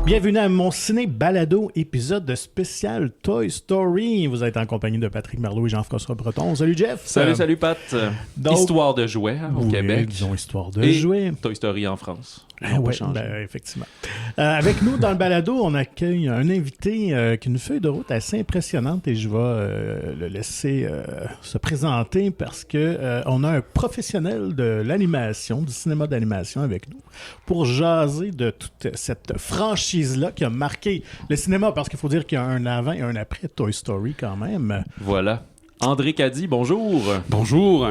Bienvenue à mon ciné balado épisode spécial Toy Story. Vous êtes en compagnie de Patrick Marleau et Jean-François Breton. Salut Jeff. Salut Pat. Donc, histoire de jouets au Québec. Disons histoire de et jouets. Toy Story en France. Oui, effectivement. Avec nous dans le balado, on accueille un invité qui a une feuille de route assez impressionnante et je vais le laisser se présenter parce que on a un professionnel de l'animation, du cinéma d'animation avec nous pour jaser de toute cette franchise-là qui a marqué le cinéma parce qu'il faut dire qu'il y a un avant et un après Toy Story quand même. Voilà. André Caddy, bonjour. Bonjour.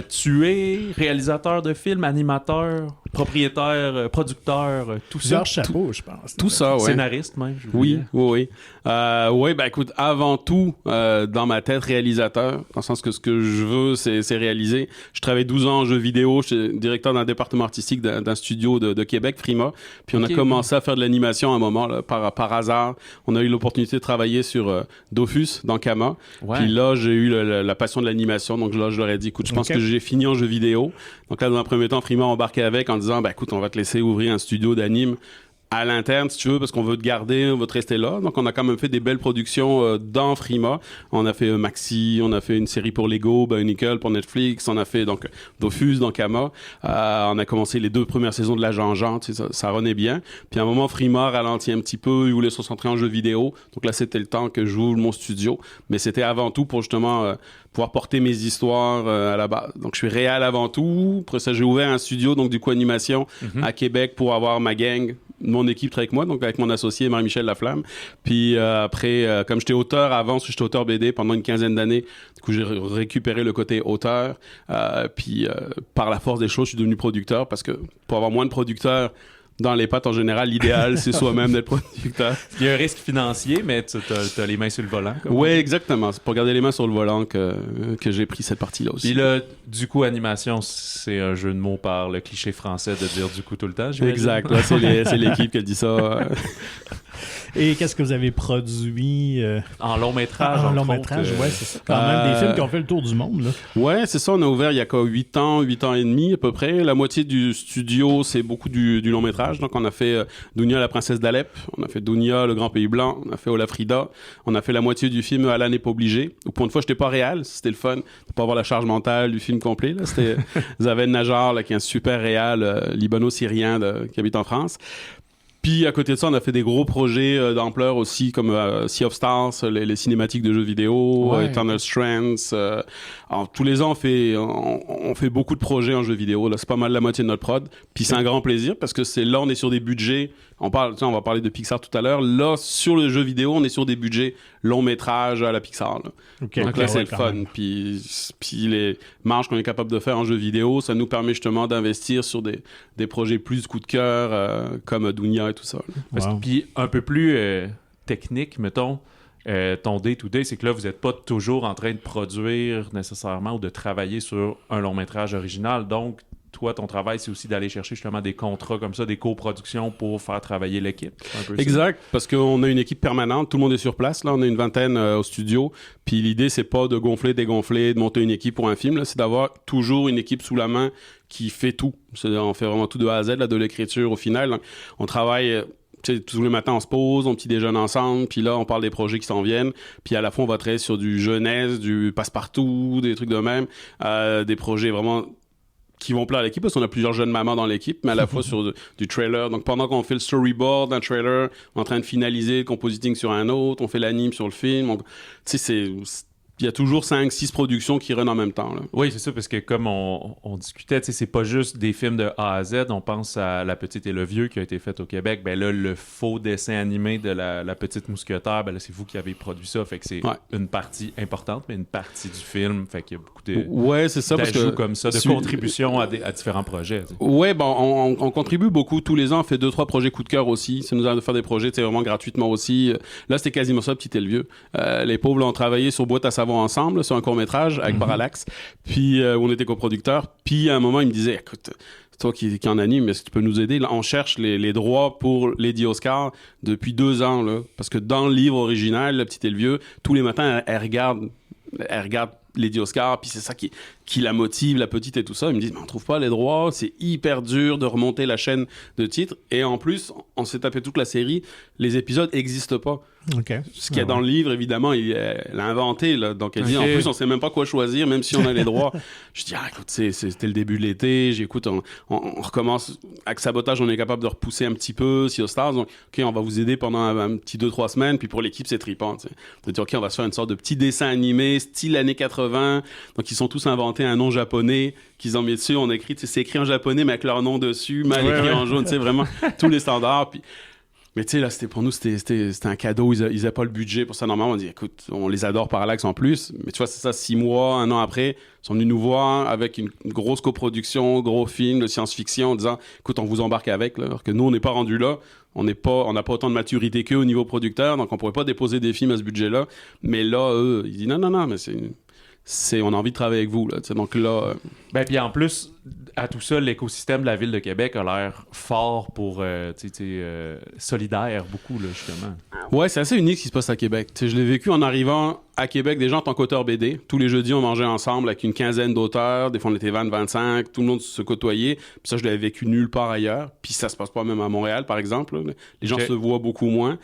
Tu es réalisateur de films, animateur, propriétaire, producteur, tout Plusieurs ça. chapeaux, je pense. Tout ça, ouais. Scénariste même. Oui. Oui, ben écoute, avant tout, dans ma tête, réalisateur, dans le sens que ce que je veux, c'est réaliser. Je travaille 12 ans en jeux vidéo, je suis directeur d'un département artistique d'un studio de Québec, Frima. Puis on a commencé à faire de l'animation à un moment, là, par hasard. On a eu l'opportunité de travailler sur Dofus, dans Kama. Ouais. Puis là, j'ai eu la passion de l'animation. Donc là, je leur ai dit, écoute, je pense que j'ai fini en jeux vidéo. Donc là, dans un premier temps, Frima a embarqué avec en disant, ben écoute, on va te laisser ouvrir un studio d'anime à l'interne, si tu veux, parce qu'on veut te garder, on veut te rester là. Donc, on a quand même fait des belles productions dans Frima. On a fait Maxi, on a fait une série pour Lego, Bionicle pour Netflix, on a fait donc Dofus dans Kama. On a commencé les 2 premières saisons de l'Agent Jean, tu sais, ça renaît bien. Puis à un moment, Frima ralentit un petit peu, il voulait se concentrer en jeux vidéo. Donc là, c'était le temps que j'ouvre mon studio. Mais c'était avant tout pour justement pouvoir porter mes histoires à la base. Donc, je suis réel avant tout. Après ça, j'ai ouvert un studio, donc du coup, animation à Québec pour avoir ma gang. Mon équipe travaille avec moi, donc avec mon associé Marie-Michel Laflamme. Puis après, comme j'étais auteur avant, j'étais auteur BD pendant une 15aine d'années, du coup j'ai récupéré le côté auteur. Puis par la force des choses, je suis devenu producteur parce que pour avoir moins de producteurs dans les pattes en général, l'idéal c'est soi-même d'être producteur. Il y a un risque financier, mais tu as les mains sur le volant. Oui, exactement. C'est pour garder les mains sur le volant que j'ai pris cette partie-là aussi. Puis là, du coup, animation, c'est un jeu de mots par le cliché français de dire du coup tout le temps. Exact. Là, c'est l'équipe qui dit ça. Et qu'est-ce que vous avez produit en long métrage? En long métrage, ouais, c'est ça. Quand même des films qui ont fait le tour du monde, là. Ouais, c'est ça. On a ouvert il y a quoi, 8 ans et demi à peu près. La moitié du studio, c'est beaucoup du long métrage. Donc, on a fait Dounia, la princesse d'Alep. On a fait Dounia, le grand pays blanc. On a fait Olafrida. On a fait la moitié du film Alan n'est pas obligé. Où pour une fois, j'étais pas réel. C'était le fun de pas avoir la charge mentale du film complet, là. C'était Zaven Najar, là, qui est un super réal libano-syrien qui habite en France. Puis à côté de ça, on a fait des gros projets d'ampleur aussi, comme Sea of Stars, les cinématiques de jeux vidéo, Eternal Strengths. Alors, tous les ans, on fait beaucoup de projets en jeux vidéo. Là, c'est pas mal la moitié de notre prod. Puis c'est un grand plaisir parce que là, on est sur des budgets. On va parler de Pixar tout à l'heure. Là, sur le jeu vidéo, on est sur des budgets long métrage à la Pixar. Là. Donc là, c'est le fun. Puis les marges qu'on est capable de faire en jeu vidéo, ça nous permet justement d'investir sur des projets plus coup de cœur, comme Dounia et tout ça. Wow. Puis un peu plus technique, mettons, ton day-to-day, c'est que là, vous n'êtes pas toujours en train de produire nécessairement ou de travailler sur un long-métrage original. Donc, toi, ton travail, c'est aussi d'aller chercher justement des contrats comme ça, des coproductions pour faire travailler l'équipe. Exact, parce qu'on a une équipe permanente, tout le monde est sur place. Là, on a une vingtaine au studio. Puis l'idée, c'est pas de gonfler, dégonfler, de monter une équipe pour un film. Là, c'est d'avoir toujours une équipe sous la main qui fait tout. On fait vraiment tout de A à Z, là, de l'écriture au final. Donc, on travaille... tous les matins, on se pose, on petit déjeune ensemble, puis là, on parle des projets qui s'en viennent, puis à la fois, on va travailler sur du jeunesse, du passe-partout, des trucs de même, des projets vraiment qui vont plaire à l'équipe, parce qu'on a plusieurs jeunes mamans dans l'équipe, mais à la fois sur du trailer. Donc, pendant qu'on fait le storyboard d'un trailer, on est en train de finaliser le compositing sur un autre, on fait l'anime sur le film. Tu sais, il y a toujours 5-6 productions qui runnent en même temps. Là. Oui, c'est ça, parce que comme on discutait, c'est pas juste des films de A à Z. On pense à La Petite et le Vieux qui a été fait au Québec. Ben là, le faux dessin animé de la Petite Mousquetaire, ben là, c'est vous qui avez produit ça. Fait que c'est une partie importante, mais une partie du film. Fait qu'il y a beaucoup d'ajouts comme ça, de contributions à différents projets. T'sais. Ouais, bon, on contribue beaucoup tous les ans. On fait 2-3 projets coup de cœur aussi. Ça nous arrive de faire des projets vraiment gratuitement aussi. Là, c'était quasiment ça, Petit et le Vieux. Les pauvres, là, ont travaillé sur Boîte à savon ensemble, sur un court-métrage avec Parallax, puis où on était coproducteurs. Puis à un moment, il me disait, écoute, toi qui en anime, est-ce que tu peux nous aider? Là, on cherche les droits pour Lady Oscar depuis 2 ans, là, parce que dans le livre original, Le Petit et le Vieux, tous les matins, elle regarde Lady Oscar, puis c'est ça qui qui la motive, la petite et tout ça. Ils me disent, mais on trouve pas les droits, c'est hyper dur de remonter la chaîne de titres. Et en plus, on s'est tapé toute la série, les épisodes n'existent pas. Okay. Ce qu'il y a dans le livre, évidemment, elle l'a inventé. Là. Donc, elle dit, en plus, on sait même pas quoi choisir, même si on a les droits. Je dis, écoute, c'était le début de l'été. J'écoute, on recommence. Avec Sabotage, on est capable de repousser un petit peu. Si au Stars, donc, OK, on va vous aider pendant un petit 2-3 semaines. Puis pour l'équipe, c'est trippant. On dit, OK, on va se faire une sorte de petit dessin animé, style années 80. Donc, ils sont tous inventés un nom japonais qu'ils ont mis dessus. On a écrit, c'est écrit en japonais, mais avec leur nom dessus, mal écrit en jaune. Vraiment, tous les standards. Puis, mais tu sais, là, pour nous, c'était un cadeau. Ils n'avaient pas le budget pour ça. Normalement, on dit, écoute, on les adore Parallax en plus. Mais tu vois, c'est ça, 6 mois, 1 an après, ils sont venus nous voir avec une grosse coproduction, gros film de science-fiction, en disant, écoute, on vous embarque avec. Là, alors que nous, on n'est pas rendu là. On n'a pas autant de maturité qu'eux au niveau producteur. Donc, on ne pourrait pas déposer des films à ce budget-là. Mais là, eux, ils disent, non, mais on a envie de travailler avec vous. Là, donc là... Ben, puis en plus, à tout ça, l'écosystème de la Ville de Québec a l'air fort pour, solidaire beaucoup, là, justement. Ouais, c'est assez unique ce qui se passe à Québec. Je l'ai vécu en arrivant à Québec, déjà en tant qu'auteur BD. Tous les jeudis, on mangeait ensemble avec une quinzaine d'auteurs. Des fois, on était 20, 25. Tout le monde se côtoyait. Puis ça, je l'avais vécu nulle part ailleurs. Puis ça se passe pas même à Montréal, par exemple. Là. Les gens se voient beaucoup moins.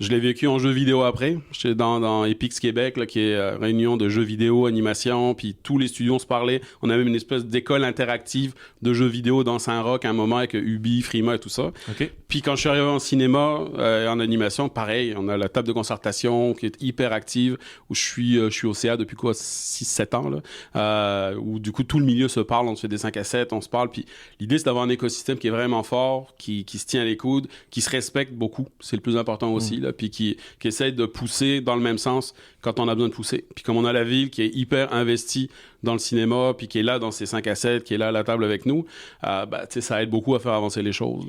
Je l'ai vécu en jeu vidéo après. J'étais dans Epix Québec, là, qui est réunion de jeux vidéo, animation, puis tous les studios, on se parlait. On avait une espèce d'école interactive de jeux vidéo dans Saint-Roch à un moment avec Ubi, Frima et tout ça. Okay. Puis quand je suis arrivé en cinéma, en animation, pareil, on a la table de concertation qui est hyper active, où je suis au CA depuis 6-7 ans, là, où du coup tout le milieu se parle, on se fait des 5 à 7, on se parle. Puis l'idée, c'est d'avoir un écosystème qui est vraiment fort, qui se tient les coudes, qui se respecte beaucoup. C'est le plus important aussi, là. Puis qui essaie de pousser dans le même sens quand on a besoin de pousser. Puis comme on a la ville qui est hyper investie dans le cinéma, puis qui est là dans ses 5 à 7, qui est là à la table avec nous, ça aide beaucoup à faire avancer les choses.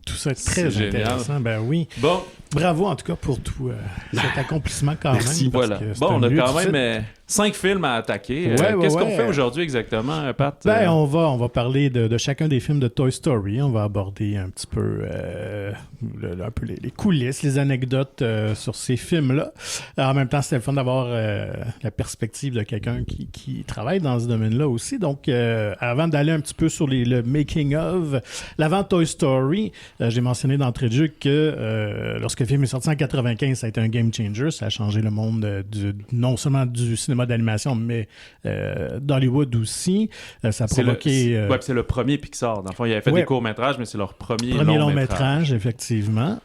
Tout ça est très intéressant. Ben oui. Bon. Bravo en tout cas pour tout cet accomplissement quand Merci, même. Voilà. Bon, on a quand même 5 films à attaquer. Qu'est-ce qu'on fait aujourd'hui exactement, Pat? Ben, on va parler de chacun des films de Toy Story. On va aborder un petit peu, un peu les coulisses, les anecdotes sur ces films-là. En même temps, c'était le fun d'avoir la perspective de quelqu'un qui travaille dans ce domaine-là aussi. Donc, avant d'aller un petit peu sur le making-of, l'avant Toy Story, j'ai mentionné d'entrée de jeu que lorsque le film est sorti en 95, ça a été un game changer. Ça a changé le monde non seulement du cinéma d'animation, mais d'Hollywood aussi. Ça a provoqué... c'est le premier Pixar. Dans le fond, ils avaient fait des courts-métrages, mais c'est leur premier long-métrage, effectivement.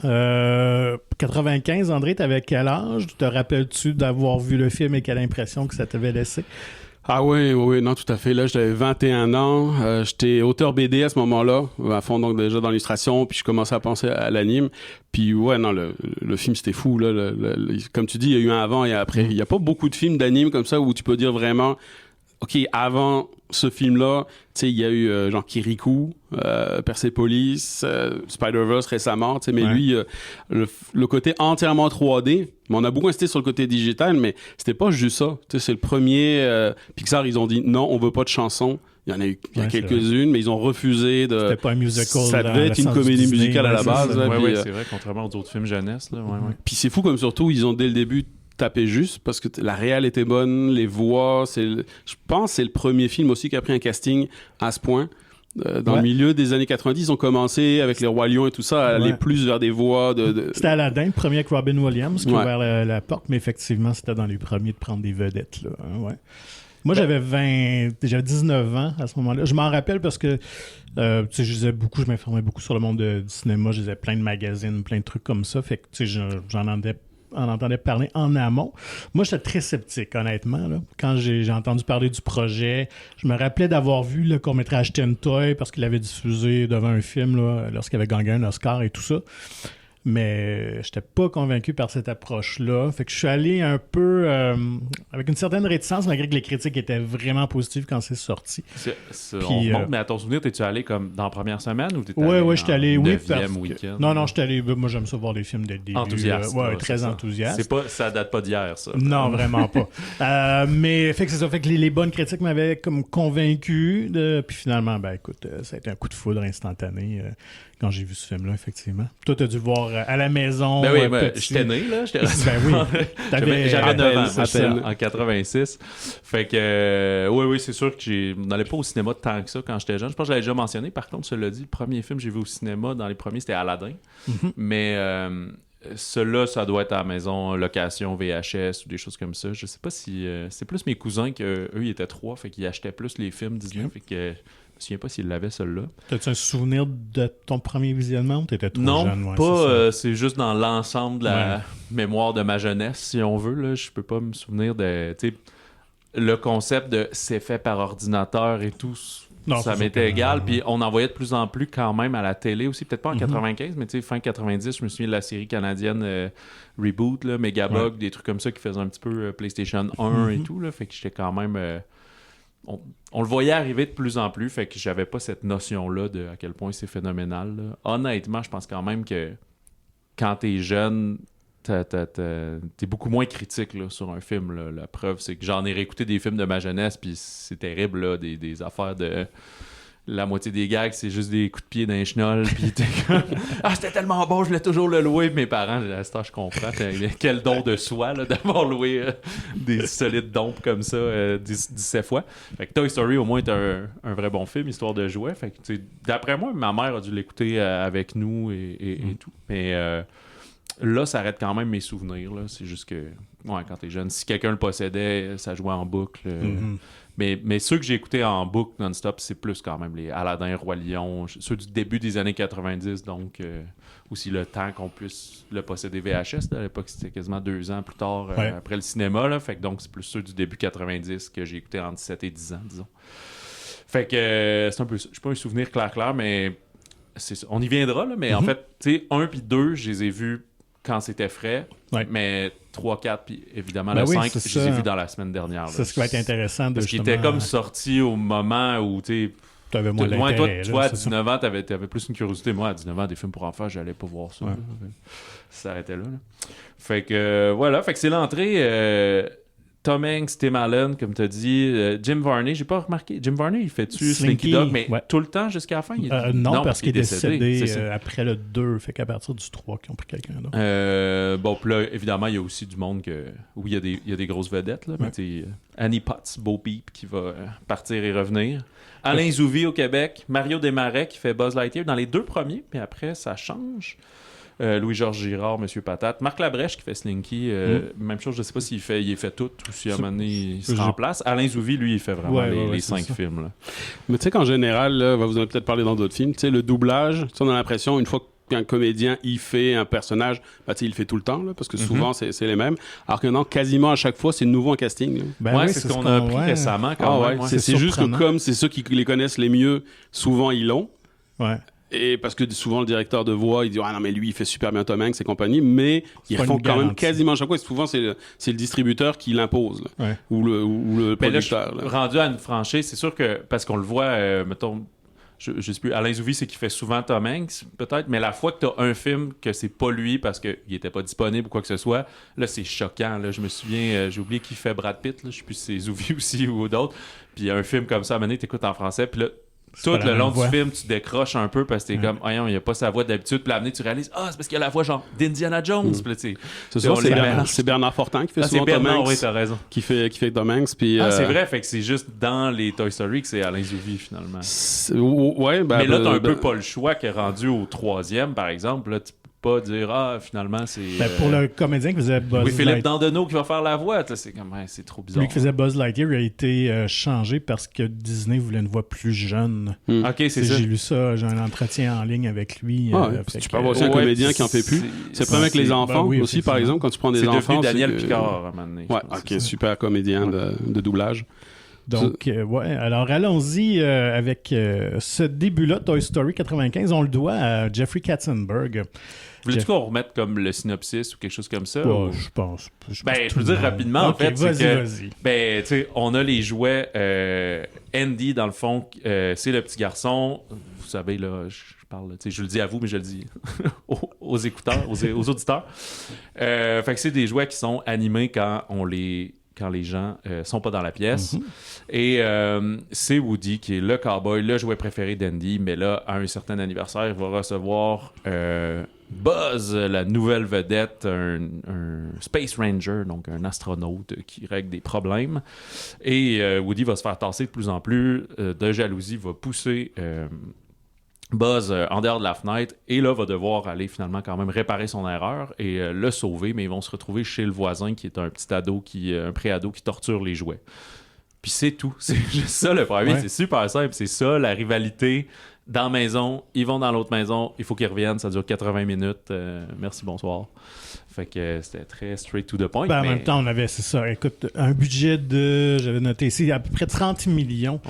95, André, t'avais quel âge? Te rappelles-tu d'avoir vu le film et quelle impression que ça t'avait laissé? Ah oui, non, tout à fait. Là, j'avais 21 ans. J'étais auteur BD à ce moment-là, à fond donc déjà dans l'illustration, puis je commençais à penser à l'anime. Puis ouais, non, le film, c'était fou. Là, comme tu dis, il y a eu un avant et un après. Il n'y a pas beaucoup de films d'anime comme ça où tu peux dire vraiment, OK, avant ce film-là, tu sais, il y a eu genre Kirikou, Persepolis, Spider-Verse récemment, tu sais, mais lui, le côté entièrement 3D, mais on a beaucoup insisté sur le côté digital, mais c'était pas juste ça. Tu sais, c'est le premier Pixar, ils ont dit non, on veut pas de chansons. Il y en a eu quelques-unes, mais ils ont refusé de... C'était pas un musical. Ça devait être une comédie musicale à la base. Oui, c'est vrai, contrairement aux autres films jeunesse. Là, Puis c'est fou comme surtout, ils ont dès le début tapé juste parce que la réal était bonne, les voix, je pense que c'est le premier film aussi qui a pris un casting à ce point. Dans le milieu des années 90, ils ont commencé avec les Rois Lions et tout ça à aller plus vers des voix C'était Aladdin, le premier avec Robin Williams qui a ouvert la porte, mais effectivement, c'était dans les premiers de prendre des vedettes. Là, hein, Moi, j'avais 19 ans à ce moment-là. Je m'en rappelle parce que je lisais beaucoup, je m'informais beaucoup sur le monde du cinéma. Je lisais plein de magazines, plein de trucs comme ça. Fait que j'en entendais parler en amont. Moi, j'étais très sceptique, honnêtement. Là. Quand j'ai entendu parler du projet, je me rappelais d'avoir vu le court-métrage Tentoy parce qu'il avait diffusé devant un film là, lorsqu'il avait gagné un Oscar et tout ça. Mais j'étais pas convaincu par cette approche-là. Fait que je suis allé un peu avec une certaine réticence, malgré que les critiques étaient vraiment positives quand c'est sorti. On remonte, mais à ton souvenir, t'es-tu allé comme dans la première semaine ou t'étais allé Oui, j'étais allé, week-end? Non, j'étais allé, moi j'aime ça voir des films dès le début. Enthousiaste. Très enthousiaste. Ça date pas d'hier, ça. Non, vraiment pas. Mais fait que c'est ça, fait que les bonnes critiques m'avaient comme convaincu. Puis finalement, écoute, ça a été un coup de foudre instantané quand j'ai vu ce film-là, effectivement. Toi, t'as dû le voir à la maison. Ben oui, petit. j'étais né, là. Ben oui. J'avais 9 ans, à peine. en 86. Fait que, oui, c'est sûr que je n'allais pas au cinéma tant que ça quand j'étais jeune. Je pense que je l'avais déjà mentionné. Par contre, cela dit, le premier film que j'ai vu au cinéma, dans les premiers, c'était Aladdin. Mais ceux-là, ça doit être à la maison, location, VHS ou des choses comme ça. Je sais pas si... c'est plus mes cousins qu'eux, ils étaient 3, fait qu'ils achetaient plus les films Disney. Fait que... Je me souviens pas s'ils l'avaient, celui-là. T'as-tu un souvenir de ton premier visionnement ou t'étais trop non, jeune? Non, pas. C'est juste dans l'ensemble de la mémoire de ma jeunesse, si on veut. Là. Je peux pas me souvenir de... Le concept de c'est fait par ordinateur et tout, non, ça m'était égal. Puis on en voyait de plus en plus quand même à la télé aussi. Peut-être pas en 95, mais fin 90, je me souviens de la série canadienne Reboot, là, Megabug, des trucs comme ça qui faisaient un petit peu PlayStation 1 et tout. Là, fait que j'étais quand même... On le voyait arriver de plus en plus, fait que j'avais pas cette notion-là de à quel point c'est phénoménal. Là. Honnêtement, je pense quand même que quand t'es jeune, t'es beaucoup moins critique là, sur un film. Là. La preuve, c'est que j'en ai réécouté des films de ma jeunesse, puis c'est terrible, là, des affaires de... La moitié des gags, c'est juste des coups de pied d'un chenol, puis t'es comme... Ah, c'était tellement bon, je voulais toujours le louer. Mes parents, à ce temps, je comprends. Quel don de soi, là, d'avoir loué des solides dompes comme ça 17 fois. Fait que Toy Story, au moins, est un vrai bon film, histoire de jouets. Fait que, d'après moi, ma mère a dû l'écouter avec nous et tout. Mais là, ça arrête quand même mes souvenirs. Là. C'est juste que, quand t'es jeune, si quelqu'un le possédait, ça jouait en boucle. Mais ceux que j'ai écoutés en boucle non-stop, c'est plus quand même les Aladdin, Roi Lion, ceux du début des années 90, donc aussi le temps qu'on puisse le posséder VHS. Là, à l'époque, c'était quasiment 2 ans plus tard après le cinéma. Là, fait que donc, c'est plus ceux du début 90 que j'ai écoutés entre 17 et 10 ans, disons. Fait que c'est un peu ça. Je suis pas un souvenir clair, mais c'est ça. On y viendra, là, mais en fait, tu sais, 1 puis 2, je les ai vus quand c'était frais, mais 3, 4, puis évidemment le 5, je les ai vus dans la semaine dernière. C'est ce qui va être intéressant. Parce qu'il était comme sorti au moment où, tu sais... avais moins d'intérêt. Toi, tu vois, à 19 ans, t'avais plus une curiosité. Moi, à 19 ans, des films pour enfants, j'allais pas voir ça. Ça s'arrêtait là. Fait que, voilà. Fait que c'est l'entrée... Tom Hanks, Tim Allen, comme tu as dit, Jim Varney, j'ai pas remarqué. Jim Varney, il fait-tu Slinky Dog, mais tout le temps jusqu'à la fin? Non, parce qu'il est décédé après le 2, fait qu'à partir du 3 qu'ils ont pris quelqu'un d'autre. Bon, puis là, évidemment, il y a aussi du monde où il y a des grosses vedettes, là, mais Annie Potts, Bo Peep, qui va partir et revenir. Alain Zouvi au Québec, Mario Desmarais qui fait Buzz Lightyear dans les 2 premiers, puis après, ça change. Louis-Georges Girard, Monsieur Patate. Marc Labrèche qui fait Slinky. Même chose, je sais pas s'il est fait tout ou si à un moment donné, il se remplace. Alain Zouvi, lui, il fait vraiment les 5 films. Là. Mais tu sais qu'en général, là, vous en avez peut-être parlé dans d'autres films, tu sais, le doublage, on a l'impression, une fois qu'un comédien il fait un personnage, il le fait tout le temps, là, parce que souvent, c'est les mêmes. Alors que non, quasiment à chaque fois, c'est nouveau en casting. C'est ce qu'on a appris récemment quand même. C'est juste que comme c'est ceux qui les connaissent les mieux, souvent ils l'ont. Ouais. Et parce que souvent le directeur de voix il dit non mais lui il fait super bien Tom Hanks et compagnie, mais ils font quand même quasiment à chaque fois. Souvent c'est le distributeur qui l'impose ou le producteur. Là, rendu à une franchise, c'est sûr que parce qu'on le voit, mettons, je sais plus, Alain Zouvi c'est qu'il fait souvent Tom Hanks peut-être, mais la fois que t'as un film que c'est pas lui parce qu'il était pas disponible ou quoi que ce soit, là c'est choquant. Là, je me souviens, j'ai oublié qui fait Brad Pitt. Là, je sais plus si c'est Zouvi aussi ou d'autres. Puis un film comme ça à un moment donné t'écoutes en français, puis là tout le long du film, tu décroches un peu parce que t'es comme, il n'y a pas sa voix d'habitude. Puis là, tu réalises, c'est parce qu'il y a la voix genre d'Indiana Jones. Puis là, c'est Bernard Fortin qui fait souvent Tom Hanks. Oui, t'as raison. Qui fait Tom Hanks. Puis, c'est vrai, fait que c'est juste dans les Toy Story que c'est Alain Zouvi finalement. Mais là, t'as un peu pas le choix qui est rendu au 3e, par exemple. Là, tu pas dire finalement c'est pour le comédien qui faisait Buzz Lightyear, Philippe Dandeneau qui va faire la voix, c'est comme c'est trop bizarre. Lui qui faisait Buzz Lightyear a été changé parce que Disney voulait une voix plus jeune. OK, c'est ça. J'ai lu ça, j'ai un entretien en ligne avec lui. Tu peux avoir aussi un comédien qui en fait plus. C'est le problème avec les enfants aussi, par exemple, quand tu prends des enfants. C'est devenu Daniel Picard à un moment donné. OK, super comédien de doublage. Donc, alors allons-y avec ce début-là, Toy Story 95, on le doit à Jeffrey Katzenberg. Voulais-tu qu'on remette comme le synopsis ou quelque chose comme ça? Je pense. Je veux dire rapidement, en fait, vas-y. Tu sais, on a les jouets. Andy, dans le fond, c'est le petit garçon. Vous savez, là, je parle, tu sais, je le dis à vous, mais je le dis aux écouteurs, aux auditeurs. Fait que c'est des jouets qui sont animés quand les gens sont pas dans la pièce. Et c'est Woody qui est le cowboy, le jouet préféré d'Andy, mais là, à un certain anniversaire, il va recevoir Buzz, la nouvelle vedette, un Space Ranger, donc un astronaute qui règle des problèmes. Et Woody va se faire tasser de plus en plus de jalousie, va pousser Buzz en dehors de la fenêtre et là va devoir aller finalement quand même réparer son erreur et le sauver, mais ils vont se retrouver chez le voisin qui est un petit ado, un pré-ado qui torture les jouets. Puis c'est tout. C'est juste ça le premier. C'est super simple. C'est ça, la rivalité dans la maison. Ils vont dans l'autre maison. Il faut qu'ils reviennent. Ça dure 80 minutes. Merci, bonsoir. Fait que c'était très straight to the point. En même temps, on avait, c'est ça, écoute, un budget j'avais noté ici, à peu près 30 millions,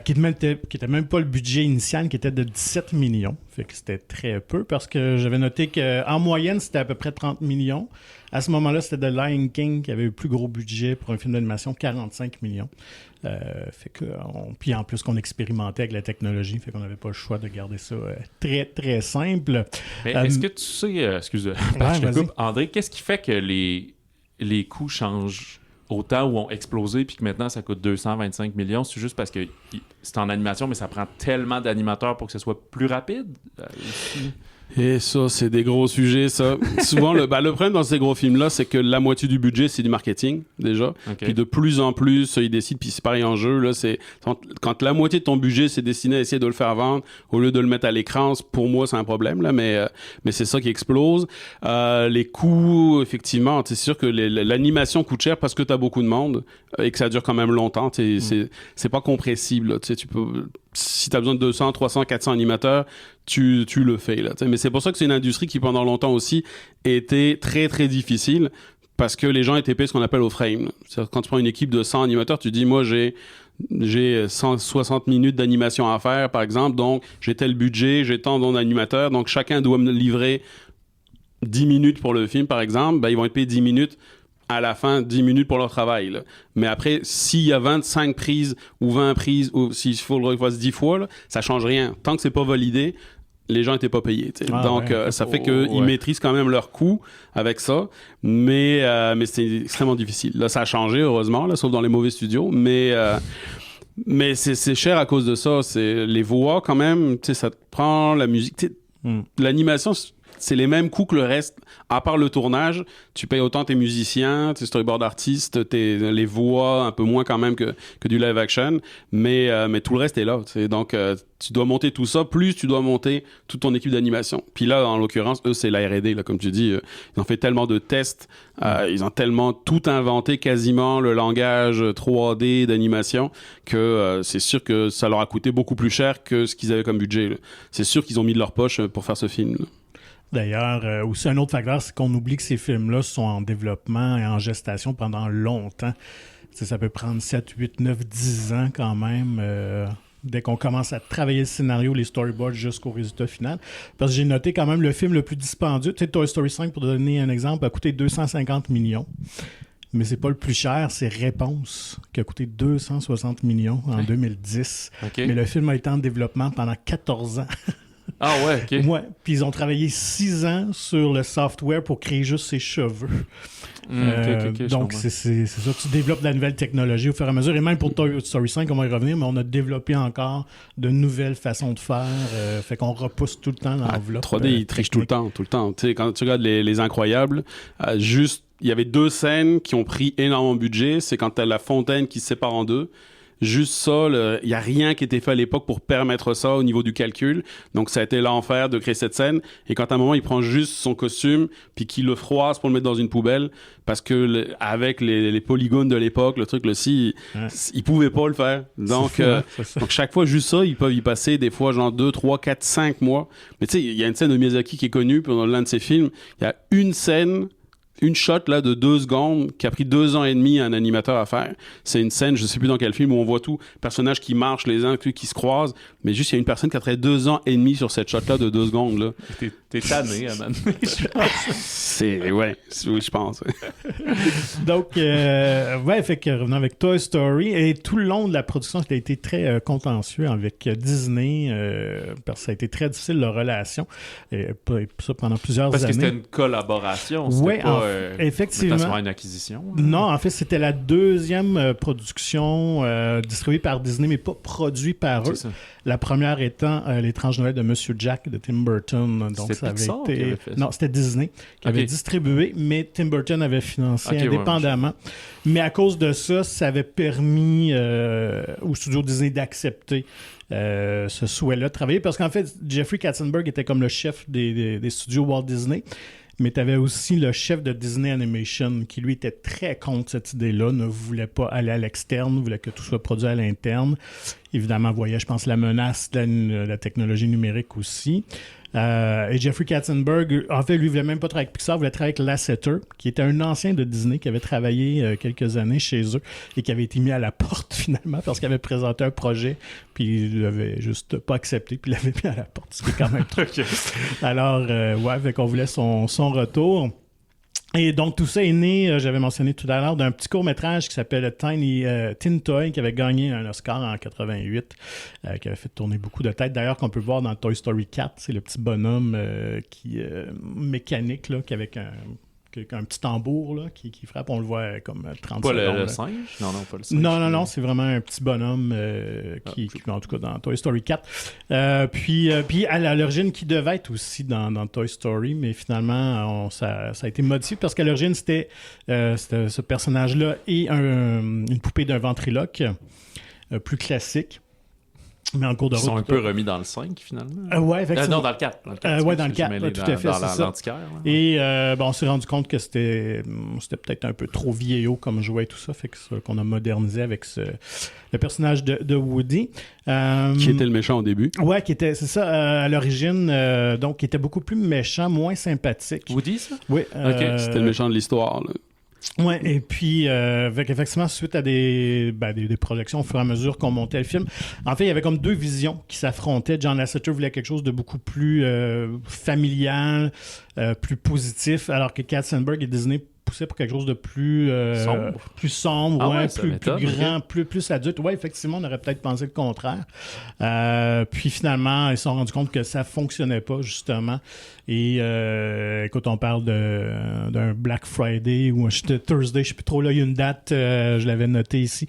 qui n'était même pas le budget initial, qui était de 17 millions. Fait que c'était très peu, parce que j'avais noté qu'en moyenne, c'était à peu près 30 millions. À ce moment-là, c'était The Lion King qui avait eu le plus gros budget pour un film d'animation, 45 millions. Fait que, puis en plus qu'on expérimentait avec la technologie, fait qu'on n'avait pas le choix de garder ça très, très simple. Mais est-ce que tu sais, je te coupe, André, qu'est-ce qui fait que les coûts changent autant ou ont explosé puis que maintenant ça coûte 225 millions? C'est juste parce que c'est en animation, mais ça prend tellement d'animateurs pour que ce soit plus rapide? Et ça, c'est des gros sujets, ça. Souvent, le problème dans ces gros films-là, c'est que la moitié du budget, c'est du marketing, déjà. Okay. Puis de plus en plus, ils décident, puis c'est pareil en jeu, là, c'est quand la moitié de ton budget, c'est destiné à essayer de le faire vendre, au lieu de le mettre à l'écran, pour moi, c'est un problème, là, mais c'est ça qui explose. Les coûts, effectivement, c'est sûr que l'animation coûte cher parce que t'as beaucoup de monde et que ça dure quand même longtemps. C'est pas compressible, là. Tu peux... Si tu as besoin de 200, 300, 400 animateurs, tu le fais. Là, mais c'est pour ça que c'est une industrie qui, pendant longtemps aussi, était très, très difficile parce que les gens étaient payés ce qu'on appelle au frame. C'est-à-dire, quand tu prends une équipe de 100 animateurs, tu dis, moi, j'ai 160 minutes d'animation à faire, par exemple, donc j'ai tel budget, j'ai tant d'animateurs, donc chacun doit me livrer 10 minutes pour le film, par exemple, ben, ils vont être payés 10 minutes à la fin, 10 minutes pour leur travail. Là. Mais après, s'il y a 25 prises ou 20 prises, ou s'il faut le refaire 10 fois, là, ça change rien. Tant que c'est pas validé, les gens n'étaient pas payés. Donc, ça fait qu'ils maîtrisent quand même leurs coûts avec ça. Mais c'est extrêmement difficile. Là, ça a changé, heureusement, là, sauf dans les mauvais studios. Mais c'est cher à cause de ça. C'est les voix, quand même, ça te prend la musique. L'animation... c'est les mêmes coûts que le reste. À part le tournage, tu payes autant tes musiciens, tes storyboard artistes, les voix, un peu moins quand même que du live action, mais tout le reste est là. Donc, tu dois monter tout ça, plus tu dois monter toute ton équipe d'animation. Puis là, en l'occurrence, eux, c'est la R&D, là, comme tu dis. Ils ont fait tellement de tests, ils ont tellement tout inventé, quasiment le langage 3D d'animation, que c'est sûr que ça leur a coûté beaucoup plus cher que ce qu'ils avaient comme budget. Là. C'est sûr qu'ils ont mis de leur poche pour faire ce film. Là. D'ailleurs, aussi un autre facteur, c'est qu'on oublie que ces films-là sont en développement et en gestation pendant longtemps. Ça peut prendre 7, 8, 9, 10 ans quand même, dès qu'on commence à travailler le scénario, les storyboards jusqu'au résultat final. Parce que j'ai noté quand même le film le plus dispendieux, tu sais, Toy Story 5, pour donner un exemple, a coûté 250 millions. Mais c'est pas le plus cher, c'est Réponse, qui a coûté 260 millions en 2010. Okay. Mais le film a été en développement pendant 14 ans. Ah ouais, ok. Ouais, puis ils ont travaillé 6 ans sur le software pour créer juste ses cheveux. Donc, c'est ça, tu développes de la nouvelle technologie au fur et à mesure. Et même pour Toy Story 5, on va y revenir, mais on a développé encore de nouvelles façons de faire. Fait qu'on repousse tout le temps l'enveloppe. 3D, ils trichent tout le temps. Tu sais, quand tu regardes les Incroyables, juste, il y avait 2 scènes qui ont pris énormément de budget. C'est quand t'as la fontaine qui se sépare en deux. Juste ça, il n'y a rien qui était fait à l'époque pour permettre ça au niveau du calcul. Donc, ça a été l'enfer de créer cette scène. Et quand à un moment, il prend juste son costume puis qu'il le froisse pour le mettre dans une poubelle, parce que avec les polygones de l'époque, le truc, il pouvait pas le faire. Donc, donc, chaque fois, juste ça, ils peuvent y passer des fois genre 2, 3, 4, 5 mois. Mais tu sais, il y a une scène de Miyazaki qui est connue pendant l'un de ses films. Il y a une scène... une shot là de 2 secondes qui a pris 2 ans et demi à un animateur à faire. C'est une scène, je sais plus dans quel film, où on voit tout, personnages qui marchent les uns qui se croisent, mais juste il y a une personne qui a travaillé 2 ans et demi sur cette shot là de 2 secondes là. T'es tanné, Aman. C'est oui, je pense. Donc fait que revenons avec Toy Story, et tout le long de la production, ça a été très contentieux avec Disney, parce que ça a été très difficile leur relation, et ça pendant plusieurs années. Parce que c'était une collaboration. Oui, en effectivement. Faire une acquisition. Non, en fait, c'était la deuxième production distribuée par Disney, mais pas produite par eux. La première étant L'étrange Noël de Monsieur Jack de Tim Burton. Donc, ça avait Pixar été. Qui avait fait ça? Non, c'était Disney qui avait distribué, mais Tim Burton avait financé indépendamment. Mais à cause de ça, ça avait permis au studio Disney d'accepter ce souhait-là de travailler. Parce qu'en fait, Jeffrey Katzenberg était comme le chef des studios Walt Disney. Mais tu avais aussi le chef de Disney Animation qui, lui, était très contre cette idée-là, ne voulait pas aller à l'externe, voulait que tout soit produit à l'interne. Évidemment, voyait, je pense, la menace de la technologie numérique aussi. Et Jeffrey Katzenberg, en fait, lui, voulait même pas travailler avec Pixar, voulait travailler avec Lasseter, qui était un ancien de Disney, qui avait travaillé quelques années chez eux et qui avait été mis à la porte, finalement, parce qu'il avait présenté un projet, puis il l'avait juste pas accepté, puis il l'avait mis à la porte, ce qui est quand même truc. Alors, fait qu'on voulait son retour. Et donc, tout ça est né, j'avais mentionné tout à l'heure, d'un petit court-métrage qui s'appelle Tin Toy, qui avait gagné un Oscar en 88, qui avait fait tourner beaucoup de têtes. D'ailleurs, qu'on peut voir dans Toy Story 4, c'est le petit bonhomme mécanique, là, qui avec un petit tambour là, qui frappe, on le voit comme 30 pas secondes. Pas le singe? Non, pas le singe. Non, c'est vraiment un petit bonhomme qui, en tout cas, dans Toy Story 4. Puis à l'origine, qui devait être aussi dans Toy Story, mais finalement, ça a été modifié parce qu'à l'origine, c'était ce personnage-là et une poupée d'un ventriloque plus classique. Mais en cours de route. Ils sont un peu remis dans le 5, finalement. Ouais, effectivement. Non, dans le 4. Dans le 4, tout à fait, c'est ça. L'antiquaire. Et on s'est rendu compte que c'était peut-être un peu trop vieillot comme jouet et tout ça, fait que qu'on a modernisé avec le personnage de Woody. Qui était le méchant au début. Ouais, c'est ça, à l'origine, donc qui était beaucoup plus méchant, moins sympathique. Woody, ça? Oui. C'était le méchant de l'histoire, là. Oui, et puis, effectivement, suite à des projections au fur et à mesure qu'on montait le film, en fait, il y avait comme deux visions qui s'affrontaient. John Lasseter voulait quelque chose de beaucoup plus familial, plus positif, alors que Katzenberg et Disney poussaient pour quelque chose de plus sombre, plus grand, plus adulte. Oui, effectivement, on aurait peut-être pensé le contraire. Puis finalement, ils se sont rendus compte que ça fonctionnait pas, justement. Et écoute, on parle d'un Black Friday ou un Thursday, je sais plus trop, là, il y a une date, je l'avais noté ici,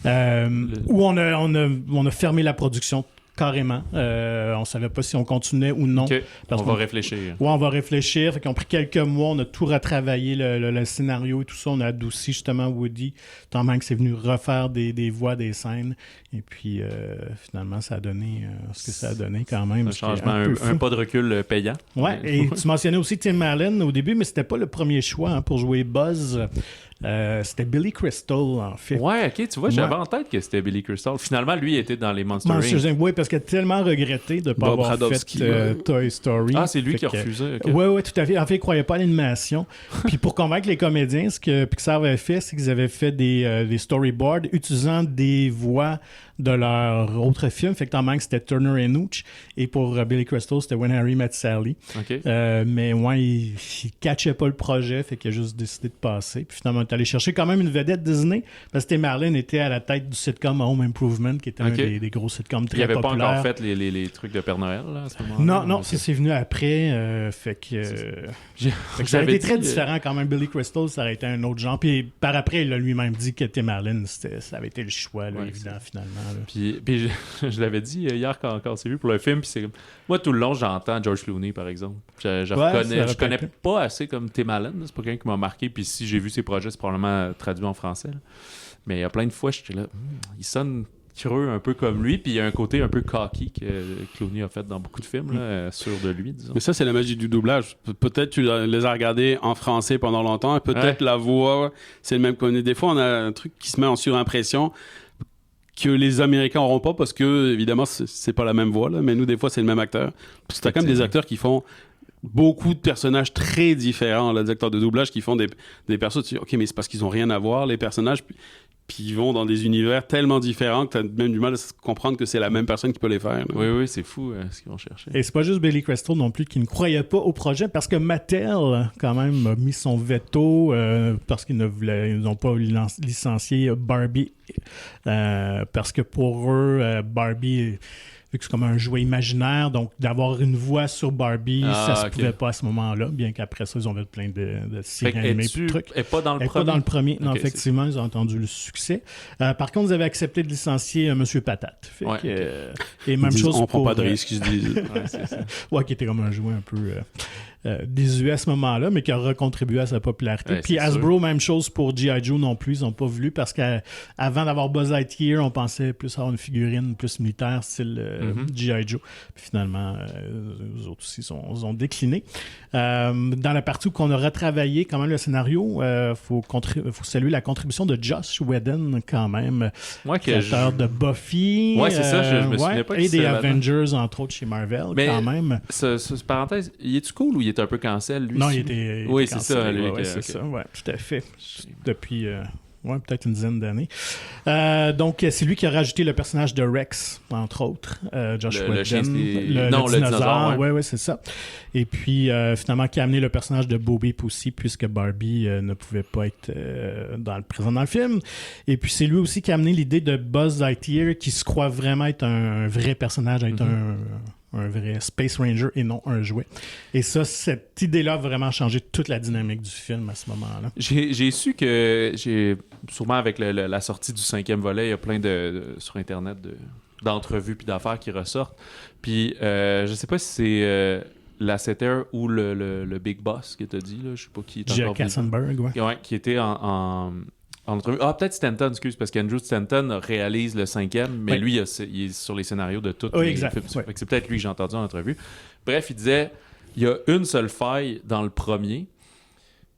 où on a fermé la production. Carrément. On savait pas si on continuait ou non. Okay. On va réfléchir. Oui, on va réfléchir. Fait qu'on a pris quelques mois, on a tout retravaillé, le scénario et tout ça. On a adouci justement Woody. Tom Hanks est venu refaire des voix, des scènes. Et puis, finalement, ça a donné ce que ça a donné quand même. Un changement, un pas de recul payant. Ouais, et tu mentionnais aussi Tim Allen au début, mais c'était pas le premier choix pour jouer Buzz. C'était Billy Crystal, en fait. Ouais, ok, tu vois, j'avais en tête que c'était Billy Crystal. Finalement, lui était dans les Monster Inc. Oui, parce qu'il a tellement regretté de ne pas avoir fait Toy Story. Ah, c'est lui qui a refusé. Okay. Oui, tout à fait. En fait, il ne croyait pas à l'animation. Puis pour convaincre les comédiens, ce que Pixar avait fait, c'est qu'ils avaient fait des storyboards utilisant des voix de leur autre film. Fait que Tom Hanks, c'était Turner et Nooch. Et pour Billy Crystal, c'était When Harry Met Sally. Okay. Mais ouais, il ne catchait pas le projet. Fait qu'il a juste décidé de passer. Puis finalement, on est allé chercher quand même une vedette Disney. Parce que Tim Allen était à la tête du sitcom Home Improvement, qui était un des gros sitcoms très populaires. Il n'avait pas encore fait les trucs de Père Noël là, à ce moment-là? Non, ça c'est venu après. Fait que ça a été très différent quand même. Billy Crystal, ça aurait été un autre genre. Puis par après, il a lui-même dit que Tim Allen, ça avait été le choix évident finalement. Là. Puis je l'avais dit hier quand on s'est vu pour le film. Puis c'est moi, tout le long, j'entends George Clooney, par exemple. Je connais pas assez comme Tim Allen. C'est pas quelqu'un qui m'a marqué. Puis si j'ai vu ses projets, c'est probablement traduit en français. Là. Mais il y a plein de fois, j'étais là, il sonne creux un peu comme lui, puis il y a un côté un peu cocky que Clooney a fait dans beaucoup de films, là, sûr de lui, disons. Mais ça, c'est la magie du doublage. Peut-être tu les as regardés en français pendant longtemps, et peut-être la voix, c'est le même qu'on est. Des fois, on a un truc qui se met en surimpression que les Américains n'auront pas, parce que, évidemment, c'est pas la même voix, là, mais nous, des fois, c'est le même acteur. Parce que t'as quand même des acteurs qui font beaucoup de personnages très différents, là, des acteurs de doublage qui font des persos, tu dis, ok, mais c'est parce qu'ils ont rien à voir, les personnages, puis ils vont dans des univers tellement différents que tu as même du mal à comprendre que c'est la même personne qui peut les faire. Là. Oui, c'est fou ce qu'ils vont chercher. Et c'est pas juste Billy Crystal non plus qui ne croyait pas au projet, parce que Mattel, quand même, a mis son veto parce qu'ils n'ont pas licencié Barbie. Parce que pour eux, Barbie vu que c'est comme un jouet imaginaire, donc d'avoir une voix sur Barbie, ça se pouvait pas à ce moment-là, bien qu'après ça, ils ont fait plein de séries animées et de trucs. Et pas dans le premier? Pas dans le premier, non, effectivement, ils ont entendu le succès. Par contre, ils avaient accepté de licencier Monsieur Patate. Fait que, et même chose on pour... prend pas de risque, ils se disent. C'est ça. qui était comme un jouet un peu... désuet à ce moment-là, mais qui a recontribué à sa popularité. Puis Hasbro, même chose pour G.I. Joe non plus, ils n'ont pas voulu parce qu'avant d'avoir Buzz Lightyear, on pensait plus avoir une figurine plus militaire, style G.I. Joe. Puis finalement, eux autres aussi ont décliné. Dans la partie où on a retravaillé quand même le scénario, faut saluer la contribution de Joss Whedon quand même, créateur de Buffy. Ouais, c'est ça, je me souviens pas. Et des Avengers, entre autres, chez Marvel, mais quand même. Ce parenthèse, il est-tu cool ou il est un peu cancel, lui? Non, il était oui, c'est ça, lui. c'est ça, tout à fait. Depuis peut-être une dizaine d'années. Donc, c'est lui qui a rajouté le personnage de Rex, entre autres. Josh Whedon. Le dinosaure. Oui, c'est ça. Et puis, finalement, qui a amené le personnage de Bo Peep aussi, puisque Barbie ne pouvait pas être présent dans le film. Et puis, c'est lui aussi qui a amené l'idée de Buzz Lightyear, qui se croit vraiment être un vrai personnage, être un vrai Space Ranger et non un jouet. Et ça, cette idée-là a vraiment changé toute la dynamique du film à ce moment-là. J'ai su que, sûrement avec la sortie du 5e volet, il y a plein sur Internet d'entrevues puis d'affaires qui ressortent. Puis, je sais pas si c'est Lasseter ou le Big Boss que tu as dit, là, je sais pas qui est encore... Jack Katzenberg, ouais, qui était en entrevue. Ah, peut-être Stanton, excuse, parce qu'Andrew Stanton réalise le 5e, mais lui, il est sur les scénarios de tous les films. C'est peut-être lui que j'ai entendu en entrevue. Bref, il disait, il y a une seule faille dans le premier,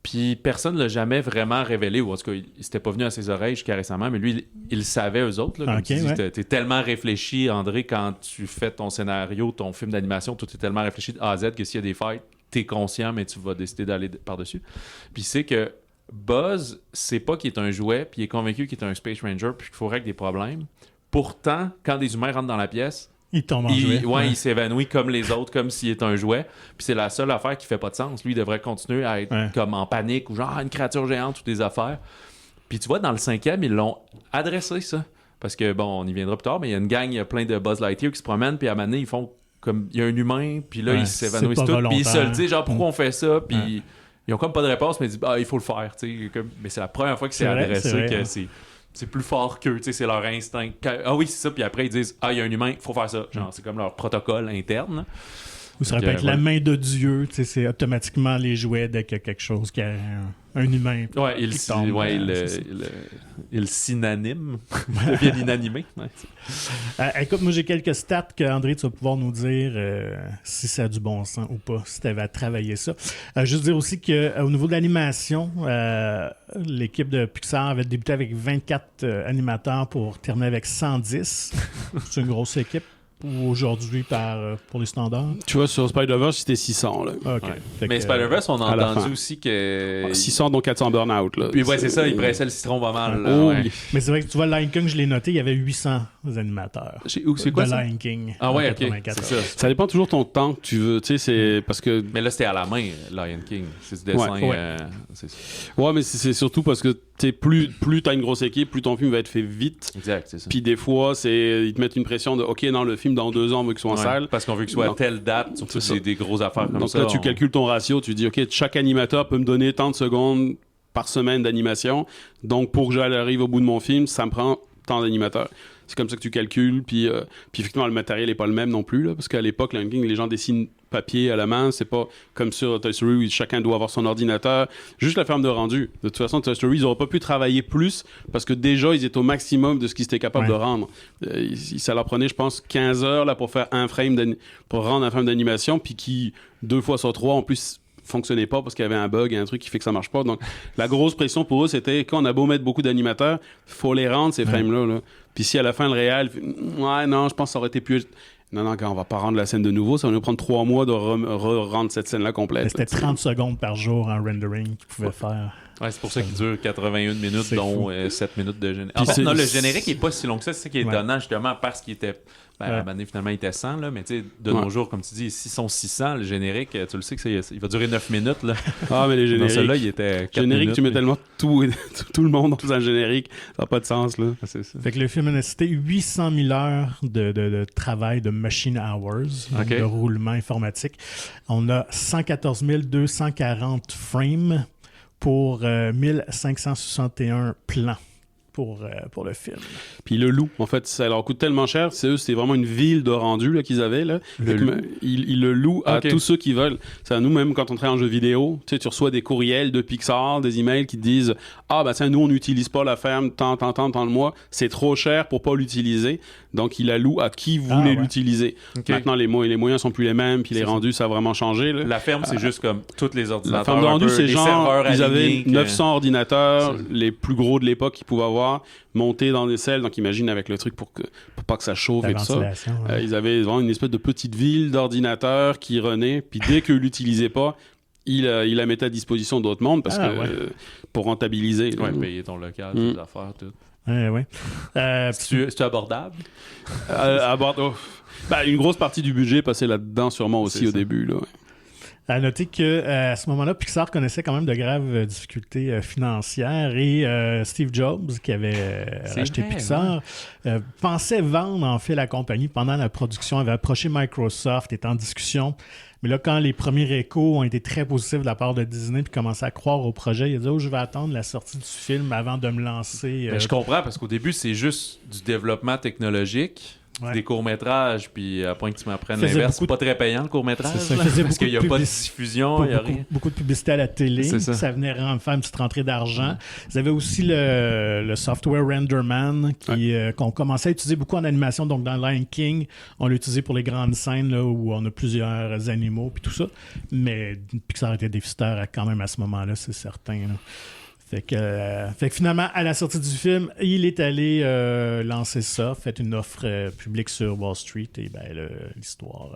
puis personne ne l'a jamais vraiment révélé, ou en tout cas, il s'était pas venu à ses oreilles jusqu'à récemment, mais lui, il le savait, eux autres. Là, t'es tellement réfléchi, André, quand tu fais ton scénario, ton film d'animation, tout est tellement réfléchi de A à Z que s'il y a des failles, t'es conscient, mais tu vas décider d'aller par-dessus. Puis c'est que Buzz, c'est pas qu'il est un jouet, puis il est convaincu qu'il est un Space Ranger, puis qu'il faut régler des problèmes. Pourtant, quand des humains rentrent dans la pièce, il tombe en jouet. Il s'évanouit comme les autres, comme s'il est un jouet. Puis c'est la seule affaire qui fait pas de sens. Lui, il devrait continuer à être comme en panique, ou genre une créature géante, ou des affaires. Puis tu vois, dans le 5e, ils l'ont adressé, ça. Parce que, bon, on y viendra plus tard, mais il y a une gang, il y a plein de Buzz Lightyear qui se promènent, puis à un moment donné, ils font comme, il y a un humain, puis là, ils s'évanouissent tous, puis ils se le disent, genre, pourquoi on fait ça, puis... Ils ont comme pas de réponse, mais ils disent il faut le faire. Mais c'est la première fois que c'est adressé que c'est plus fort qu'eux. C'est leur instinct. Ah oui, c'est ça. Puis après, ils disent il y a un humain, il faut faire ça. Genre, c'est comme leur protocole interne. Ou ça répète la main de Dieu. C'est automatiquement les jouets dès qu'il y a quelque chose qui a un humain. Ouais, il synonyme devient inanimé. Écoute, moi j'ai quelques stats que André, tu vas pouvoir nous dire si ça a du bon sens ou pas, si tu avais à travailler ça. Juste dire aussi qu'au niveau de l'animation, l'équipe de Pixar avait débuté avec 24 animateurs pour terminer avec 110. C'est une grosse équipe. Ou aujourd'hui pour les standards? Tu vois, sur Spider-Verse, c'était 600. Là. Okay. Mais Spider-Verse, on a entendu aussi que... 600, donc 400 burn-out. Là. Puis c'est ça, il pressait le citron pas mal. Mais c'est vrai que tu vois, Lion King, je l'ai noté, il y avait 800 animateurs. C'est quoi ça? Lion King. Ah ouais, ok. C'est ça. Ça dépend toujours de ton temps que tu veux. Tu sais, c'est parce que... Mais là, c'était à la main, Lion King. C'est du dessin. Ouais, mais c'est surtout parce que plus tu as une grosse équipe, plus ton film va être fait vite. Exact, c'est ça. Puis des fois, ils te mettent une pression de OK, non, le film dans 2 ans, on veut qu'il soit en salle. Parce qu'on veut qu'il soit à telle date, surtout c'est des grosses affaires comme ça. Donc là, tu calcules ton ratio, tu dis OK, chaque animateur peut me donner tant de secondes par semaine d'animation. Donc pour que j'arrive au bout de mon film, ça me prend tant d'animateurs. C'est comme ça que tu calcules. Puis effectivement, le matériel n'est pas le même non plus. Là, parce qu'à l'époque, les gens dessinent papier à la main. C'est pas comme sur Toy Story où chacun doit avoir son ordinateur. Juste la ferme de rendu. De toute façon, Toy Story, ils n'auraient pas pu travailler plus parce que déjà, ils étaient au maximum de ce qu'ils étaient capables de rendre. Ça leur prenait, je pense, 15 heures là, pour faire pour rendre un frame d'animation. Puis qui, 2 fois sur 3, en plus... fonctionnait pas parce qu'il y avait un bug, un truc qui fait que ça marche pas. Donc, la grosse pression pour eux, c'était quand on a beau mettre beaucoup d'animateurs, faut les rendre, ces frames-là. Là. Puis si à la fin, le réel, non, je pense que ça aurait été plus... Non, quand on va pas rendre la scène de nouveau, ça va nous prendre 3 mois de rendre cette scène-là complète. C'était 30 secondes par jour en rendering qu'ils pouvaient faire. Ouais, c'est pour ça qu'il dure 81 minutes, dont 7 minutes de générique. En fait, non, le générique n'est pas si long que ça. C'est ça qui est étonnant, justement, parce qu'il était... À un moment donné, finalement, il était 100, là, mais tu sais, de nos jours, comme tu dis, s'ils sont 600, le générique, tu le sais que il va durer 9 minutes. Là. Ah, mais les génériques. Dans celui-là, il était 4 générique, minutes. tu mets tellement tout le monde dans un générique, ça n'a pas de sens, là. C'est ça. Fait que le film a nécessité 800 000 heures de travail, de machine hours, donc de roulement informatique. On a 114 240 frames pour 1561 plans pour le film. Puis le loup, en fait, ça leur coûte tellement cher. C'est vraiment une ville de rendu là, qu'ils avaient. Là. Ils le louent à tous ceux qui veulent. C'est à nous, même quand on travaille en jeu vidéo, tu reçois des courriels de Pixar, des emails qui te disent « Ah, ben tiens, nous, on n'utilise pas la ferme tant le mois. C'est trop cher pour pas l'utiliser. » Donc, ils la louent à qui voulait l'utiliser. Maintenant, les moyens sont plus les mêmes, puis les rendus, ça a vraiment changé. Là. La ferme, c'est juste comme tous les ordinateurs. La ferme de rendu, c'est genre, ils avaient 900 ordinateurs, c'est... les plus gros de l'époque qu'ils pouvaient avoir, montés dans des selles. Donc, imagine avec le truc pour pas que ça chauffe et tout ça. Ils avaient vraiment une espèce de petite ville d'ordinateurs qui renaît. Puis dès qu'ils l'utilisaient pas, il la mettait à disposition d'autres mondes parce que pour rentabiliser. Payer ton local, tes affaires, tout. C'est-tu abordable? Une grosse partie du budget passait là-dedans sûrement aussi au début. Là, À noter qu'à ce moment-là, Pixar connaissait quand même de graves difficultés financières et Steve Jobs, qui avait acheté Pixar, pensait vendre en fait la compagnie pendant la production, avait approché Microsoft, était en discussion. Mais là, quand les premiers échos ont été très positifs de la part de Disney puis commençait à croire au projet, il a dit « je vais attendre la sortie du film avant de me lancer. » Je comprends, parce qu'au début, c'est juste du développement technologique. Des courts-métrages, puis à point que tu m'apprennes l'inverse, c'est pas très payant le court-métrage. Parce qu'il n'y a pas de diffusion, il n'y a rien. Beaucoup de publicité à la télé, ça venait faire une petite rentrée d'argent. Ils avaient aussi le software RenderMan qu'on commençait à utiliser beaucoup en animation. Donc dans Lion King, on l'a utilisé pour les grandes scènes là, où on a plusieurs animaux puis tout ça. Mais Pixar était déficitaire quand même à ce moment-là, c'est certain. Là. Fait que finalement, à la sortie du film, il est allé lancer ça, fait une offre publique sur Wall Street et l'histoire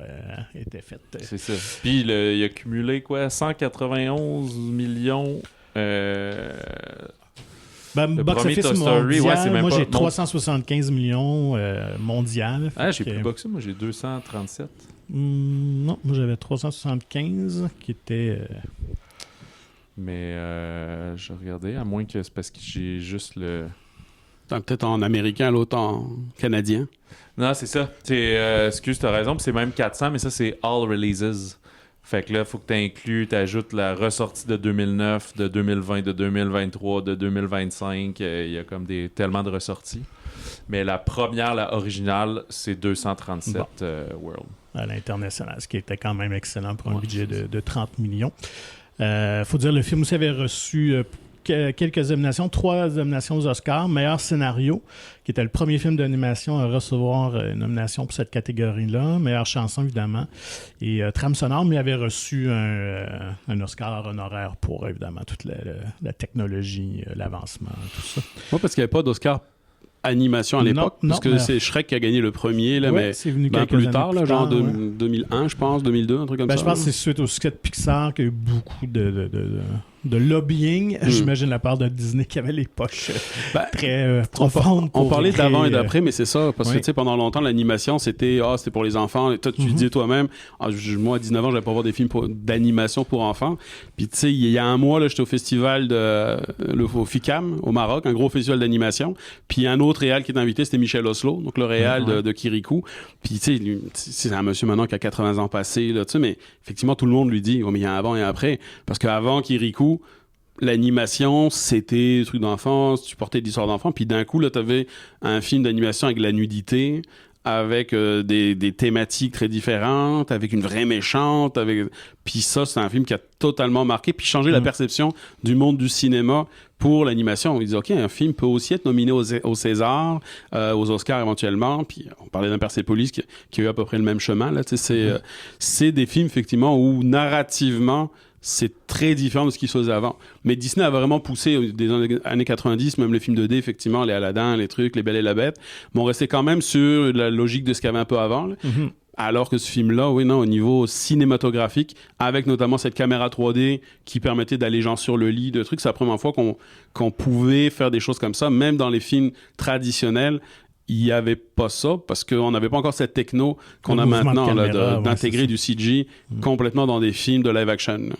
était faite. C'est ça. Puis il a cumulé 191 millions. Box-office mondial, moi j'ai 375 millions mondial. J'ai plus boxé, moi j'ai 237. Non, moi j'avais 375 qui était... Mais je regardais, à moins que c'est parce que j'ai juste le... Peut-être en américain, l'autre en canadien. Non, c'est ça. Excuse, t'as raison, c'est même 400, mais ça, c'est All Releases. Fait que là, il faut que t'ajoutes la ressortie de 2009, de 2020, de 2023, de 2025. Il y a comme tellement de ressorties. Mais la première, la originale, c'est 237 World. À l'international, ce qui était quand même excellent pour un budget de 30 millions. Faut dire, le film aussi avait reçu quelques nominations, 3 nominations aux Oscars. Meilleur scénario, qui était le premier film d'animation à recevoir une nomination pour cette catégorie-là. Meilleure chanson, évidemment. Et trame sonore, mais il avait reçu un Oscar honoraire pour, évidemment, toute la technologie, l'avancement, tout ça. Moi, parce qu'il n'y avait pas d'Oscar animation à l'époque, parce que c'est Shrek qui a gagné le premier, là, mais c'est venu plus tard, là, genre 2001, je pense, 2002, un truc comme ça. Je pense que c'est suite au succès de Pixar qu'il y a eu beaucoup de lobbying, j'imagine, de la part de Disney qui avait les poches très profondes. On parlait d'avant et d'après, mais c'est ça, parce que tu sais, pendant longtemps, l'animation, c'était pour les enfants. Toi, tu disais toi-même, moi, à 19 ans, j'allais pas voir des films d'animation pour enfants. Puis, tu sais, il y a un mois, là, j'étais au festival au FICAM, au Maroc, un gros festival d'animation. Puis, un autre réal qui est invité, c'était Michel Oslo, donc le réal de Kirikou. Puis, tu sais, c'est un monsieur maintenant qui a 80 ans passés, là, tu sais, mais effectivement, tout le monde lui dit, mais il y a un avant et un après. Parce qu'avant Kirikou, l'animation, c'était des trucs d'enfance, tu portais des histoires d'enfants, puis d'un coup, là, t'avais un film d'animation avec la nudité, avec des thématiques très différentes, avec une vraie méchante, puis ça, c'est un film qui a totalement marqué, puis changé la perception du monde du cinéma pour l'animation. Ils disaient, OK, un film peut aussi être nominé au César, aux Oscars éventuellement, puis on parlait d'un Persepolis qui a eu à peu près le même chemin, là, tu sais, c'est des films, effectivement, où narrativement, c'est très différent de ce qu'ils faisaient avant. Mais Disney a vraiment poussé des années 90, même les films 2D, effectivement, les Aladdin, les trucs, les Belles et la Bête, mais on restait quand même sur la logique de ce qu'il y avait un peu avant. Là. Alors que ce film-là, au niveau cinématographique, avec notamment cette caméra 3D qui permettait d'aller genre sur le lit, de trucs, c'est la première fois qu'on pouvait faire des choses comme ça, même dans les films traditionnels. il n'y avait pas ça parce qu'on n'avait pas encore cette techno qu'on a mouvement de maintenant là, caméra, d'intégrer du CG complètement dans des films de live action. Là.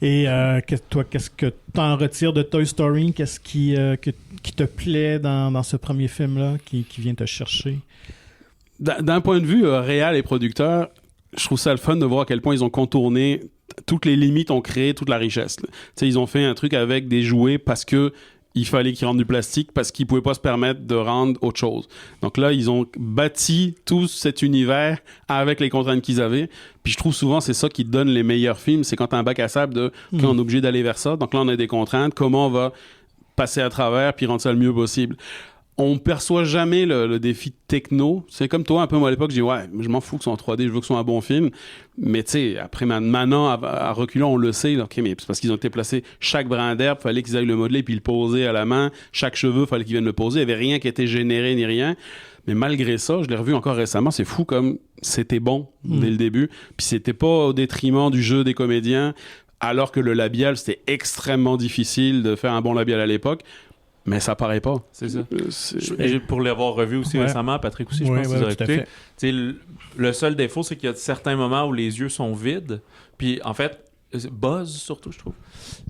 Et toi, qu'est-ce que tu en retires de Toy Story? Qu'est-ce qui te plaît dans ce premier film-là, qui vient te chercher? D'un point de vue réel et producteur, je trouve ça le fun de voir à quel point ils ont contourné toutes les limites, ont créé toute la richesse. Ils ont fait un truc avec des jouets parce que il fallait qu'ils rendent du plastique, parce qu'ils pouvaient pas se permettre de rendre autre chose. Donc là, ils ont bâti tout cet univers avec les contraintes qu'ils avaient. Puis je trouve souvent, c'est ça qui donne les meilleurs films. C'est quand t'as un bac à sable de quand on est obligé d'aller vers ça. Donc là, on a des contraintes. Comment on va passer à travers puis rendre ça le mieux possible? On perçoit jamais le défi techno. C'est comme toi, un peu, moi, à l'époque, je dis, ouais, je m'en fous que ce soit en 3D, je veux que ce soit un bon film. Mais tu sais, après, maintenant, à reculant, on le sait. OK, mais c'est parce qu'ils ont été placés, chaque brin d'herbe, fallait qu'ils aillent le modeler puis le poser à la main. Chaque cheveu, fallait qu'ils viennent le poser. Il n'y avait rien qui était généré ni rien. Mais malgré ça, je l'ai revu encore récemment, c'est fou comme c'était bon dès le début. Puis c'était pas au détriment du jeu des comédiens, alors que le labial, c'était extrêmement difficile de faire un bon labial à l'époque. Mais ça paraît pas. C'est ça. Et pour l'avoir revu aussi récemment, Patrick aussi, je pense que vous avez le seul défaut, c'est qu'il y a certains moments où les yeux sont vides. Puis en fait, Buzz surtout, je trouve.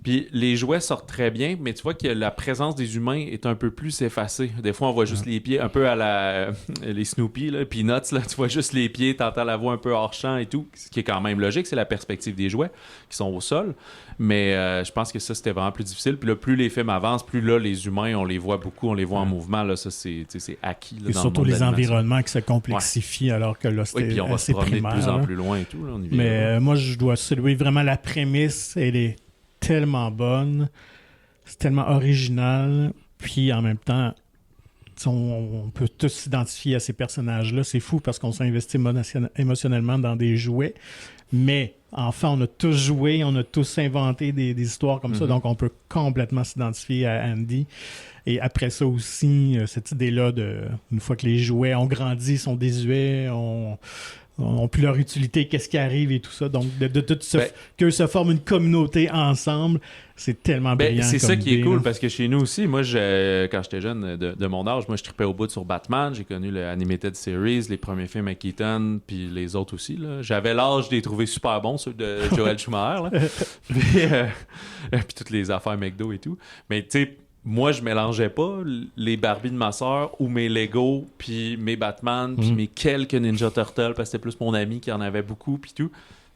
Puis les jouets sortent très bien, mais tu vois que la présence des humains est un peu plus effacée. Des fois, on voit juste les pieds, un peu à les Snoopy, là, Peanuts, là, tu vois juste les pieds, t'entends la voix un peu hors champ et tout, ce qui est quand même logique, c'est la perspective des jouets qui sont au sol. Mais je pense que ça, c'était vraiment plus difficile. Puis là, plus les films avancent, plus là, les humains, on les voit beaucoup, on les voit en mouvement. Là, ça, c'est acquis. Là, et dans surtout le monde les environnements qui se complexifient alors que là, c'était puis on va se promener primaire, de plus en là. plus loin et tout. Là, on y vient, mais moi, je dois saluer vraiment la prémisse. Elle est tellement bonne. C'est tellement original. Puis en même temps, on peut tous s'identifier à ces personnages-là. C'est fou parce qu'on s'est investi émotionnellement dans des jouets. Mais enfin, on a tous joué, on a tous inventé des histoires comme ça, donc on peut complètement s'identifier à Andy. Et après ça aussi, cette idée-là une fois que les jouets ont grandi, sont désuets, ont plus leur utilité, qu'est-ce qui arrive et tout ça. Donc, qu'eux se forment une communauté ensemble, c'est tellement brillant. C'est ça qui est cool, là. Parce que chez nous aussi, moi, quand j'étais jeune, de mon âge, moi, je tripais au bout sur Batman. J'ai connu le Animated Series, les premiers films avec Keaton, puis les autres aussi. Là. J'avais l'âge de les trouver super bons, ceux de Joel Schumacher. Là. Puis toutes les affaires McDo et tout. Mais tu sais, moi, je mélangeais pas les Barbie de ma soeur ou mes Lego, puis mes Batman, puis mes quelques Ninja Turtles, parce que c'était plus mon ami qui en avait beaucoup, puis tout.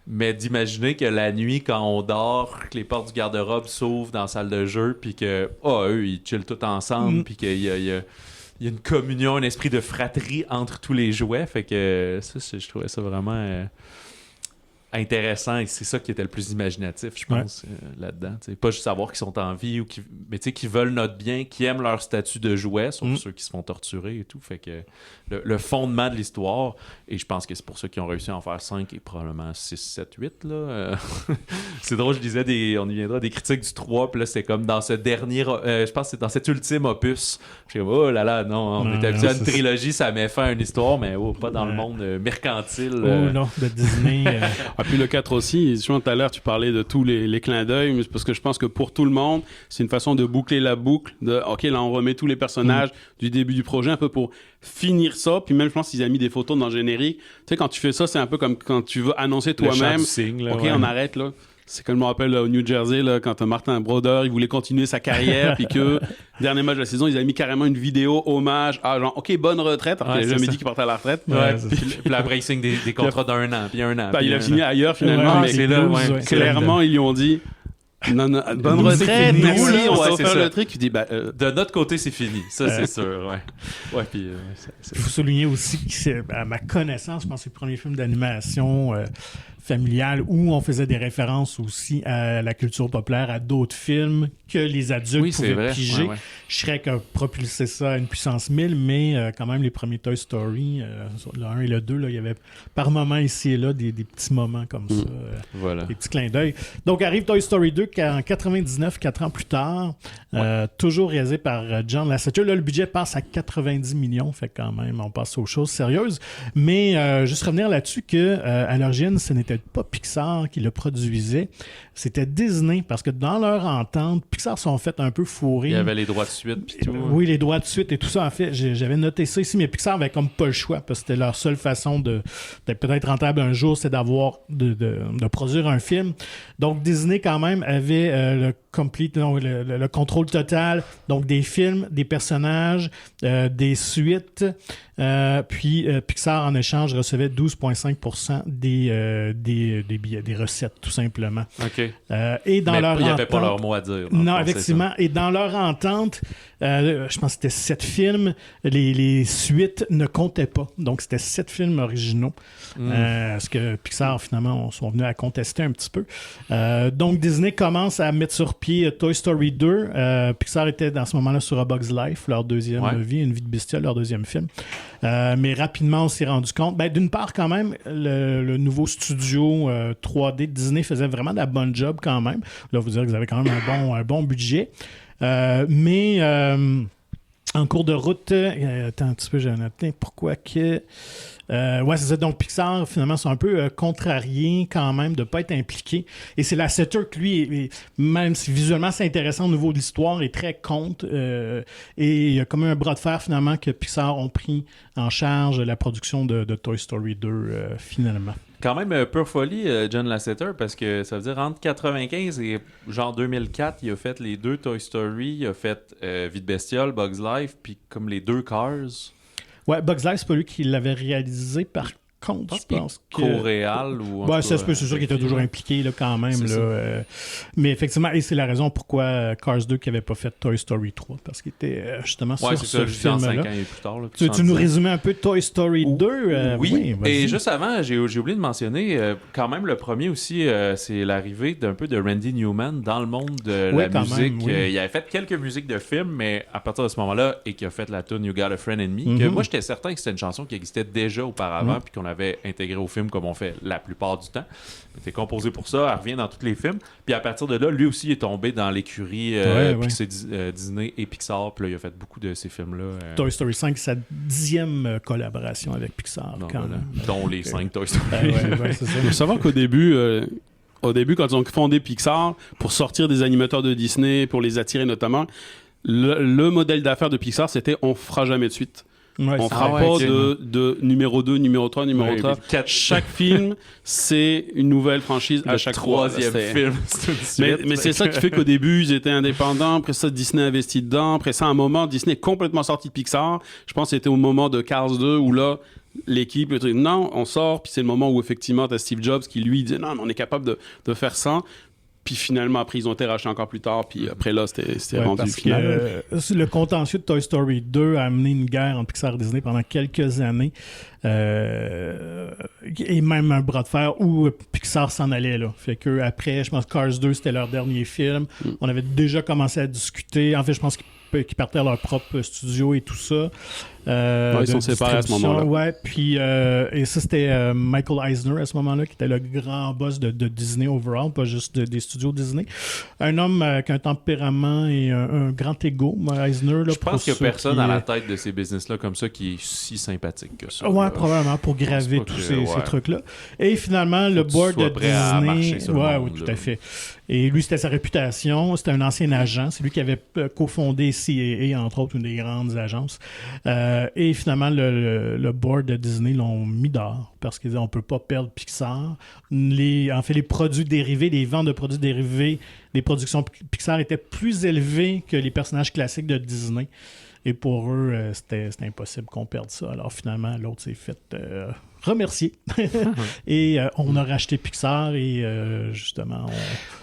Mais d'imaginer que la nuit, quand on dort, que les portes du garde-robe s'ouvrent dans la salle de jeu, puis que, eux, ils chillent tous ensemble, puis qu'il y a une communion, un esprit de fratrie entre tous les jouets. Fait que ça, je trouvais ça vraiment intéressant, et c'est ça qui était le plus imaginatif, je pense, là-dedans. T'sais, pas juste savoir qu'ils sont en vie, mais qu'ils veulent notre bien, qu'ils aiment leur statut de jouet, sauf ceux qui se font torturer et tout. Fait que le fondement de l'histoire, et je pense que c'est pour ça qu'ils ont réussi à en faire 5 et probablement 6, 7, 8. Là. C'est drôle, je disais, on y viendra, des critiques du 3, puis là, c'est comme dans ce dernier, je pense que c'est dans cet ultime opus. Je suis comme, oh là là, non, on est habitué à une trilogie, ça met fin à une histoire, mais pas dans le monde mercantile. Non, de Disney. Ah, puis le 4 aussi, justement, tout à l'heure, tu parlais de tous les clins d'œil, mais c'est parce que je pense que pour tout le monde, c'est une façon de boucler la boucle, OK, là, on remet tous les personnages du début du projet, un peu pour finir ça, puis même, je pense qu'ils ont mis des photos dans le générique. Tu sais, quand tu fais ça, c'est un peu comme quand tu veux annoncer toi-même, OK, on arrête, là. C'est comme je me rappelle au New Jersey, là, quand Martin Brodeur, il voulait continuer sa carrière, puis que, dernier match de la saison, ils avaient mis carrément une vidéo hommage à genre, OK, bonne retraite, alors qu'il n'avait jamais dit qu'il partait à la retraite. Puis après, il signe des contrats d'un an, puis un an. Il a fini ailleurs, finalement, mais c'est là, clairement, ils lui ont dit... Non, bonne retraite, merci, on va faire le truc. Tu dis, de notre côté, c'est fini, ça c'est sûr. Puis, il faut souligner aussi que, à ma connaissance, je pense que c'est le premier film d'animation familiale où on faisait des références aussi à la culture populaire, à d'autres films que les adultes pouvaient piger. Shrek a propulsé ça à une puissance 1000, mais quand même, les premiers Toy Story, le 1 et le 2, là, il y avait par moments ici et là des petits moments comme ça, des petits clins d'œil. Donc arrive Toy Story 2 en 99, 4 ans plus tard, toujours réalisé par John Lasseter. Là, le budget passe à 90 millions, fait quand même, on passe aux choses sérieuses. Mais juste revenir là-dessus qu'à l'origine, ce n'était pas Pixar qui le produisait, c'était Disney, parce que dans leur entente, Pixar sont fait un peu fourrer. Il y avait les droits de suite puis tout. Oui, les droits de suite et tout ça. En fait, j'avais noté ça ici, mais Pixar avait comme pas le choix parce que c'était leur seule façon d'être peut-être rentable un jour, c'est de produire un film. Donc Disney quand même avait le contrôle total, donc des films, des personnages, des suites. Puis Pixar en échange recevait 12,5% des billets, des recettes tout simplement. OK. Et dans mais leur il n'y entente, avait pas leur mot à dire. Non, effectivement. Et dans leur entente, je pense que c'était 7 films, les suites ne comptaient pas. Donc c'était 7 films originaux. Ce que Pixar finalement sont venus à contester un petit peu. Donc Disney commence à mettre sur pied Toy Story 2. Pixar était dans ce moment-là sur A Bug's Life, leur deuxième vie, Une vie de bestiole, leur deuxième film. Mais rapidement, on s'est rendu compte. D'une part, quand même, le nouveau studio 3D de Disney faisait vraiment de la bonne job quand même. Là, vous dire qu'ils avaient quand même un bon budget. Mais en cours de route, attends un petit peu, j'ai noté pourquoi que... c'est ça. Donc, Pixar, finalement, sont un peu contrariés quand même de ne pas être impliqués. Et c'est Lasseter que lui, même si visuellement c'est intéressant au niveau de l'histoire, est très contre. Et il y a comme un bras de fer, finalement, que Pixar ont pris en charge la production de Toy Story 2, finalement. Quand même, pure folie, John Lasseter, parce que ça veut dire entre 95 et genre 2004, il a fait les 2 Toy Story, il a fait Vie de bestiole, Bug's Life, puis comme les 2 Cars. Ouais, Bug's Life, c'est pas lui qui l'avait réalisé par contre, je pense que... Co-réal ou... c'est sûr qu'il était toujours impliqué là, quand même. Là, mais effectivement, et c'est la raison pourquoi Cars 2 qui n'avait pas fait Toy Story 3, parce qu'il était justement sur ce film-là. 5 ans et plus tard. Là, tu nous résumais un peu Toy Story 2? Oui, et juste avant, j'ai oublié de mentionner, quand même le premier aussi, c'est l'arrivée d'un peu de Randy Newman dans le monde de la musique. Il avait fait quelques musiques de films, mais à partir de ce moment-là, et qui a fait la tune You Got a Friend in Me, que moi j'étais certain que c'était une chanson qui existait déjà auparavant, puis qu'on avait intégré au film comme on fait la plupart du temps. C'était composé pour ça, elle revient dans tous les films. Puis à partir de là, lui aussi est tombé dans l'écurie Disney et Pixar. Puis là, il a fait beaucoup de ces films-là. Toy Story 5, c'est sa 10e collaboration avec Pixar. Dont les 5 Toy Story. C'est ça. Il faut savoir qu'au début, quand ils ont fondé Pixar, pour sortir des animateurs de Disney, pour les attirer notamment, le modèle d'affaires de Pixar, c'était on fera jamais de suite. On fera pas de numéro 2, numéro 3, numéro 3. Chaque film, c'est une nouvelle franchise à chaque fois. Le troisième film, c'est une suite. Mais c'est ça qui fait qu'au début, ils étaient indépendants. Après ça, Disney investit dedans. Après ça, à un moment, Disney est complètement sorti de Pixar. Je pense que c'était au moment de Cars 2 où là, l'équipe, non, on sort. Puis c'est le moment où effectivement, t'as Steve Jobs qui lui dit non, mais on est capable de faire ça. Puis finalement, après, ils ont été rachetés encore plus tard. Puis après, là, c'était rendu parce final. Que, le contentieux de Toy Story 2 a amené une guerre entre Pixar et Disney pendant quelques années. Et même un bras de fer où Pixar s'en allait. Là. Fait que après, je pense que Cars 2, c'était leur dernier film. On avait déjà commencé à discuter. En fait, je pense qu'ils partaient à leur propre studio et tout ça. Ils sont séparés à ce moment-là. Ouais, puis et ça, c'était Michael Eisner à ce moment-là, qui était le grand boss de Disney overall, pas juste des studios Disney. Un homme avec un tempérament et un grand ego, Eisner. Là, je pense qu'il n'y a personne à la tête de ces business-là comme ça qui est si sympathique que ça. Ouais, probablement, pour graver tous ces trucs-là. Et finalement, le board de Disney... Oui, tout à fait. Et lui, c'était sa réputation. C'était un ancien agent. C'est lui qui avait cofondé CAA, entre autres, une des grandes agences. Et finalement, le board de Disney l'ont mis dehors parce qu'ils disaient on ne peut pas perdre Pixar. Les produits dérivés, les ventes de produits dérivés, les productions Pixar étaient plus élevées que les personnages classiques de Disney. Et pour eux, c'était impossible qu'on perde ça. Alors finalement, l'autre s'est fait remercier. Et on a racheté Pixar et justement...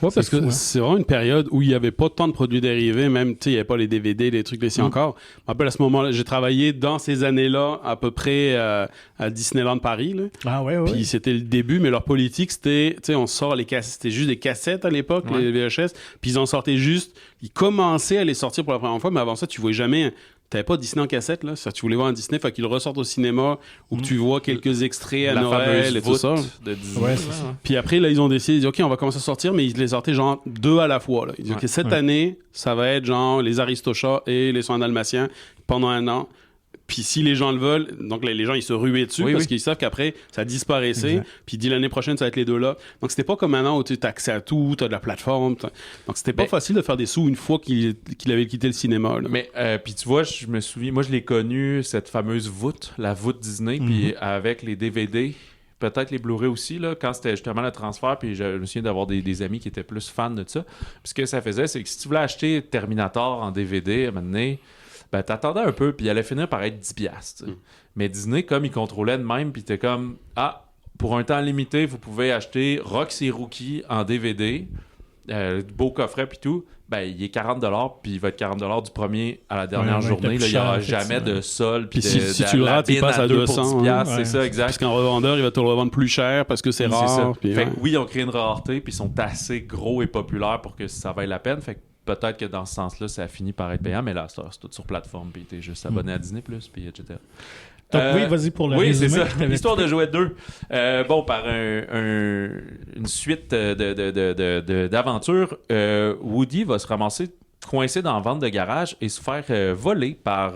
parce que c'est vraiment une période où il n'y avait pas tant de produits dérivés, même, il n'y avait pas les DVD, les trucs laissés encore. Je me rappelle à ce moment-là, j'ai travaillé dans ces années-là à peu près à Disneyland Paris. Là. Ah ouais. Puis c'était le début, mais leur politique, c'était, on sort les cassettes, c'était juste des cassettes à l'époque, les VHS, puis ils en sortaient juste, ils commençaient à les sortir pour la première fois, mais avant ça, tu voyais jamais... T'avais pas Disney en cassette, là. Ça, tu voulais voir un Disney, fait qu'ils le ressortent au cinéma ou que tu vois quelques extraits à Noël et tout ça. De Disney, c'est ça. Puis après, là, ils ont décidé, ils disent, OK, on va commencer à sortir, mais ils les sortaient genre 2 à la fois, là. Ils disent, OK, cette année, ça va être genre les Aristochats et les Soins dalmatiens pendant un an. Puis si les gens le veulent, donc les gens ils se ruaient dessus parce qu'ils savent qu'après ça disparaissait. Puis il dit l'année prochaine ça va être les deux là. Donc c'était pas comme maintenant où tu as accès à tout, tu as de la plateforme. Donc c'était pas facile de faire des sous une fois qu'il avait quitté le cinéma. Là. Mais puis tu vois, je me souviens, moi je l'ai connu cette fameuse voûte, la voûte Disney, puis avec les DVD. Peut-être les Blu-ray aussi, là, quand c'était justement le transfert, puis je me souviens d'avoir des amis qui étaient plus fans de ça. Puis ce que ça faisait, c'est que si tu voulais acheter Terminator en DVD, à un moment donné, ben t'attendais un peu, puis il allait finir par être 10$. Mais Disney, comme il contrôlait de même, puis t'es comme, pour un temps limité, vous pouvez acheter Roxy Rookie en DVD, beau coffret puis tout, ben il est 40$, puis il va être 40$ du premier à la dernière journée. Il n'y aura jamais de sol. Puis si tu le rates, il passe à 200. C'est ça, exact. Parce qu'en revendeur, il va te le revendre plus cher parce que c'est rare. Puis, fait que oui, ils ont créé une rareté, puis ils sont assez gros et populaires pour que ça vaille la peine. Fait que peut-être que dans ce sens-là, ça a fini par être payant, mais là, c'est tout sur plateforme, puis t'es juste abonné à Disney+, puis etc. Donc oui, vas-y pour le résumé. Oui, c'est ça. L'histoire de Jouet 2. Par une suite d'aventures, Woody va se ramasser coincé dans la vente de garage et se faire voler par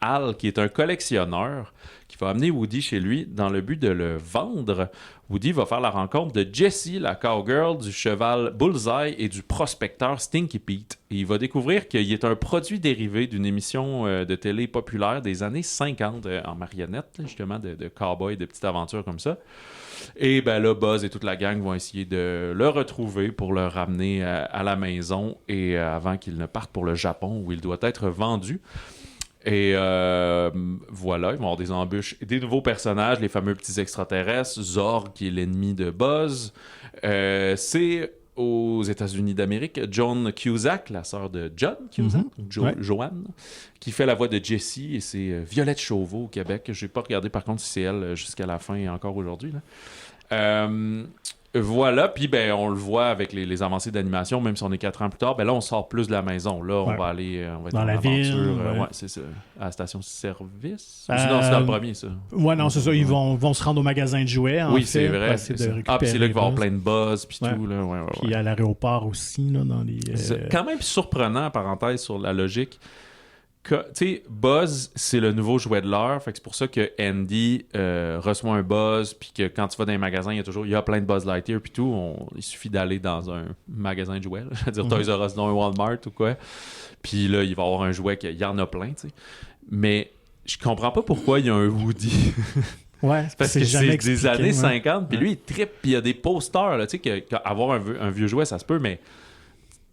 Al, qui est un collectionneur, qui va amener Woody chez lui dans le but de le vendre. Woody va faire la rencontre de Jessie, la cowgirl, du cheval Bullseye et du prospecteur Stinky Pete. Et il va découvrir qu'il est un produit dérivé d'une émission de télé populaire des années 50 en marionnette, justement, de cow-boy, de petites aventures comme ça. Et ben là, Buzz et toute la gang vont essayer de le retrouver pour le ramener à la maison et avant qu'il ne parte pour le Japon où il doit être vendu. Et voilà, ils vont avoir des embûches. Des nouveaux personnages, les fameux petits extraterrestres, Zorg qui est l'ennemi de Buzz. C'est aux États-Unis d'Amérique, Joan Cusack, la sœur de John Cusack, Joanne, qui fait la voix de Jessie, et c'est Violette Chauveau au Québec. Je n'ai pas regardé par contre si c'est elle jusqu'à la fin et encore aujourd'hui. Voilà, puis ben on le voit avec les avancées d'animation, même si on est 4 ans plus tard, ben là on sort plus de la maison. Là, on va aller on va être dans la ville. C'est ça. À la station-service. Non, c'est dans le premier, ça. Ouais, non, c'est ça. Ils vont se rendre au magasin de jouets. Oui, c'est vrai. Puis c'est là qu'il va y avoir plein de buzz, puis tout. Là. Puis à l'aéroport aussi, là, dans les. C'est quand même surprenant, parenthèse, sur la logique. Tu sais, Buzz, c'est le nouveau jouet de l'heure. Fait que c'est pour ça que Andy reçoit un Buzz, puis que quand tu vas dans les magasins, il y a plein de Buzz Lightyear, puis tout. Il suffit d'aller dans un magasin de jouets, là. Je veux dire, Toys R Us, dans un Walmart ou quoi. Puis là, il va y avoir un jouet qu'il y en a plein, tu sais. Mais je comprends pas pourquoi il y a un Woody. Ouais, parce que c'est des années 50, puis lui, il trippe, puis il y a des posters, tu sais, qu'avoir un vieux jouet, ça se peut, mais.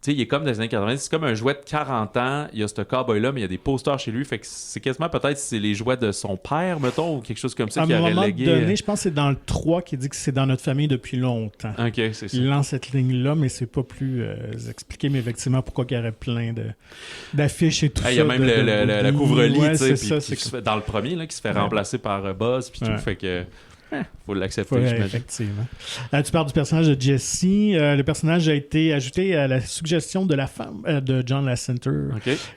Tu sais, il est comme dans les années 90, c'est comme un jouet de 40 ans, il y a ce cowboy-là, mais il y a des posters chez lui, fait que c'est quasiment peut-être si c'est les jouets de son père, mettons, ou quelque chose comme ça qu'il aurait légué. À un moment donné, je pense que c'est dans le 3 qui dit que c'est dans notre famille depuis longtemps. OK, c'est ça. Il lance cette ligne-là, mais c'est pas plus expliqué, mais effectivement, pourquoi il y aurait plein d'affiches et tout ça. Il y a même la couvre-lit, tu sais, dans le premier, là, qui se fait remplacer par Buzz, puis tout, fait que... faut l'accepter, j'imagine. Effectivement. Tu parles du personnage de Jessie. Le personnage a été ajouté à la suggestion de la femme de John Lasseter,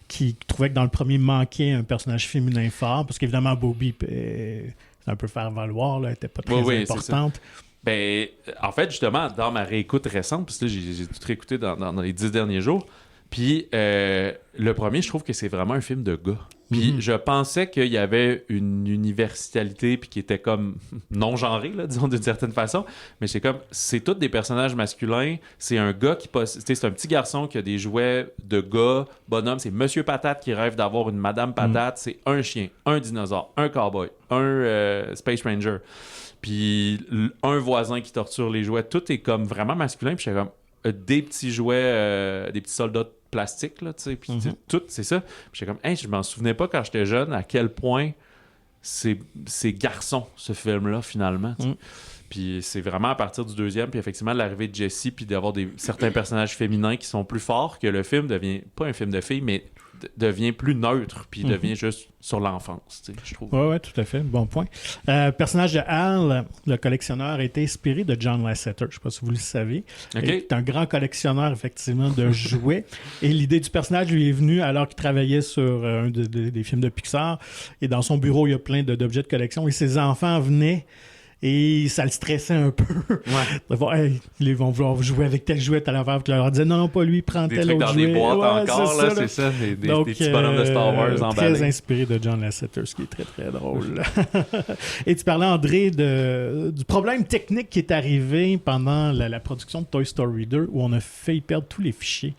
qui trouvait que dans le premier manquait un personnage féminin fort, parce qu'évidemment Bobby c'est un peu faire valoir, elle n'était pas très importante. Ben, en fait, justement, dans ma réécoute récente, parce que là, j'ai tout réécouté dans les 10 derniers jours, puis le premier, je trouve que c'est vraiment un film de gars. Puis je pensais qu'il y avait une universalité puis qui était comme non-genrée, là, disons d'une certaine façon. Mais c'est tous des personnages masculins. C'est un gars c'est un petit garçon qui a des jouets de gars, bonhomme. C'est Monsieur Patate qui rêve d'avoir une Madame Patate. C'est un chien, un dinosaure, un cowboy, un Space Ranger. Puis un voisin qui torture les jouets. Tout est comme vraiment masculin. Puis j'étais comme des petits jouets, des petits soldats plastique, là, tu sais, puis tout, c'est ça. Puis j'étais comme, je m'en souvenais pas quand j'étais jeune à quel point c'est garçon, ce film-là, finalement. Puis c'est vraiment à partir du deuxième, puis effectivement, de l'arrivée de Jessie, puis d'avoir certains personnages féminins qui sont plus forts, que le film devient, pas un film de filles, mais devient plus neutre, puis devient juste sur l'enfance, tu sais, je trouve. Oui, tout à fait. Bon point. Le personnage de Al, le collectionneur, a été inspiré de John Lasseter. Je ne sais pas si vous le savez. Il est un grand collectionneur, effectivement, de jouets. Et l'idée du personnage lui est venue alors qu'il travaillait sur un des films de Pixar. Et dans son bureau, il y a plein d'objets de collection. Et ses enfants venaient Et ça le stressait un peu. De voir, hey, ils vont vouloir jouer avec tel jouet à l'envers. Puis leur disait non, pas lui, prends tel autre jouet. Des trucs dans des boîtes encore, là, c'est ça. Des petits bonhommes de Star Wars emballés. Très inspiré de John Lasseter, ce qui est très, très drôle. Et tu parlais, André, du problème technique qui est arrivé pendant la production de Toy Story 2, où on a fait perdre tous les fichiers.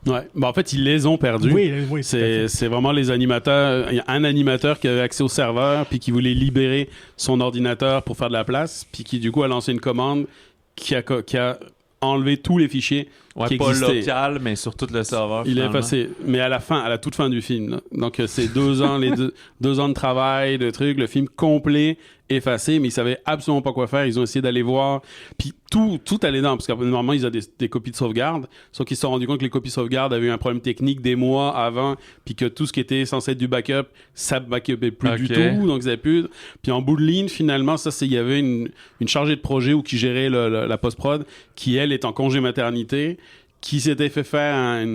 Ouais. En fait, ils les ont perdus. Oui, c'est vraiment les animateurs. Il y a un animateur qui avait accès au serveur, puis qui voulait libérer son ordinateur pour faire de la place, puis qui, du coup, a lancé une commande qui a enlevé tous les fichiers qui pas existaient. local, mais sur tout le serveur. Il est effacé. Mais à la toute fin du film. Là. Donc, c'est 2 ans, deux ans de travail, de trucs, le film complet, effacé, mais ils savaient absolument pas quoi faire. Ils ont essayé d'aller voir. Puis tout allait dans, parce que normalement, ils ont des copies de sauvegarde. Sauf qu'ils se sont rendus compte que les copies de sauvegarde avaient eu un problème technique des mois avant, puis que tout ce qui était censé être du backup, ça backupait plus du tout. Donc, ils avaient plus. Puis en bout de ligne, finalement, il y avait une chargée de projet ou qui gérait la post-prod, qui, elle, est en congé maternité, qui s'était fait faire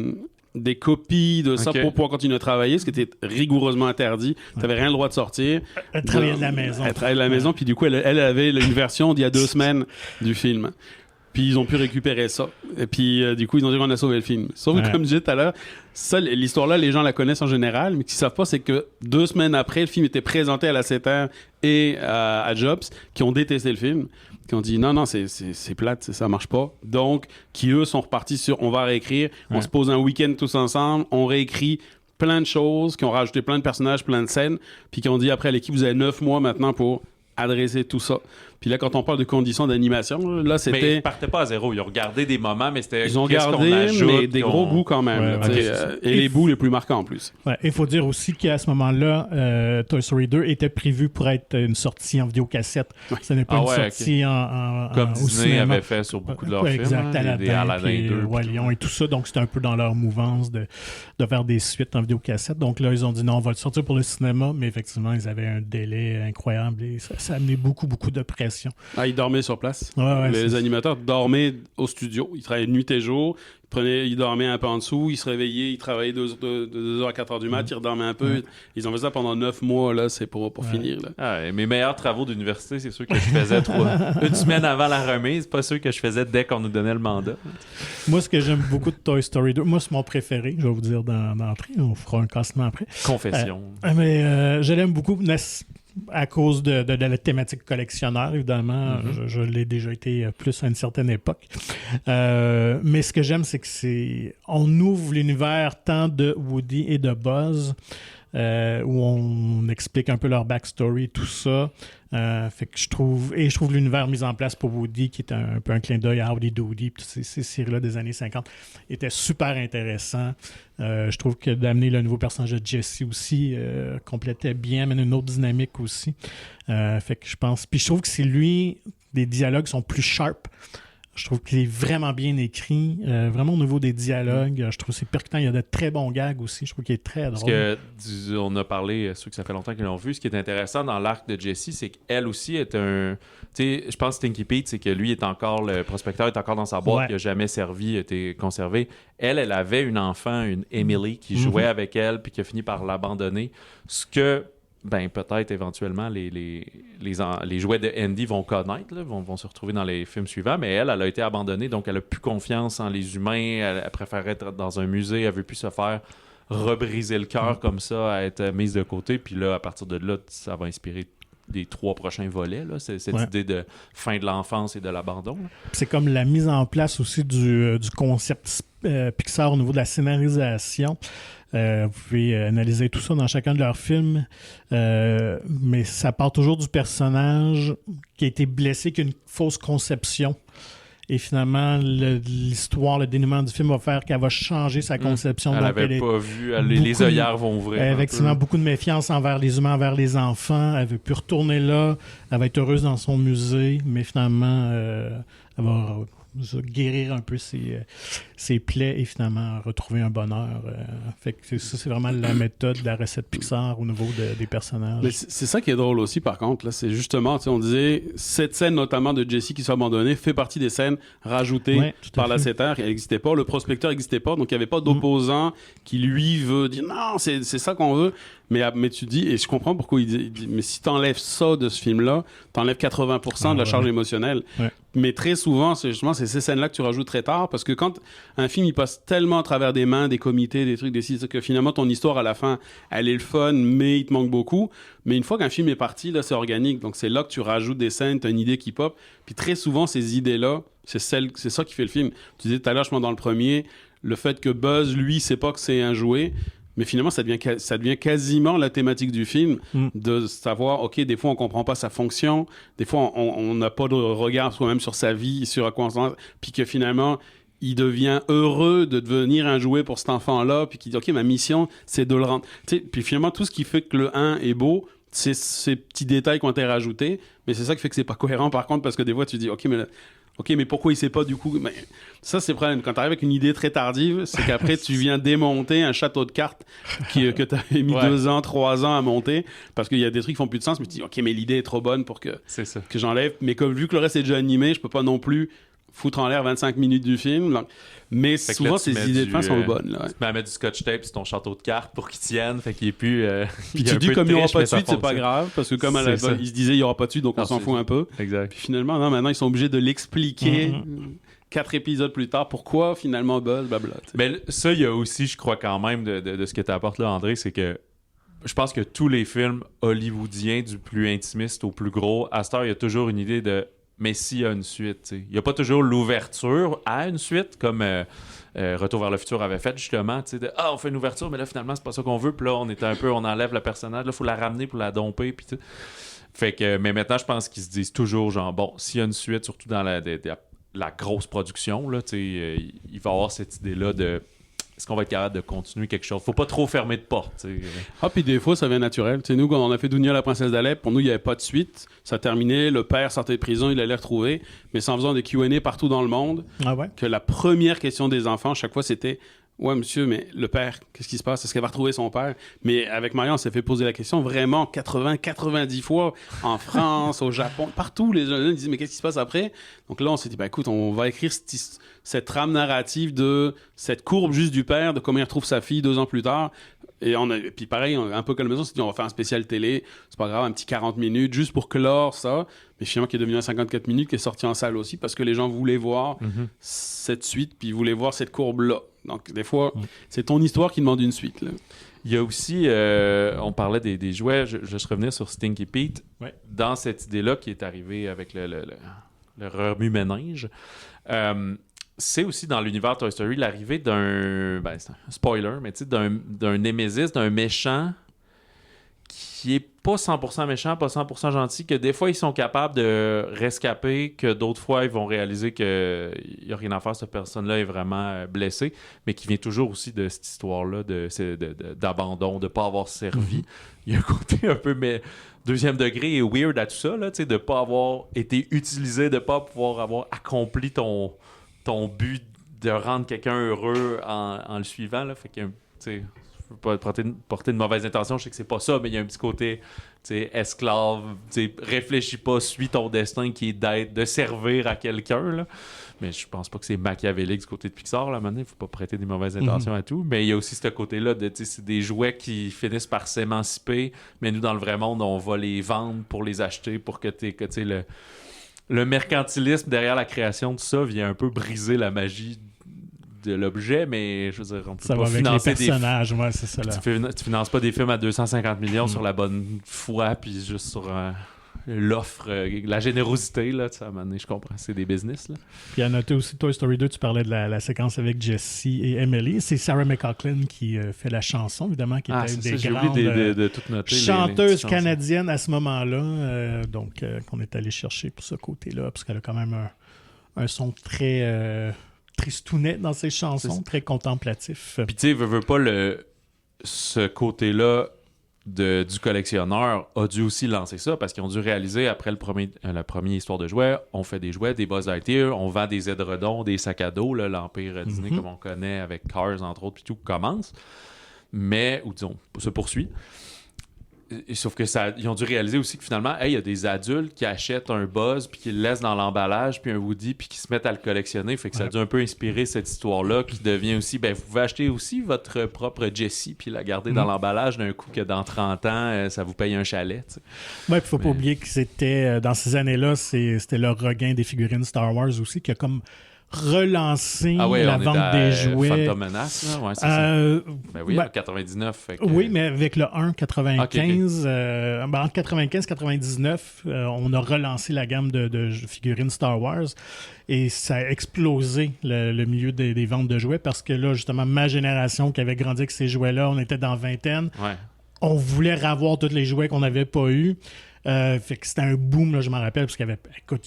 des copies de ça pour pouvoir continuer à travailler, ce qui était rigoureusement interdit. Tu n'avais rien le droit de sortir. Elle travaillait de la maison. Elle travaillait de la maison, puis du coup, elle avait une version d'il y a 2 semaines du film. Puis ils ont pu récupérer ça. Et puis, du coup, ils ont dit qu'on a sauvé le film. Sauf que, comme je disais tout à l'heure, l'histoire-là, les gens la connaissent en général, mais ce qu'ils savent pas, c'est que 2 semaines après, le film était présenté à la 7h et à Jobs, qui ont détesté le film, qui ont dit non, c'est plate, ça marche pas. Donc, qui eux sont repartis sur on va réécrire, on se pose un week-end tous ensemble, on réécrit plein de choses, qui ont rajouté plein de personnages, plein de scènes, puis qui ont dit après à l'équipe, vous avez 9 mois maintenant pour adresser tout ça. Puis là, quand on parle de conditions d'animation, là, c'était... Mais ils partaient pas à zéro. Ils ont regardé des moments, mais c'était... Ils ont gardé, mais des gros bouts quand même. Et les bouts les plus marquants en plus. Il faut dire aussi qu'à ce moment-là, Toy Story 2 était prévu pour être une sortie en vidéocassette. Ce n'est pas une sortie comme Disney cinéma. avait fait sur beaucoup de leurs films. Exact, des Aladdin 2. Roi Lion et tout ça. Donc, c'était un peu dans leur mouvance de faire des suites en vidéocassette. Donc là, ils ont dit non, on va le sortir pour le cinéma. Mais effectivement, ils avaient un délai incroyable et ça a amené beaucoup, beaucoup de pression. Ils dormaient sur place. Les animateurs dormaient au studio. Ils travaillaient nuit et jour. Ils dormaient un peu en dessous. Ils se réveillaient. Ils travaillaient de 2h à 4h du mat. Ils redormaient un peu. Ils ont fait ça pendant 9 mois. Là, c'est pour finir. Là. Mes meilleurs travaux d'université, c'est ceux que je faisais une semaine avant la remise. Pas ceux que je faisais dès qu'on nous donnait le mandat. Moi, ce que j'aime beaucoup de Toy Story 2, moi, c'est mon préféré. Je vais vous dire d'entrée. On fera un classement après. Confession. Mais je l'aime beaucoup. À cause de la thématique collectionneur, évidemment. Je l'ai déjà été plus à une certaine époque. Mais ce que j'aime, c'est que on ouvre l'univers tant de Woody et de Buzz, où on explique un peu leur backstory, tout ça. Fait que je trouve l'univers mis en place pour Woody, qui est un peu un clin d'œil à Howdy Doody, puis ces séries-là des années 50, était super intéressant. Je trouve que d'amener le nouveau personnage de Jesse aussi complétait bien, amène une autre dynamique aussi. Fait que je pense... Puis je trouve que c'est lui, les dialogues sont plus sharp. Je trouve qu'il est vraiment bien écrit, vraiment au niveau des dialogues. Je trouve que c'est percutant. Il y a de très bons gags aussi. Je trouve qu'il est très drôle. Parce que on a parlé, ceux que ça fait longtemps qu'ils l'ont vu, ce qui est intéressant dans l'arc de Jessie, c'est qu'elle aussi est un... Tu sais, je pense que Stinky Pete, c'est que lui est encore, le prospecteur est encore dans sa boîte, qui n'a jamais servi, a été conservé. Elle avait une enfant, une Emily, qui jouait avec elle, puis qui a fini par l'abandonner. Ce que... peut-être éventuellement les jouets de Andy vont connaître, là, vont se retrouver dans les films suivants, mais elle a été abandonnée, donc elle a plus confiance en les humains, elle préférait être dans un musée, elle veut plus se faire rebriser le cœur comme ça, à être mise de côté, puis là, à partir de là, ça va inspirer des 3 prochains volets, là, cette idée de fin de l'enfance et de l'abandon. Là. C'est comme la mise en place aussi du concept Pixar au niveau de la scénarisation. Vous pouvez analyser tout ça dans chacun de leurs films, mais ça part toujours du personnage qui a été blessé, qui a une fausse conception. Et finalement, l'histoire, le dénouement du film va faire qu'elle va changer sa conception. Elle n'avait pas vu, les œillères vont ouvrir. Effectivement, beaucoup de méfiance envers les humains, envers les enfants. Elle ne veut plus retourner là. Elle va être heureuse dans son musée, mais finalement, elle va guérir un peu ses plaies et finalement retrouver un bonheur. Fait que c'est vraiment la méthode de la recette Pixar au niveau des personnages. Mais c'est ça qui est drôle aussi, par contre. Là, c'est justement, on disait, cette scène notamment de Jessie qui soit abandonnée fait partie des scènes rajoutées par la CETER. Elle n'existait pas, le prospecteur n'existait pas, donc il n'y avait pas d'opposant qui lui veut dire non, c'est ça qu'on veut. Mais tu dis, et je comprends pourquoi il dit mais si tu enlèves ça de ce film-là, tu enlèves 80% de la charge émotionnelle. Ouais. Mais très souvent, c'est ces scènes-là que tu rajoutes très tard, parce que quand un film il passe tellement à travers des mains, des comités, des trucs, que finalement ton histoire à la fin, elle est le fun, mais il te manque beaucoup. Mais une fois qu'un film est parti, là, c'est organique. Donc c'est là que tu rajoutes des scènes, tu as une idée qui pop. Puis très souvent, ces idées-là, c'est ça qui fait le film. Tu disais tout à l'heure, je pense dans le premier, le fait que Buzz, lui, sait pas que c'est un jouet. Mais finalement, ça devient quasiment la thématique du film, de savoir, OK, des fois, on comprend pas sa fonction, des fois, on n'a pas de regard soi-même sur sa vie, sur à quoi on s'en... Puis que finalement, il devient heureux de devenir un jouet pour cet enfant-là, puis qu'il dit, OK, ma mission, c'est de le rendre... Tu sais, puis finalement, tout ce qui fait que le 1 est beau, c'est ces petits détails qui ont été rajoutés, mais c'est ça qui fait que c'est pas cohérent, par contre, parce que des fois, tu dis, OK, mais pourquoi il sait pas du coup? Mais ça, c'est le problème. Quand tu arrives avec une idée très tardive, c'est qu'après, tu viens démonter un château de cartes que tu avais mis 2 ans, 3 ans à monter, parce qu'il y a des trucs qui font plus de sens, mais tu dis, OK, mais l'idée est trop bonne pour que j'enlève. Mais comme vu que le reste est déjà animé, je peux pas non plus foutre en l'air 25 minutes du film. Donc... Mais fait souvent, ces idées de fin sont bonnes. Là, ouais. Tu te mets à mettre du scotch tape sur ton château de cartes pour qu'il tienne, fait qu'il est plus... Puis tu dis, comme il n'y aura pas de suite, c'est pas grave, parce que comme il se disait, il n'y aura pas de suite, donc on s'en fout un peu. Exact. Puis finalement, non, maintenant, ils sont obligés de l'expliquer 4 épisodes plus tard. Pourquoi, finalement, Buzz, blabla. Mais ça, il y a aussi, je crois quand même, de ce que tu apportes là, André, c'est que je pense que tous les films hollywoodiens, du plus intimiste au plus gros, à cette heure, il y a toujours une idée de... Mais s'il y a une suite, t'sais. Il n'y a pas toujours l'ouverture à une suite, comme Retour vers le futur avait fait, justement. On fait une ouverture, mais là, finalement, c'est pas ça qu'on veut. Puis là, on enlève le personnage. Là, il faut la ramener pour la domper. Puis tout. Fait que, mais maintenant, je pense qu'ils se disent toujours, genre, bon, s'il y a une suite, surtout dans la grosse production, là, il va y avoir cette idée-là de... Est-ce qu'on va être capable de continuer quelque chose? Faut pas trop fermer de porte. T'sais. Ah, puis des fois, ça vient naturel. T'sais, nous, quand on a fait Dounia la princesse d'Alep, pour nous, il n'y avait pas de suite. Ça terminait, le père sortait de prison, il allait retrouver. Mais c'est en faisant des Q&A partout dans le monde que la première question des enfants, chaque fois, c'était « Ouais, monsieur, mais le père, qu'est-ce qui se passe? Est-ce qu'elle va retrouver son père? » Mais avec Marion, on s'est fait poser la question vraiment 90 fois en France, au Japon, partout. Les gens disent « Mais qu'est-ce qui se passe après? » Donc là, on s'est dit « Écoute, on va écrire cette trame narrative de cette courbe juste du père, de comment il retrouve sa fille 2 ans plus tard. » Et puis pareil, un peu comme la maison, on s'est dit, on va faire un spécial télé, c'est pas grave, un petit 40 minutes, juste pour clore ça. Mais finalement, qui est devenu un 54 minutes, qui est sorti en salle aussi, parce que les gens voulaient voir cette suite, puis ils voulaient voir cette courbe-là. Donc, des fois, c'est ton histoire qui demande une suite, là. Il y a aussi, on parlait des jouets, je vais revenir sur Stinky Pete. Ouais. Dans cette idée-là qui est arrivée avec le remue-ménage, c'est aussi dans l'univers Toy Story l'arrivée d'un... Ben, c'est un spoiler, mais tu sais, d'un Némésis, d'un méchant qui est pas 100% méchant, pas 100% gentil, que des fois, ils sont capables de rescaper, que d'autres fois, ils vont réaliser qu'il n'y a rien à faire, cette personne-là est vraiment blessée, mais qui vient toujours aussi de cette histoire-là d'abandon, de ne pas avoir servi. Il y a un côté un peu... mais deuxième degré et weird à tout ça, là, de ne pas avoir été utilisé, de ne pas pouvoir avoir accompli ton but de rendre quelqu'un heureux en le suivant. Là. Fait que, je ne veux pas porter de mauvaise intention, je sais que c'est pas ça, mais il y a un petit côté esclave, réfléchis pas, suis ton destin qui est de servir à quelqu'un. Là. Mais je pense pas que c'est machiavélique du côté de Pixar. Là, maintenant, il faut pas prêter des mauvaises intentions à tout. Mais il y a aussi ce côté-là de c'est des jouets qui finissent par s'émanciper, mais nous, dans le vrai monde, on va les vendre pour les acheter pour que le mercantilisme derrière la création de ça vient un peu briser la magie de l'objet, mais je veux dire, on peut ça pas va financer avec les personnages, ouais, c'est ça là. Tu finances pas des films à 250 millions sur la bonne foi, puis juste sur l'offre, la générosité, là, à un moment donné, je comprends, c'est des business. Là. Puis à noter aussi, Toy Story 2, tu parlais de la séquence avec Jessie et Emily. C'est Sarah McLachlan qui fait la chanson, évidemment, qui était une des grandes de tout noter, chanteuses canadiennes à ce moment-là, donc qu'on est allé chercher pour ce côté-là, parce qu'elle a quand même un son très tristounet dans ses chansons, très contemplatif. Puis tu sais, veux pas ce côté-là du collectionneur a dû aussi lancer ça parce qu'ils ont dû réaliser après la première histoire de jouets, on fait des jouets, des Buzz Lightyear, on vend des édredons, des sacs à dos, là, l'Empire Disney comme on connaît avec Cars entre autres, puis tout commence, mais, ou disons, se poursuit. Sauf que ils ont dû réaliser aussi que finalement, il y a des adultes qui achètent un Buzz puis qui le laissent dans l'emballage puis un Woody puis qui se mettent à le collectionner. Fait que ça a dû un peu inspirer cette histoire-là qui devient aussi, vous pouvez acheter aussi votre propre Jessie puis la garder dans l'emballage d'un coup que dans 30 ans, ça vous paye un chalet. Oui, il faut pas oublier que c'était, dans ces années-là, c'était le regain des figurines Star Wars aussi qui a comme relancé la vente des jouets. Phantom Menace, là? Ouais, c'est ça. Oui, en 99. Fait que... Oui, mais avec le 1, 95, entre 95 et 99, on a relancé la gamme de figurines Star Wars et ça a explosé le milieu des ventes de jouets parce que là, justement, ma génération qui avait grandi avec ces jouets-là, on était dans vingtaine, on voulait avoir tous les jouets qu'on n'avait pas eus. Fait que c'était un boom, là, je m'en rappelle, parce qu'il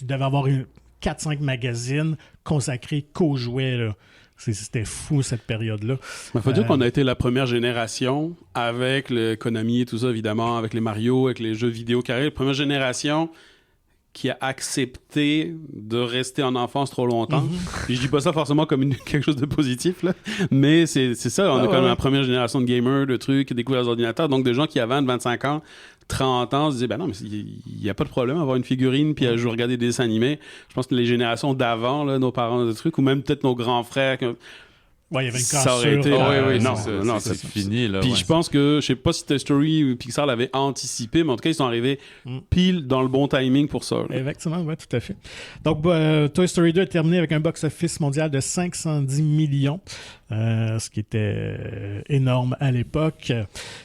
il devait avoir 4-5 magazines consacrés qu'aux jouets. Là. C'était fou, cette période-là. Il faut dire qu'on a été la première génération avec le Konami et tout ça, évidemment, avec les Mario, avec les jeux vidéo carrés. La première génération qui a accepté de rester en enfance trop longtemps. Puis je dis pas ça forcément comme quelque chose de positif, là. Mais c'est ça, on est quand même la première génération de gamers, de trucs, qui découvrent les ordinateurs. Donc des gens qui avaient 25 ans, 30 ans, se disaient, non, mais il n'y a pas de problème à avoir une figurine puis à regarder des dessins animés. Je pense que les générations d'avant, là, nos parents, des trucs, ou même peut-être nos grands frères... Il y avait une ça aurait été non, c'est fini là. Puis je pense que je sais pas si Toy Story ou Pixar l'avaient anticipé, mais en tout cas ils sont arrivés pile dans le bon timing pour ça. Là. Exactement, oui, tout à fait. Donc Toy Story 2 a terminé avec un box-office mondial de 510 millions, ce qui était énorme à l'époque.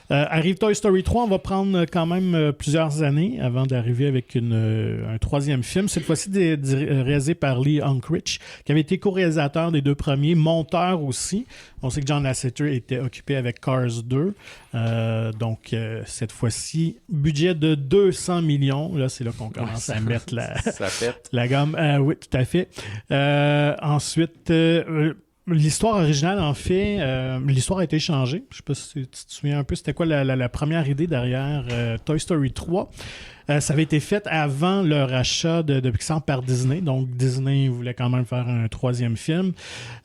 Arrive Toy Story 3, on va prendre quand même plusieurs années avant d'arriver avec un troisième film. Cette fois-ci réalisé par Lee Unkrich, qui avait été co-réalisateur des deux premiers, monteur aussi. On sait que John Lasseter était occupé avec Cars 2. Donc, cette fois-ci, budget de 200 millions. Là, c'est là qu'on commence à mettre la gamme. Oui, tout à fait. Ensuite... l'histoire originale, en fait, l'histoire a été changée. Je ne sais pas si tu te souviens un peu, c'était quoi la première idée derrière Toy Story 3. Ça avait été fait avant le rachat de Pixar par Disney. Donc, Disney voulait quand même faire un troisième film.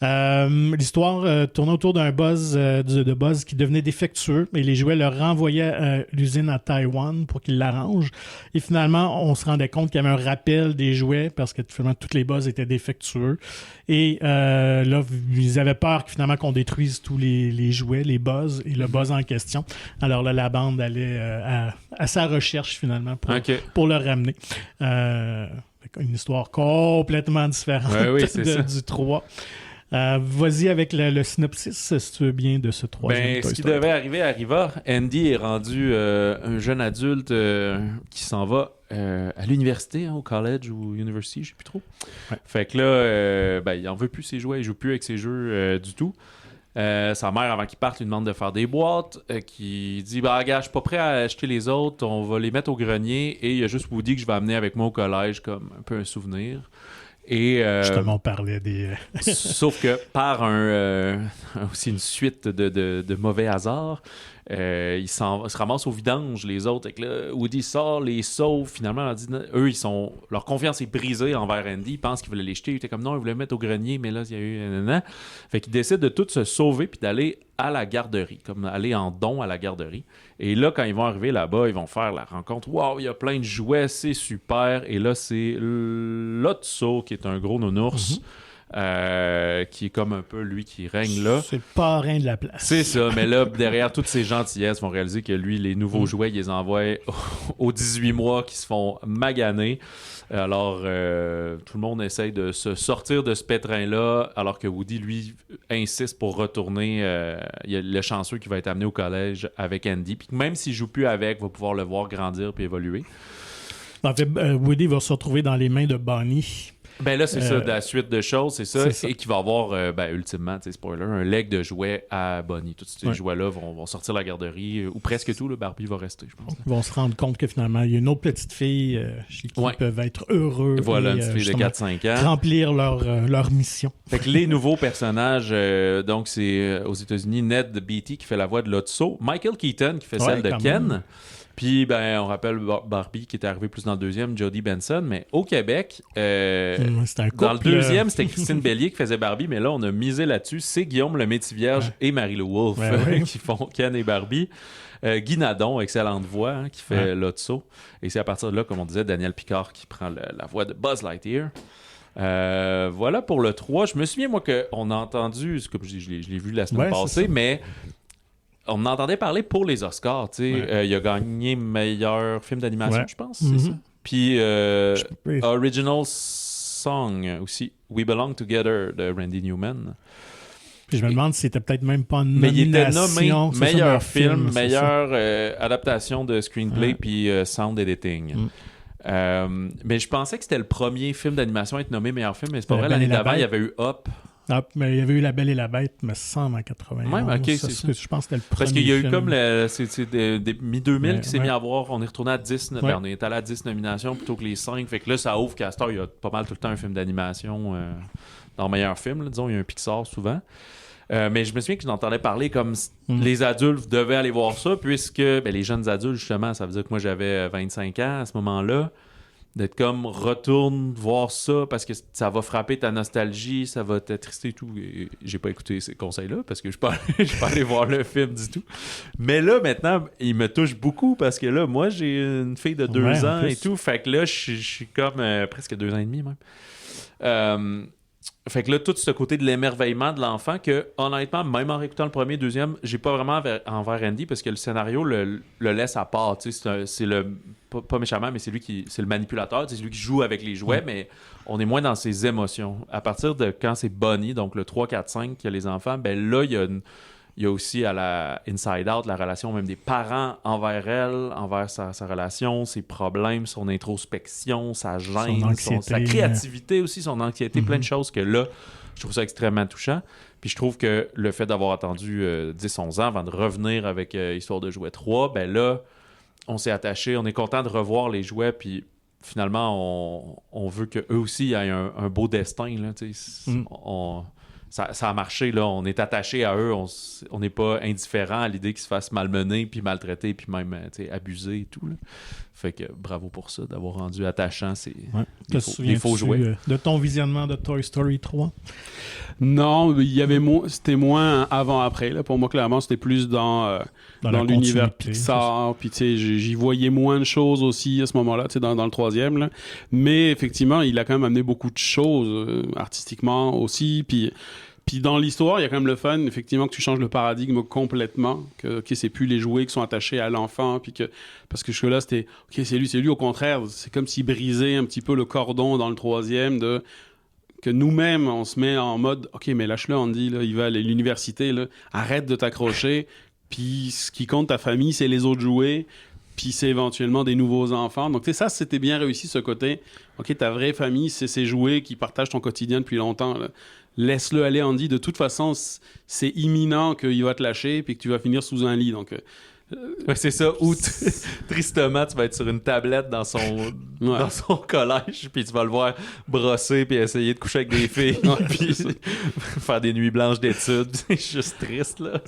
L'histoire tournait autour d'un Buzz, de Buzz qui devenait défectueux et les jouets le renvoyaient à l'usine à Taïwan pour qu'il l'arrange. Et finalement, on se rendait compte qu'il y avait un rappel des jouets parce que finalement, tous les Buzz étaient défectueux. Et là, ils avaient peur finalement qu'on détruise tous les jouets, les Buzz et le Buzz en question. Alors là, la bande allait à sa recherche finalement pour le ramener. Une histoire complètement différente du 3. Vas-y avec le synopsis, si tu veux bien, de ce troisième. Ce qui devait arriver arriva. Andy est rendu un jeune adulte qui s'en va à l'université, au college ou university, je sais plus trop. Ouais. Fait que là, il en veut plus ses jouets, il joue plus avec ses jeux du tout. Sa mère, avant qu'il parte, lui demande de faire des boîtes, qui dit regarde, je suis pas prêt à acheter les autres, on va les mettre au grenier et il y a juste Woody que je vais amener avec moi au collège comme un peu un souvenir. Et justement, on parlait des... sauf que par aussi une suite de mauvais hasards, ils se ramassent au vidange, les autres. Et que là, Woody sort, les sauve. Finalement, eux, leur confiance est brisée envers Andy. Ils pensent qu'ils voulaient les jeter. Ils étaient comme non, ils voulaient mettre au grenier, mais là, il y a eu... Fait qu'ils décident de tout se sauver puis d'aller à la garderie, comme aller en don à la garderie. Et là, quand ils vont arriver là-bas, ils vont faire la rencontre. Waouh, il y a plein de jouets, c'est super. Et là, c'est Lotso, qui est un gros nounours. Qui est comme un peu lui qui règne là. C'est le parrain de la place. C'est ça, mais là, derrière toutes ces gentillesses, vont réaliser que lui, les nouveaux jouets, il les envoie aux 18 mois qui se font maganer. Alors, tout le monde essaye de se sortir de ce pétrin-là, alors que Woody, lui, insiste pour retourner. Il y a le chanceux qui va être amené au collège avec Andy, puis même s'il joue plus avec, va pouvoir le voir grandir puis évoluer. En fait, Woody va se retrouver dans les mains de Bonnie. Ben là, c'est ça, de la suite de choses, c'est ça. C'est Et qu'il va avoir, ultimement, spoiler, un leg de jouets à Bonnie. Tous ces jouets-là vont sortir de la garderie, ou presque tout. Le Barbie va rester, je pense. Ils vont se rendre compte que finalement, il y a une autre petite fille chez qui ils peuvent être heureux. Voilà, et, une petite fille de 4-5 ans. Remplir leur mission. Fait que les nouveaux personnages, donc c'est aux États-Unis, Ned Beatty qui fait la voix de Lotso, Michael Keaton qui fait celle de Ken. Même. Puis, on rappelle Barbie qui était arrivé plus dans le deuxième, Jodie Benson. Mais au Québec, c'était un couple, dans le deuxième, c'était Christine Bélier qui faisait Barbie. Mais là, on a misé là-dessus. C'est Guillaume le Métis-Vierge et Marie-Lou Wolfe qui font Ken et Barbie. Guy Nadon, excellente voix, qui fait Lotso. Et c'est à partir de là, comme on disait, Daniel Picard qui prend la voix de Buzz Lightyear. Voilà pour le 3. Je me souviens, moi, qu'on a entendu, comme je l'ai vu la semaine passée, mais... On entendait parler pour les Oscars, tu sais. Il a gagné meilleur film d'animation, je pense, c'est ça. Puis Original Song aussi, We Belong Together de Randy Newman. Puis je me demande si c'était peut-être même pas une nomination. Mais il était nommé meilleur film, meilleure adaptation de screenplay, puis sound editing. Mais je pensais que c'était le premier film d'animation à être nommé meilleur film, mais c'est pas vrai. L'année d'avant, il y avait eu Up. Mais il y avait eu La Belle et la Bête, me semble, en 91. Même, ok, c'est ça. Je pense que c'était le premier. Parce qu'il y a eu film. Comme des mi-2000 qui s'est mis à voir. On est retourné à 10. On est allé à 10 nominations plutôt que les 5. Fait que là, ça ouvre qu'à cette heure, il y a pas mal tout le temps un film d'animation dans le meilleur film. Là, disons, il y a un Pixar souvent. Mais je me souviens que j'entendais parler comme les adultes devaient aller voir ça, puisque les jeunes adultes, justement, ça veut dire que moi, j'avais 25 ans à ce moment-là. D'être comme retourne voir ça parce que ça va frapper ta nostalgie, ça va t'attrister et tout. Et j'ai pas écouté ces conseils-là parce que je suis pas allé voir le film du tout. Mais là, maintenant, il me touche beaucoup parce que là, moi, j'ai une fille de 2 ans et tout. Fait que là, je suis comme presque 2 ans et demi même. Fait que là, tout ce côté de l'émerveillement de l'enfant que, honnêtement, même en réécoutant le premier, deuxième, j'ai pas vraiment envers Andy parce que le scénario le laisse à part. C'est le... Pas méchamment, mais c'est le manipulateur. C'est lui qui joue avec les jouets, mais on est moins dans ses émotions. À partir de quand c'est Bonnie, donc le 3, 4, 5, qu'il y a les enfants, là, il y a aussi à la Inside Out la relation même des parents envers elle, envers sa relation, ses problèmes, son introspection, sa gêne, sa créativité aussi, son anxiété, plein de choses que là, je trouve ça extrêmement touchant. Puis je trouve que le fait d'avoir attendu 10-11 ans avant de revenir avec Histoire de jouets 3, là, on s'est attaché, on est content de revoir les jouets, puis finalement, on veut qu'eux aussi aient un beau destin, là, ça a marché, là. On est attaché à eux. On n'est pas indifférent à l'idée qu'ils se fassent malmener, puis maltraiter, puis même abuser et tout, là. Fait que bravo pour ça, d'avoir rendu attachant les faux jouets. De ton visionnement de Toy Story 3? Non, c'était moins avant-après. Là. Pour moi, clairement, c'était plus dans l'univers Pixar. Puis, j'y voyais moins de choses aussi à ce moment-là, dans le troisième. Là. Mais effectivement, il a quand même amené beaucoup de choses artistiquement aussi. Puis dans l'histoire, il y a quand même le fun, effectivement, que tu changes le paradigme complètement, que c'est plus les jouets qui sont attachés à l'enfant, parce que jusque-là, c'était, OK, c'est lui, au contraire, c'est comme s'il brisait un petit peu le cordon dans le troisième, que nous-mêmes, on se met en mode, OK, mais lâche-le, Andy, là, il va à l'université, là, arrête de t'accrocher, puis ce qui compte, ta famille, c'est les autres jouets, puis c'est éventuellement des nouveaux enfants. Donc, ça, c'était bien réussi, ce côté, OK, ta vraie famille, c'est ces jouets qui partagent ton quotidien depuis longtemps, là. Laisse-le aller, Andy. De toute façon, c'est imminent qu'il va te lâcher puis que tu vas finir sous un lit. Donc, c'est ça. Ou tristement, tu vas être sur une tablette dans son collège puis tu vas le voir brosser puis essayer de coucher avec des filles puis faire des nuits blanches d'études. C'est juste triste, là.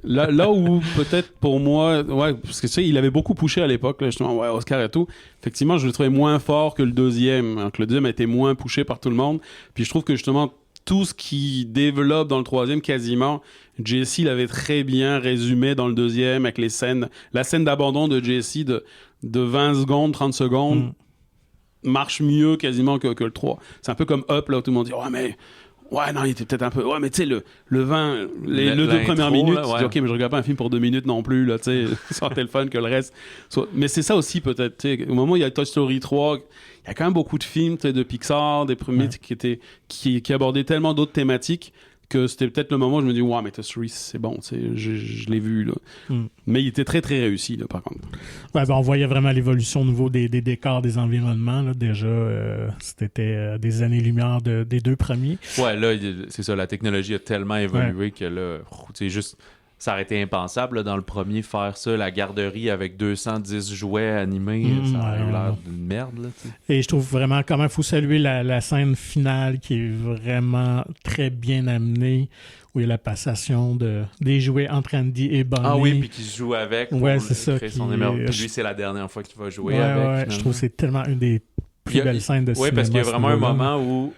Là où peut-être pour moi, parce que tu sais, il avait beaucoup poussé à l'époque, là, justement, Oscar et tout. Effectivement, je le trouvais moins fort que le deuxième. Alors que le deuxième a été moins poussé par tout le monde. Puis je trouve que justement, tout ce qui développe dans le troisième, quasiment, Jesse l'avait très bien résumé dans le deuxième avec la scène d'abandon de Jesse de 20 secondes, 30 secondes, marche mieux quasiment que le 3. C'est un peu comme Up, là, où tout le monde dit « non, il était peut-être un peu... Ouais, mais tu sais, le 20, les 2 premières minutes, tu dis « OK, mais je regarde pas un film pour 2 minutes non plus, là, tu sais, sans téléphone que le reste. » Mais c'est ça aussi, peut-être, tu sais, au moment où il y a Toy Story 3... Il y a quand même beaucoup de films de Pixar, des premiers qui abordaient tellement d'autres thématiques que c'était peut-être le moment où je me dis, ouais, mais Toy Story, c'est bon, je l'ai vu, là. Mais il était très, très réussi, là, par contre. Ouais, on voyait vraiment l'évolution au niveau des décors, des environnements, là. Déjà, c'était des années-lumière des deux premiers. Ouais, là, c'est ça, la technologie a tellement évolué que là, c'est juste... Ça aurait été impensable là, dans le premier faire ça, la garderie avec 210 jouets animés, ça aurait eu l'air d'une merde. Là, et je trouve vraiment comment il faut saluer la scène finale qui est vraiment très bien amenée, où il y a la passation des jouets entre Andy et Bonnie. Ah oui, puis qu'il se joue avec pour c'est ça, créer son émerveillement. Puis lui, c'est la dernière fois qu'il va jouer avec. Je trouve que c'est tellement une des plus belles scènes de cinéma. Oui, parce qu'il y a vraiment un moment où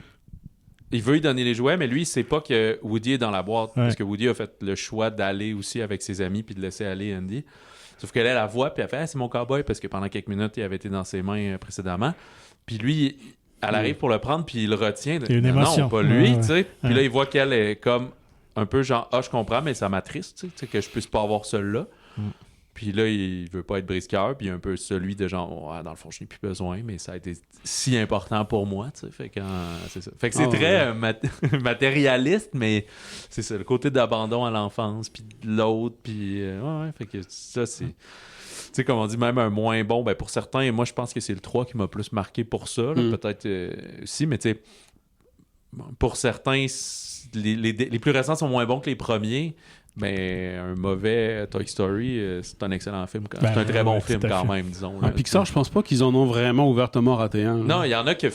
il veut lui donner les jouets, mais lui, il sait pas que Woody est dans la boîte. Parce que Woody a fait le choix d'aller aussi avec ses amis puis de laisser aller Andy. Sauf qu'elle la voit, puis elle fait c'est mon cowboy, parce que pendant quelques minutes, il avait été dans ses mains précédemment. Puis lui, elle arrive pour le prendre, puis il le retient. Il y a une émotion. Non, pas lui, tu sais. Puis là, il voit qu'elle est comme un peu genre, je comprends, mais ça m'attriste, tu sais, que je puisse pas avoir celui-là. Puis là, il veut pas être brise-cœur, puis un peu celui de genre, dans le fond, je n'ai plus besoin, mais ça a été si important pour moi, tu sais. Fait que c'est ça. Fait que c'est très matérialiste, mais c'est ça, le côté d'abandon à l'enfance, puis de l'autre, puis fait que ça, c'est... Tu sais, comme on dit, même un moins bon, ben pour certains, et moi, je pense que c'est le 3 qui m'a plus marqué pour ça, là, peut-être aussi, mais tu sais, pour certains, les plus récents sont moins bons que les premiers. Mais un mauvais Toy Story, c'est un excellent film. C'est un très bon film quand même, disons. Là, Pixar, je pense pas qu'ils en ont vraiment ouvertement raté un. Non, il y en a que...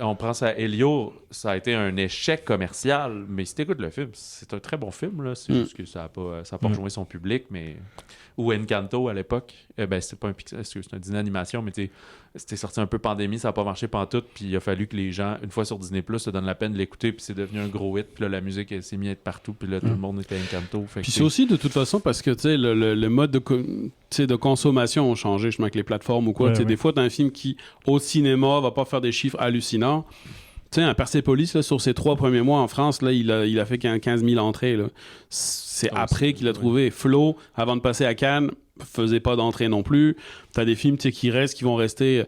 on pense à Elio, ça a été un échec commercial, mais si t'écoutes le film, c'est un très bon film. Là. C'est juste que ça a pas rejoint son public, mais... Ou Encanto, à l'époque. C'était pas un Pixar, c'est un Disney Animation, mais c'était sorti un peu pandémie, ça a pas marché pantoute, puis il a fallu que les gens, une fois sur Disney+, se donnent la peine de l'écouter, puis c'est devenu un gros hit, puis là, la musique elle s'est mise à être partout, puis là, tout le monde était Encanto. Puis c'est aussi, de toute façon, parce que, tu sais, le mode de consommation a changé, justement, avec les plateformes ou quoi. Des fois, t'as un film qui, au cinéma, va pas faire des chiffres hallucinants. Tu sais, un Persepolis, là, sur ses 3 premiers mois en France, là, il a fait 15 000 entrées. Là. C'est après qu'il a trouvé. Flo, avant de passer à Cannes, faisait pas d'entrée non plus. T'as des films qui restent, qui vont rester...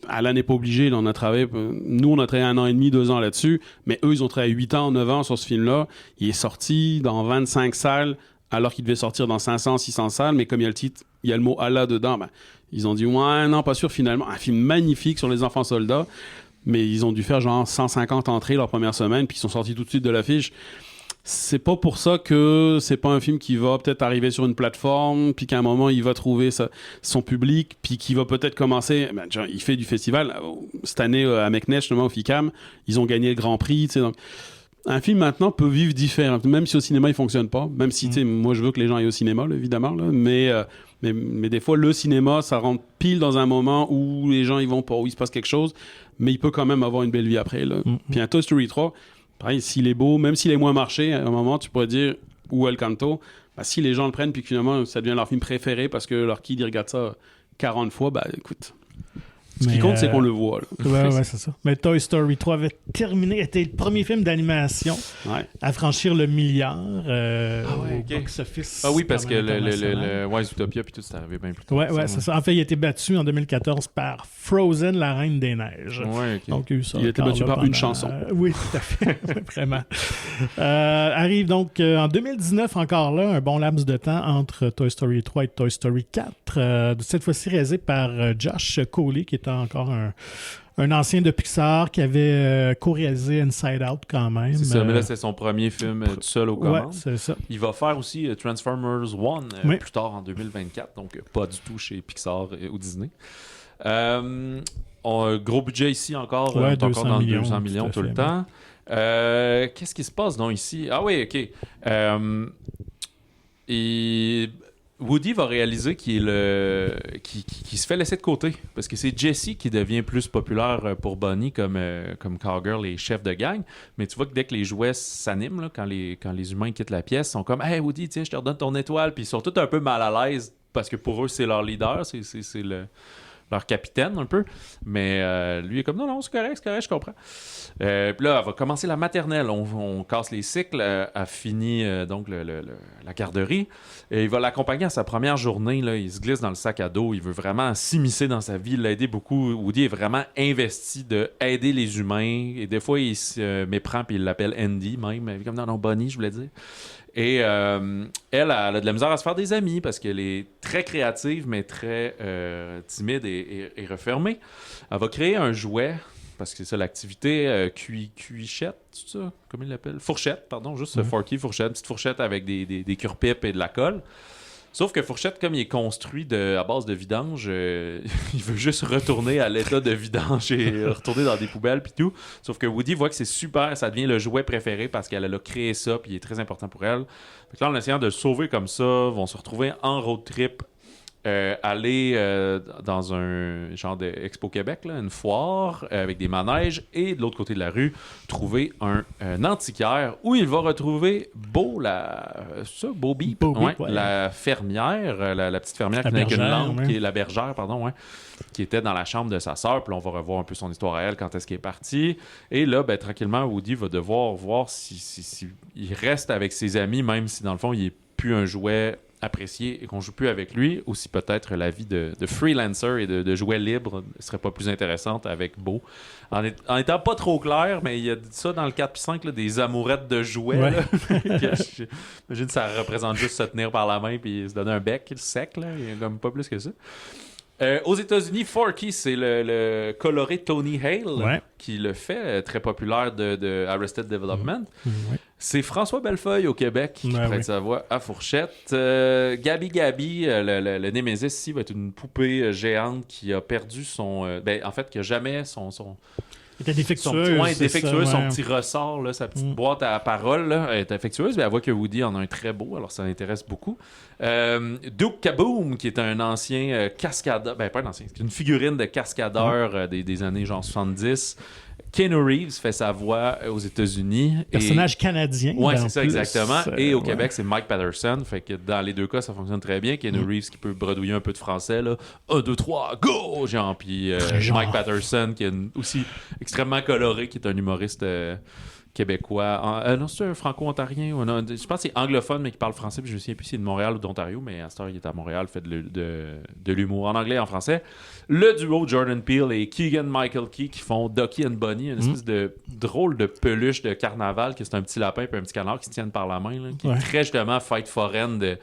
Alan n'est pas obligé, là, on a travaillé... Nous, on a travaillé 1 an et demi, 2 ans là-dessus, mais eux, ils ont travaillé 8 ans, 9 ans sur ce film-là. Il est sorti dans 25 salles, alors qu'il devait sortir dans 500, 600 salles, mais comme il y a le titre, il y a le mot « Allah » dedans, ils ont dit « Ouais, non, pas sûr, finalement. » Un film magnifique sur les enfants soldats, mais ils ont dû faire genre 150 entrées leur première semaine, puis ils sont sortis tout de suite de l'affiche. C'est pas pour ça que c'est pas un film qui va peut-être arriver sur une plateforme, puis qu'à un moment il va trouver son public, puis qui va peut-être commencer. Genre, il fait du festival cette année à Meknès, justement au FICAM, ils ont gagné le Grand Prix. Donc, un film maintenant peut vivre différent, même si au cinéma il fonctionne pas, même si moi je veux que les gens aillent au cinéma, là, évidemment, là, mais des fois le cinéma ça rentre pile dans un moment où les gens ils vont pas, où il se passe quelque chose, mais il peut quand même avoir une belle vie après. Là. Puis un Toy Story 3, pareil, s'il est beau, même s'il est moins marché, à un moment, tu pourrais dire, ou El Canto, si les gens le prennent, puis que finalement, ça devient leur film préféré parce que leur kid, il regarde ça 40 fois, écoute. Ce qui compte, c'est qu'on le voit. Là. Ouais, c'est ça. Mais Toy Story 3 avait était le premier film d'animation à franchir le milliard au box-office. Ah oui, parce que le Zootopia puis tout, c'est arrivé bien plus tôt. Ouais, c'est ça. En fait, il a été battu en 2014 par Frozen, la Reine des Neiges. Donc, il a été battu par une chanson. Oui, tout à fait. Vraiment. Arrive donc en 2019, encore là, un bon laps de temps entre Toy Story 3 et Toy Story 4. Cette fois-ci réalisé par Josh Cooley, qui est encore un ancien de Pixar qui avait co-réalisé Inside Out quand même. C'est ça, mais là, c'est son premier film tout seul aux commandes. Ouais, c'est ça. Il va faire aussi Transformers 1 plus tard en 2024, donc pas du tout chez Pixar ou Disney. Gros budget ici encore, on est encore dans 200 millions tout le temps. Qu'est-ce qui se passe donc ici? Ah oui, OK. Et Woody va réaliser qu'il se fait laisser de côté parce que c'est Jesse qui devient plus populaire pour Bonnie comme Cowgirl et chef de gang. Mais tu vois que dès que les jouets s'animent, là, quand les humains quittent la pièce, ils sont comme « Hey Woody, tiens, je te redonne ton étoile. » Puis ils sont tous un peu mal à l'aise parce que pour eux, c'est leur leader. C'est le leur capitaine un peu. Mais lui est comme non, c'est correct, je comprends. Puis là, elle va commencer la maternelle. On casse les cycles. Elle finit donc la garderie. Et il va l'accompagner à sa première journée. Là. Il se glisse dans le sac à dos. Il veut vraiment s'immiscer dans sa vie, l'aider beaucoup. Woody est vraiment investi d'aider les humains. Et des fois, il se méprend puis il l'appelle Andy même. Elle est comme non, Bonnie, je voulais dire. Et elle a de la misère à se faire des amis parce qu'elle est très créative, mais très timide et refermée. Elle va créer un jouet, parce que c'est ça l'activité, cuichette, c'est ça? Comment il l'appelle? Fourchette, pardon, juste Forky, fourchette, une petite fourchette avec des cure-pipes et de la colle. Sauf que Fourchette, comme il est construit à base de vidange, il veut juste retourner à l'état de vidange et retourner dans des poubelles puis tout. Sauf que Woody voit que c'est super, ça devient le jouet préféré parce qu'elle a créé ça puis il est très important pour elle. Fait que là, en essayant de le sauver comme ça, vont se retrouver en road trip, aller dans un genre d'Expo Québec, là, une foire avec des manèges et de l'autre côté de la rue, trouver un antiquaire où il va retrouver Bobby, la fermière, la petite fermière qui n'a qu'une lampe, qui est la bergère, pardon, qui était dans la chambre de sa sœur. Puis là, on va revoir un peu son histoire à elle, quand est-ce qu'elle est partie. Et là, tranquillement, Woody va devoir voir si il reste avec ses amis, même si dans le fond, il n'est plus un jouet apprécié et qu'on joue plus avec lui, ou si peut-être la vie de freelancer et de jouet libre serait pas plus intéressante avec Beau. En étant pas trop clair, mais il y a ça dans le 4 puis 5, là, des amourettes de jouets. Ouais. J'imagine que ça représente juste se tenir par la main puis se donner un bec sec. Là. Il y a comme pas plus que ça. Aux États-Unis, Forky, c'est le coloré Tony Hale qui le fait, très populaire de Arrested Development. C'est François Bellefeuille au Québec qui prête sa voix à Fourchette. Gabi, le Némésis ici, va être une poupée géante qui a perdu son... en fait, qui n'a jamais son... Il était défectueux. Son petit ressort, là, sa petite boîte à paroles là, est défectueuse, mais elle voit que Woody en a un très beau, alors ça l'intéresse beaucoup. Duke Kaboom, qui est un ancien cascadeur, pas un ancien, c'est une figurine de cascadeur des années genre 70. Keanu Reeves fait sa voix aux États-unis. Personnage canadien. Oui, c'est ça, exactement. Et au Québec, c'est Mike Patterson. Fait que dans les deux cas, ça fonctionne très bien. Keanu Reeves qui peut bredouiller un peu de français. Là. 1, 2, 3, go! Genre. Puis Mike Patterson qui est aussi extrêmement coloré, qui est un humoriste québécois. Non, c'est un franco-ontarien. Je pense que c'est anglophone, mais qui parle français. Puis je me souviens plus si c'est de Montréal ou d'Ontario, mais à cette heure, il est à Montréal, fait de l'humour en anglais et en français. Le duo Jordan Peele et Keegan-Michael Key qui font Ducky and Bunny, une espèce de drôle de peluche de carnaval, qui c'est un petit lapin et un petit canard qui se tiennent par la main, là, qui est très justement fête foraine de...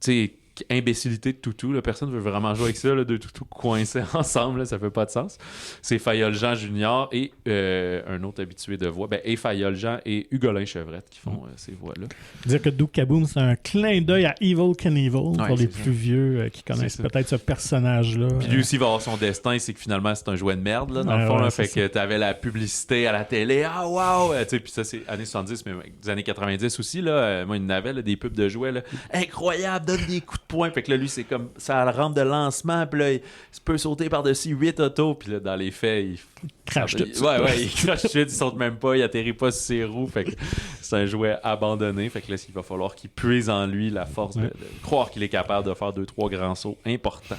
Tu sais, imbécilité de toutou. Là. Personne ne veut vraiment jouer avec ça, là, deux toutous coincés ensemble. Là, ça fait pas de sens. C'est Fayol Jean Junior et un autre habitué de voix. Et Fayol Jean et Hugolin Chevrette qui font ces voix-là. Dire que Duke Kaboom, c'est un clin d'œil à Evel Knievel pour les plus vieux qui connaissent peut-être ce personnage-là. Puis lui aussi, il va avoir son destin, c'est que finalement, c'est un jouet de merde, là, dans le fond. Là, fait que t'avais la publicité à la télé. Ah, wow! Puis ça, c'est années 70, mais des années 90 aussi. Là, moi, il n'avait des pubs de jouets. Là. Incroyable! Donne des coups de poing. Fait que là, lui, c'est comme ça, la rampe de lancement. Puis là, il peut sauter par-dessus 8 autos. Puis là, dans les faits, il crache tout. Il crache tout. Il saute même pas. Il atterrit pas sur ses roues. Fait que c'est un jouet abandonné. Fait que là, il va falloir qu'il puise en lui la force de croire qu'il est capable de faire 2-3 grands sauts importants.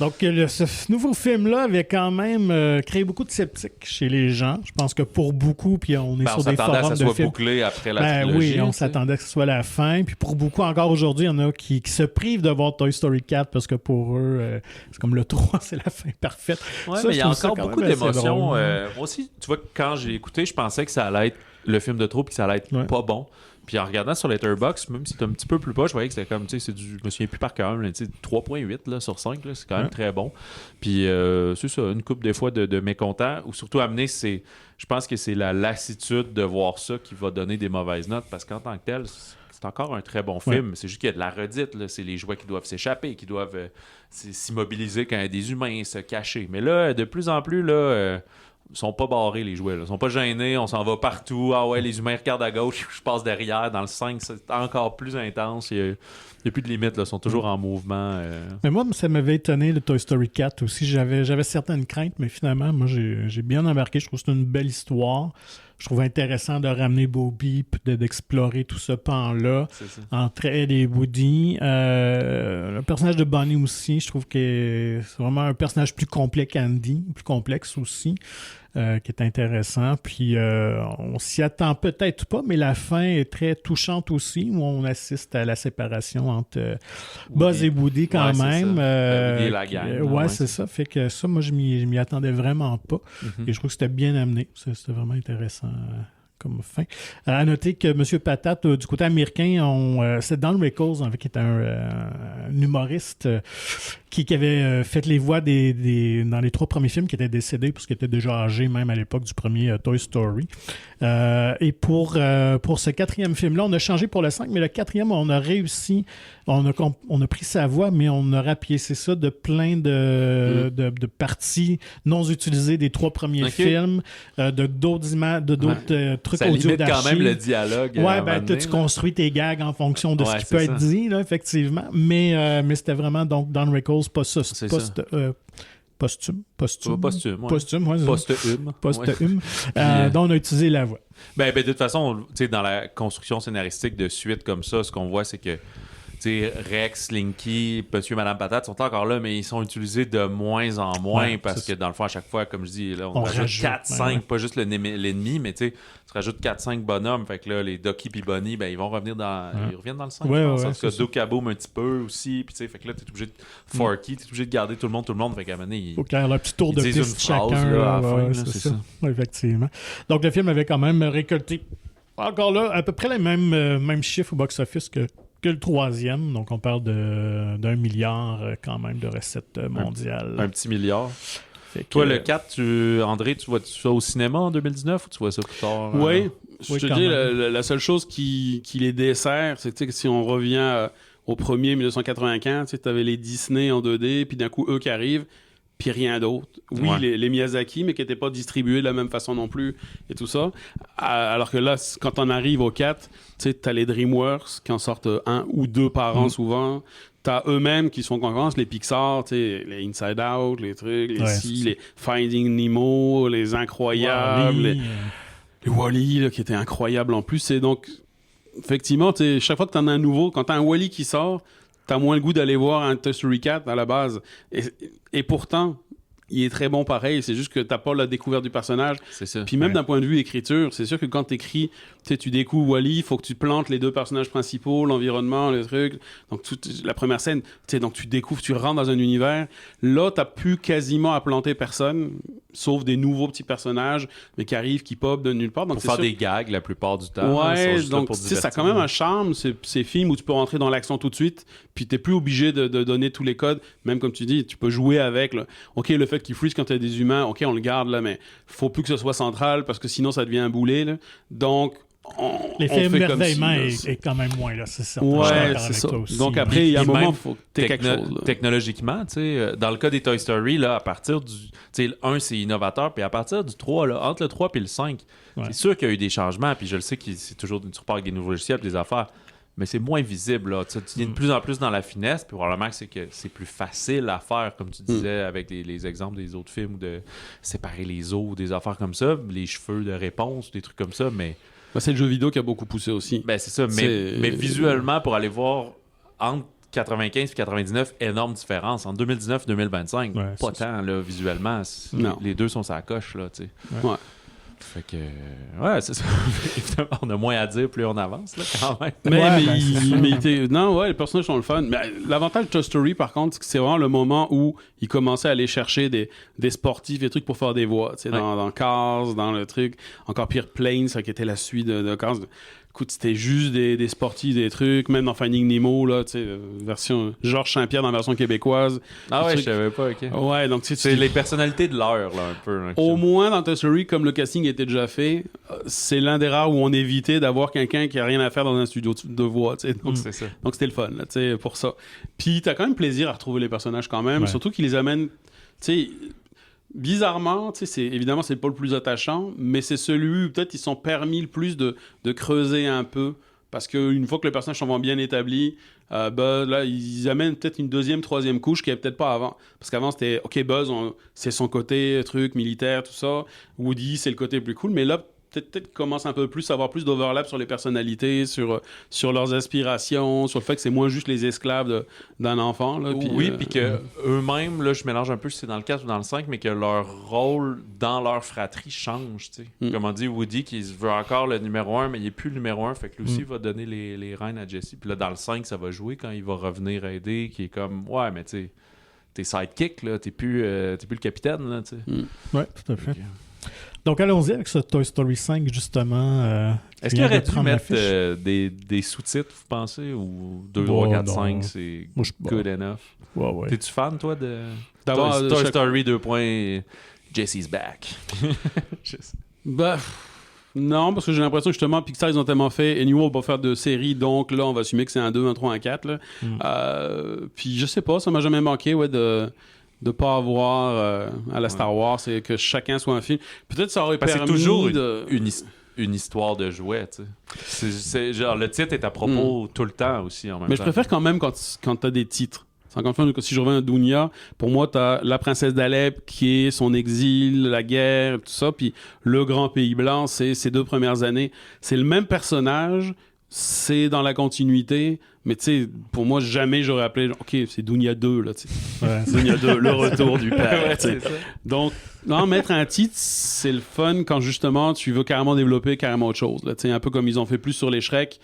Donc, ce nouveau film-là avait quand même créé beaucoup de sceptiques chez les gens. Je pense que pour beaucoup, puis on est sur des forums de films. On s'attendait à ce que ça soit bouclé après la trilogie. Oui, on s'attendait à ce que ce soit la fin. Puis pour beaucoup, encore aujourd'hui, il y en a qui se privent de voir Toy Story 4 parce que pour eux, c'est comme le 3, c'est la fin parfaite. Ouais, mais il y a encore beaucoup d'émotions. Moi aussi, tu vois, quand j'ai écouté, je pensais que ça allait être le film de trop et que ça allait être pas bon. Puis en regardant sur Letterboxd, même si c'était un petit peu plus bas, je voyais que c'était comme, tu sais, je me souviens plus par cœur, mais 3.8 là, sur 5, là, c'est quand même très bon. Puis c'est ça, une couple des fois de mécontents, ou surtout amener, je pense que c'est la lassitude de voir ça qui va donner des mauvaises notes, parce qu'en tant que tel, c'est encore un très bon film. C'est juste qu'il y a de la redite, là. C'est les jouets qui doivent s'échapper, qui doivent s'immobiliser quand il y a des humains, se cacher. Mais là, de plus en plus, là... Ils sont pas barrés, les jouets. Là. Ils sont pas gênés, on s'en va partout. Ah ouais, les humains regardent à gauche, je passe derrière. Dans le 5, c'est encore plus intense. Il n'y a plus de limite, là. Ils sont toujours en mouvement. Mais moi, ça m'avait étonné, le Toy Story 4 aussi. J'avais certaines craintes, mais finalement, moi, j'ai bien embarqué. Je trouve que c'est une belle histoire. je trouve intéressant de ramener Bobby puis d'explorer tout ce pan-là entre elle et Woody. Le personnage de Bonnie aussi, je trouve que c'est vraiment un personnage plus complet qu'Andy, plus complexe aussi. Qui est intéressant. Puis on s'y attend peut-être pas, mais la fin est très touchante aussi, où on assiste à la séparation entre Buzz et Woody quand même. Woody et la gang. C'est ça. Fait que ça, moi, je m'y attendais vraiment pas. Et je trouve que c'était bien amené. C'était vraiment intéressant. Comme fin. À noter que M. Patate, du côté américain, c'est Don Rickles, en fait, qui est un humoriste qui avait fait les voix dans les 3 premiers films, qui étaient décédés parce qu'il était déjà âgé, même à l'époque du premier Toy Story. Et pour ce 4e film-là, on a changé pour le 5, mais le 4e, on a réussi, on a pris sa voix, mais on a rapiécé ça de plein de parties non utilisées des 3 premiers films, d'autres images, d'autres trucs ça audio limite d'archives. Quand même le dialogue. Ouais, tu construis tes gags en fonction de ce qui peut être dit, là, effectivement. Mais c'était vraiment donc Don Rickles, posthume, dont on a utilisé la voix. Ben, de toute façon, dans la construction scénaristique de suite comme ça, ce qu'on voit, c'est que Rex, Linky, Monsieur et Madame Patate sont encore là, mais ils sont utilisés de moins en moins parce que dans le fond, à chaque fois, comme je dis, là, on rajoute 4-5, pas juste l'ennemi, mais tu rajoutes 4-5 bonhommes. Fait que là, les Ducky et Bonnie, ben, ils reviennent dans le 5. En tout cas, Dokaboom un petit peu aussi. Puis fait que là, t'es obligé de Forky, t'es obligé de garder tout le monde. Fait qu'à un moment donné, il faut qu'il y ait un petit tour de piste chacun. Là, à la fin, c'est ça. Effectivement. Donc, le film avait quand même récolté, encore là, à peu près les mêmes chiffres au box-office que le 3e, donc on parle d'1 milliard quand même de recettes mondiales. Un petit milliard. Toi, le 4, André, tu vois ça au cinéma en 2019 ou tu vois ça plus tard? Oui, je te dis, la seule chose qui les dessert, c'est que si on revient au premier 1995, tu avais les Disney en 2D, puis d'un coup, eux qui arrivent, puis rien d'autre. Oui, les Miyazaki, mais qui n'étaient pas distribués de la même façon non plus, et tout ça. Alors que là, quand on arrive au 4, tu as les DreamWorks qui en sortent 1 ou 2 par an souvent. T'as eux-mêmes qui sont concurrence, les Pixar, les Inside Out, les trucs, les Finding Nemo, les Incroyables, les Wall-E, qui étaient incroyables en plus. C'est donc, effectivement, chaque fois que t'en as un nouveau, quand t'as un Wall-E qui sort, t'as moins le goût d'aller voir un Toy Story 4 à la base. Et pourtant, il est très bon pareil. C'est juste que t'as pas la découverte du personnage. C'est ça. Puis même d'un point de vue écriture, c'est sûr que quand t'écris, tu découvres Wall-E, il faut que tu plantes les 2 personnages principaux, l'environnement, le truc. Donc la première scène, donc tu découvres, tu rentres dans un univers. Là, t'as plus quasiment à planter personne, sauf des nouveaux petits personnages, mais qui arrivent, qui pop de nulle part. Donc, pour faire des gags la plupart du temps. Ouais, donc ça a quand même un charme, ces films où tu peux rentrer dans l'action tout de suite, puis t'es plus obligé de donner tous les codes. Même comme tu dis, tu peux jouer avec. Là. OK, le fait qu'ils freeze quand t'as des humains, OK, on le garde là, mais faut plus que ce soit central parce que sinon ça devient un boulet. Là. Donc, l'effet émerveillement est quand même moins là, c'est certain. Ouais, c'est ça. Donc après, il y a un moment, il faut que tu aies quelque chose. Là. Technologiquement, dans le cas des Toy Story, là, à partir du... le 1, c'est innovateur, puis à partir du 3, là, entre le 3 et le 5, c'est sûr qu'il y a eu des changements, puis je le sais que c'est toujours... Tu repars avec des nouveaux logiciels, des affaires, mais c'est moins visible. Là. Tu viens de plus en plus dans la finesse, puis probablement que c'est plus facile à faire, comme tu disais, avec les exemples des autres films, de séparer les os, des affaires comme ça, les cheveux de réponse, des trucs comme ça, mais... c'est le jeu vidéo qui a beaucoup poussé aussi. Ben, c'est ça, mais visuellement, pour aller voir entre 95 et 99, énorme différence. Entre 2019 et 2025, pas tant, là, visuellement. Les 2 sont sur la coche, là, tu sais. Ouais. Fait que... Ouais, c'est ça. On a moins à dire plus on avance, là, quand même. Les personnages sont le fun. Mais l'avantage de Toy Story, par contre, c'est que c'est vraiment le moment où ils commençaient à aller chercher des sportifs, des trucs pour faire des voix. Tu sais, dans Cars, dans le truc. Encore pire, Planes, ça qui était la suite de Cars. Écoute, c'était juste des sportifs, des trucs, même dans Finding Nemo, là, tu sais, version Georges Saint-Pierre dans la version québécoise. Ah ouais, je savais pas, ok. Ouais, donc c'est les personnalités de l'heure, là, un peu. Hein, au moins, dans Toy Story, comme le casting était déjà fait, c'est l'un des rares où on évitait d'avoir quelqu'un qui a rien à faire dans un studio de voix, tu sais. Donc, c'est ça. Donc c'était le fun, là, tu sais, pour ça. Puis t'as quand même plaisir à retrouver les personnages quand même, surtout qu'ils les amènent, tu sais... Bizarrement, évidemment, c'est pas le plus attachant, mais c'est celui où peut-être ils sont permis le plus de creuser un peu. Parce qu'une fois que les personnages sont vraiment bien établis, là, ils amènent peut-être une 2e, 3e couche qu'il n'y avait peut-être pas avant. Parce qu'avant, c'était, OK, Buzz, c'est son côté truc militaire, tout ça. Woody, c'est le côté plus cool. Mais là, peut-être commence un peu plus à avoir plus d'overlap sur les personnalités, sur leurs aspirations, sur le fait que c'est moins juste les esclaves d'un enfant. Là, puis que eux-mêmes, là, je mélange un peu si c'est dans le 4 ou dans le 5, mais que leur rôle dans leur fratrie change. Comme on dit, Woody qui veut encore le numéro 1, mais il n'est plus le numéro 1, fait que lui aussi il va donner les rênes à Jesse. Puis là, dans le 5, ça va jouer quand il va revenir aider, qui est comme, ouais, mais tu sais, t'es sidekick, là, t'es plus le capitaine. Là, ouais, tout à fait. Donc, allons-y avec ce Toy Story 5, justement. Est-ce qu'il aurait dû mettre des sous-titres, vous pensez, ou 2, 3, 4, 5, c'est good enough? Ouais. T'es-tu fan, toi, de Toy Story 2. Jesse's back? Non, parce que j'ai l'impression que justement, Pixar, ils ont tellement fait Anyway, on va faire de séries, donc là, on va assumer que c'est un 2, un 3, un 4. Là. Puis je sais pas, ça m'a jamais manqué de pas avoir à la Star Wars, c'est que chacun soit un film. Peut-être ça aurait permis c'est toujours une histoire de jouet, tu sais. C'est genre le titre est à propos tout le temps aussi en même temps. Mais je préfère quand même quand t'as des titres. Encore une fois, si je reviens à Dounia, pour moi, t'as la princesse d'Alep qui est son exil, la guerre, tout ça, puis le grand pays blanc, c'est ses 2 premières années. C'est le même personnage, c'est dans la continuité, mais tu sais, pour moi, jamais j'aurais appelé, OK, c'est Dounia 2, là, tu sais. Ouais, Dounia 2, le retour du père, ouais, c'est ça. Donc, non, mettre un titre, c'est le fun quand justement tu veux carrément développer carrément autre chose, là, tu sais, un peu comme ils ont fait plus sur les Shrek,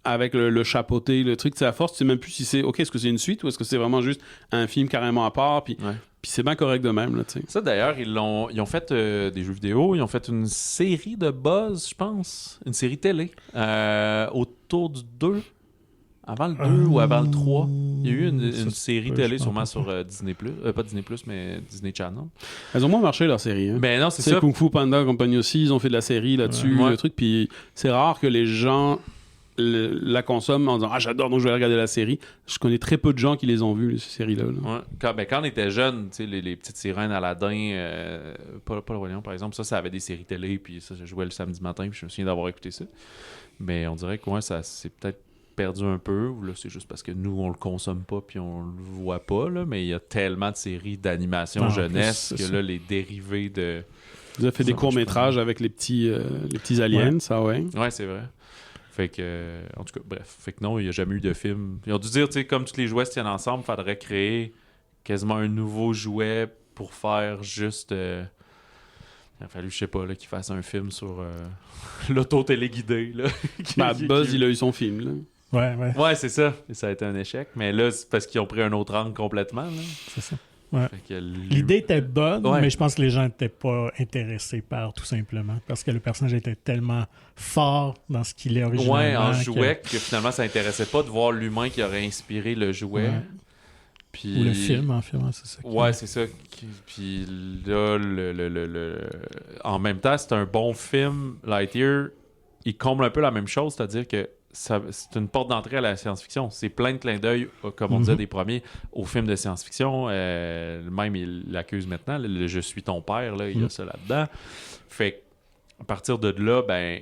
avec le chapeauté, le truc, c'est à force, tu sais même plus si c'est, OK, est-ce que c'est une suite ou est-ce que c'est vraiment juste un film carrément à part, puis c'est bien correct de même, là, tu sais. Ça, d'ailleurs, ils ont fait des jeux vidéo, ils ont fait une série de Buzz, je pense, une série télé, autour du 2, avant le 2 ou avant le 3. Il y a eu une série télé, sûrement sur Disney+, pas Disney+, mais Disney Channel. Elles ont moins marché, leur série. Hein. Ben non, c'est ça. Kung Fu Panda compagnie aussi, ils ont fait de la série là-dessus, le truc, puis c'est rare que les gens la consomment en disant « Ah, j'adore, donc je vais regarder la série ». Je connais très peu de gens qui les ont vues, ces séries-là. Là. Ouais. Quand on était jeunes, les petites sirènes Aladdin, pas le Roi Lion, par exemple, ça avait des séries télé, puis ça jouait le samedi matin, puis je me souviens d'avoir écouté ça. Mais on dirait que ça c'est peut-être perdu un peu, ou là, c'est juste parce que nous, on le consomme pas, puis on le voit pas, là, mais il y a tellement de séries d'animation jeunesse que là, les dérivés de... Vous avez fait des courts-métrages avec les petits aliens, ça, ouais. Ouais, c'est vrai. Fait que, en tout cas, bref. Fait que non, il n'y a jamais eu de film. Ils ont dû dire, tu sais, comme tous les jouets se tiennent ensemble, il faudrait créer quasiment un nouveau jouet pour faire juste... Il a fallu, je sais pas, là, qu'il fasse un film sur l'auto-téléguidé, là. Buzz, il a eu son film, là. Ouais, c'est ça. Et ça a été un échec. Mais là, c'est parce qu'ils ont pris un autre angle complètement, là. C'est ça. Ouais. L'idée était bonne, mais je pense que les gens n'étaient pas intéressés par, tout simplement, parce que le personnage était tellement fort dans ce qu'il est originalement. Ouais, en jouet, que finalement, ça n'intéressait pas de voir l'humain qui aurait inspiré le jouet. Ouais. Puis... Ou le film, en fait, c'est ça. Ouais, c'est ça. Puis là, en même temps, c'est un bon film. Lightyear, il comble un peu la même chose, c'est-à-dire que c'est une porte d'entrée à la science-fiction. C'est plein de clins d'œil, comme on disait des premiers, aux films de science-fiction. Même, il l'accuse maintenant. Le Je suis ton père, là, il y a ça là-dedans. Fait à partir de là, ben,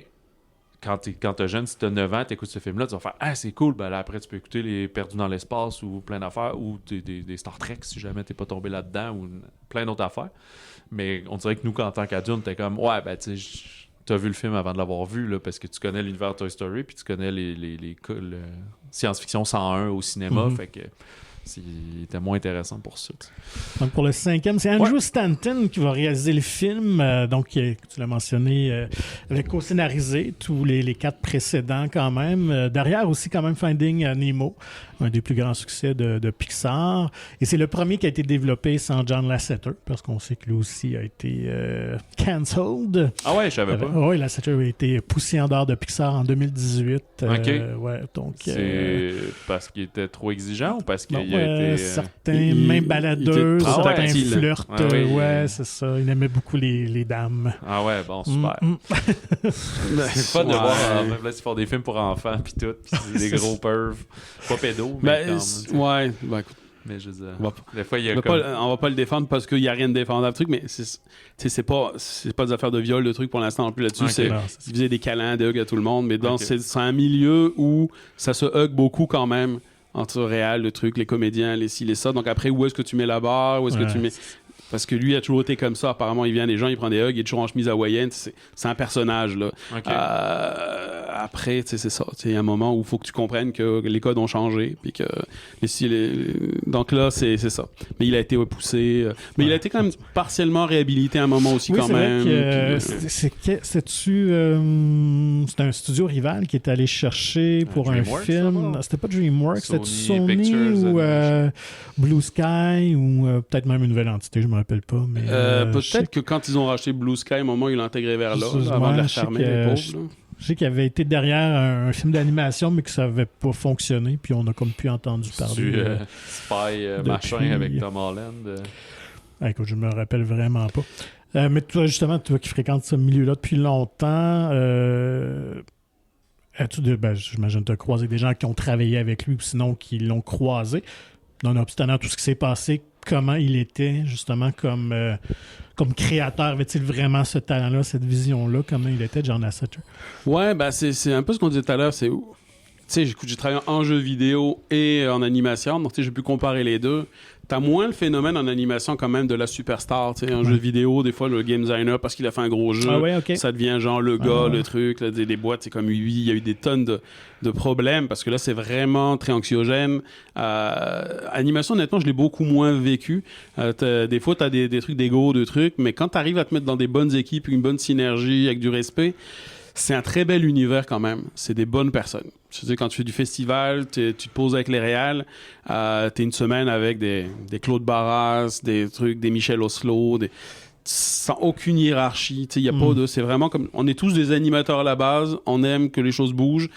quand t'es jeune, si t'as 9 ans, t'écoutes ce film-là, tu vas faire « Ah, c'est cool! » Ben là, après, tu peux écouter les Perdus dans l'espace ou plein d'affaires, ou des Star Trek, si jamais t'es pas tombé là-dedans, ou plein d'autres affaires. Mais on dirait que nous, en tant qu'adultes, t'es comme « Ouais, ben, tu sais... » T'as vu le film avant de l'avoir vu, là, parce que tu connais l'univers Toy Story, puis tu connais les science-fiction 101 au cinéma, fait que c'était moins intéressant pour ça. Donc pour le 5e, c'est Andrew Stanton qui va réaliser le film, donc tu l'as mentionné, avec co-scénarisé tous les 4 précédents quand même. Derrière aussi quand même Finding Nemo, un des plus grands succès de Pixar. Et c'est le premier qui a été développé sans John Lasseter, parce qu'on sait que lui aussi a été cancelled. Ah ouais, je savais pas. Oui, Lasseter a été poussé en dehors de Pixar en 2018. OK. Ouais, donc, c'est parce qu'il était trop exigeant ou parce qu'il a été... certains mains baladeuses, certains flirts. ouais, c'est ça. Il aimait beaucoup les dames. Ah ouais, bon, super. C'est pas de voir, même là, ils font des films pour enfants, puis tout, puis des gros pervs. Pas pédos, mais écoute. Mais je veux dire, des fois, il y a on va pas le défendre parce qu'il n'y a rien de défendable truc, mais c'est pas des affaires de viol, le truc pour l'instant non plus là-dessus. Il faisait des câlins, des hugs à tout le monde, mais c'est un milieu où ça se hug beaucoup quand même entre réel, le truc, les comédiens, les ci, les ça. Donc après, où est-ce que tu mets la barre? Où est-ce que tu mets... parce que lui a toujours été comme ça. Apparemment, il vient des gens, il prend des hugs, il est toujours en chemise hawaïenne. C'est un personnage, là. Okay. Après, c'est ça. Il y a un moment où il faut que tu comprennes que les codes ont changé. Puis que donc là, c'est ça. Mais il a été repoussé. Mais il a été quand même partiellement réhabilité à un moment aussi, quand même. C'est un studio rival qui est allé chercher pour un film. C'était pas DreamWorks, c'était Sony ou Blue Sky ou peut-être même une nouvelle entité, je me rappelle pas. Mais peut-être que quand ils ont racheté Blue Sky, à un moment, ils l'ont intégré vers là, avant de la fermer, les pauvres. Je sais qu'il avait été derrière un film d'animation, mais que ça n'avait pas fonctionné, puis on a comme plus entendu parler. Spy machin avec Tom Holland. Écoute, je me rappelle vraiment pas. Mais toi, justement, toi qui fréquentes ce milieu-là depuis longtemps, j'imagine que tu as croisé des gens qui ont travaillé avec lui ou sinon qui l'ont croisé. Nonobstant tout ce qui s'est passé, comment il était justement comme créateur? Avait-il vraiment ce talent-là, cette vision-là? Comment il était, John Lasseter? Ouais, c'est un peu ce qu'on disait tout à l'heure. Tu sais, j'ai travaillé en jeu vidéo et en animation, donc j'ai pu comparer les deux. T'as moins le phénomène en animation quand même de la superstar. Tu sais, en jeu vidéo, des fois, le game designer, parce qu'il a fait un gros jeu, ça devient genre le gars, le truc, là, des boîtes, c'est comme lui. Il y a eu des tonnes de problèmes, parce que là, c'est vraiment très anxiogène. Animation, honnêtement, je l'ai beaucoup moins vécu. Des fois, t'as des trucs d'ego, de trucs, mais quand t'arrives à te mettre dans des bonnes équipes, une bonne synergie, avec du respect, c'est un très bel univers quand même. C'est des bonnes personnes. Je veux dire, quand tu fais du festival, tu te poses avec les réals, t'es une semaine avec des Claude Barras, des trucs, des Michel Oslo, sans aucune hiérarchie. Il y a pas de... C'est vraiment comme... On est tous des animateurs à la base, on aime que les choses bougent,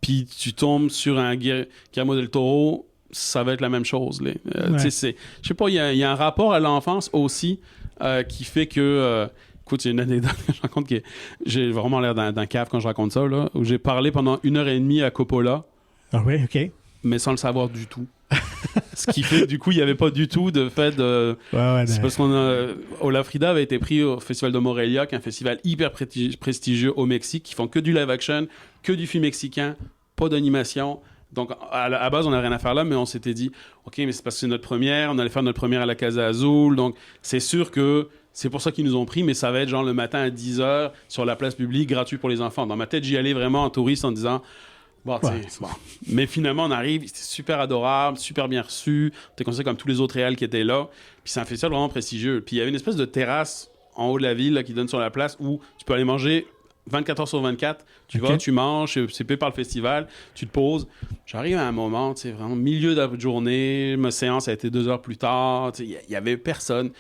puis tu tombes sur un Guillermo del Toro, ça va être la même chose. Je sais pas, il y a un rapport à l'enfance aussi qui fait que... Écoute, il y a une anecdote que je raconte que j'ai vraiment l'air d'un cave quand je raconte ça, là, où j'ai parlé pendant 1h30 à Coppola. Ah oui, OK. Mais sans le savoir du tout. Ce qui fait que du coup, il n'y avait pas du tout de fait de... c'est parce Olafrida avait été pris au Festival de Morelia, qui est un festival hyper prestigieux au Mexique, qui font que du live action, que du film mexicain, pas d'animation. Donc, à la base, on n'avait rien à faire là, mais on s'était dit, OK, mais c'est parce que c'est notre première, on allait faire notre première à la Casa Azul, donc c'est sûr que c'est pour ça qu'ils nous ont pris, mais ça va être genre le matin à 10h sur la place publique, gratuit pour les enfants. Dans ma tête, j'y allais vraiment en touriste en disant... Bon. Mais finalement, on arrive, c'était super adorable, super bien reçu, on était considéré comme tous les autres réals qui étaient là, puis c'est un festival vraiment prestigieux. Puis il y avait une espèce de terrasse en haut de la ville là, qui donne sur la place où tu peux aller manger 24 heures sur 24, tu vas, tu manges, c'est payé par le festival, tu te poses. J'arrive à un moment, tu sais, vraiment milieu de la journée, ma séance a été 2 heures plus tard, il y avait personne.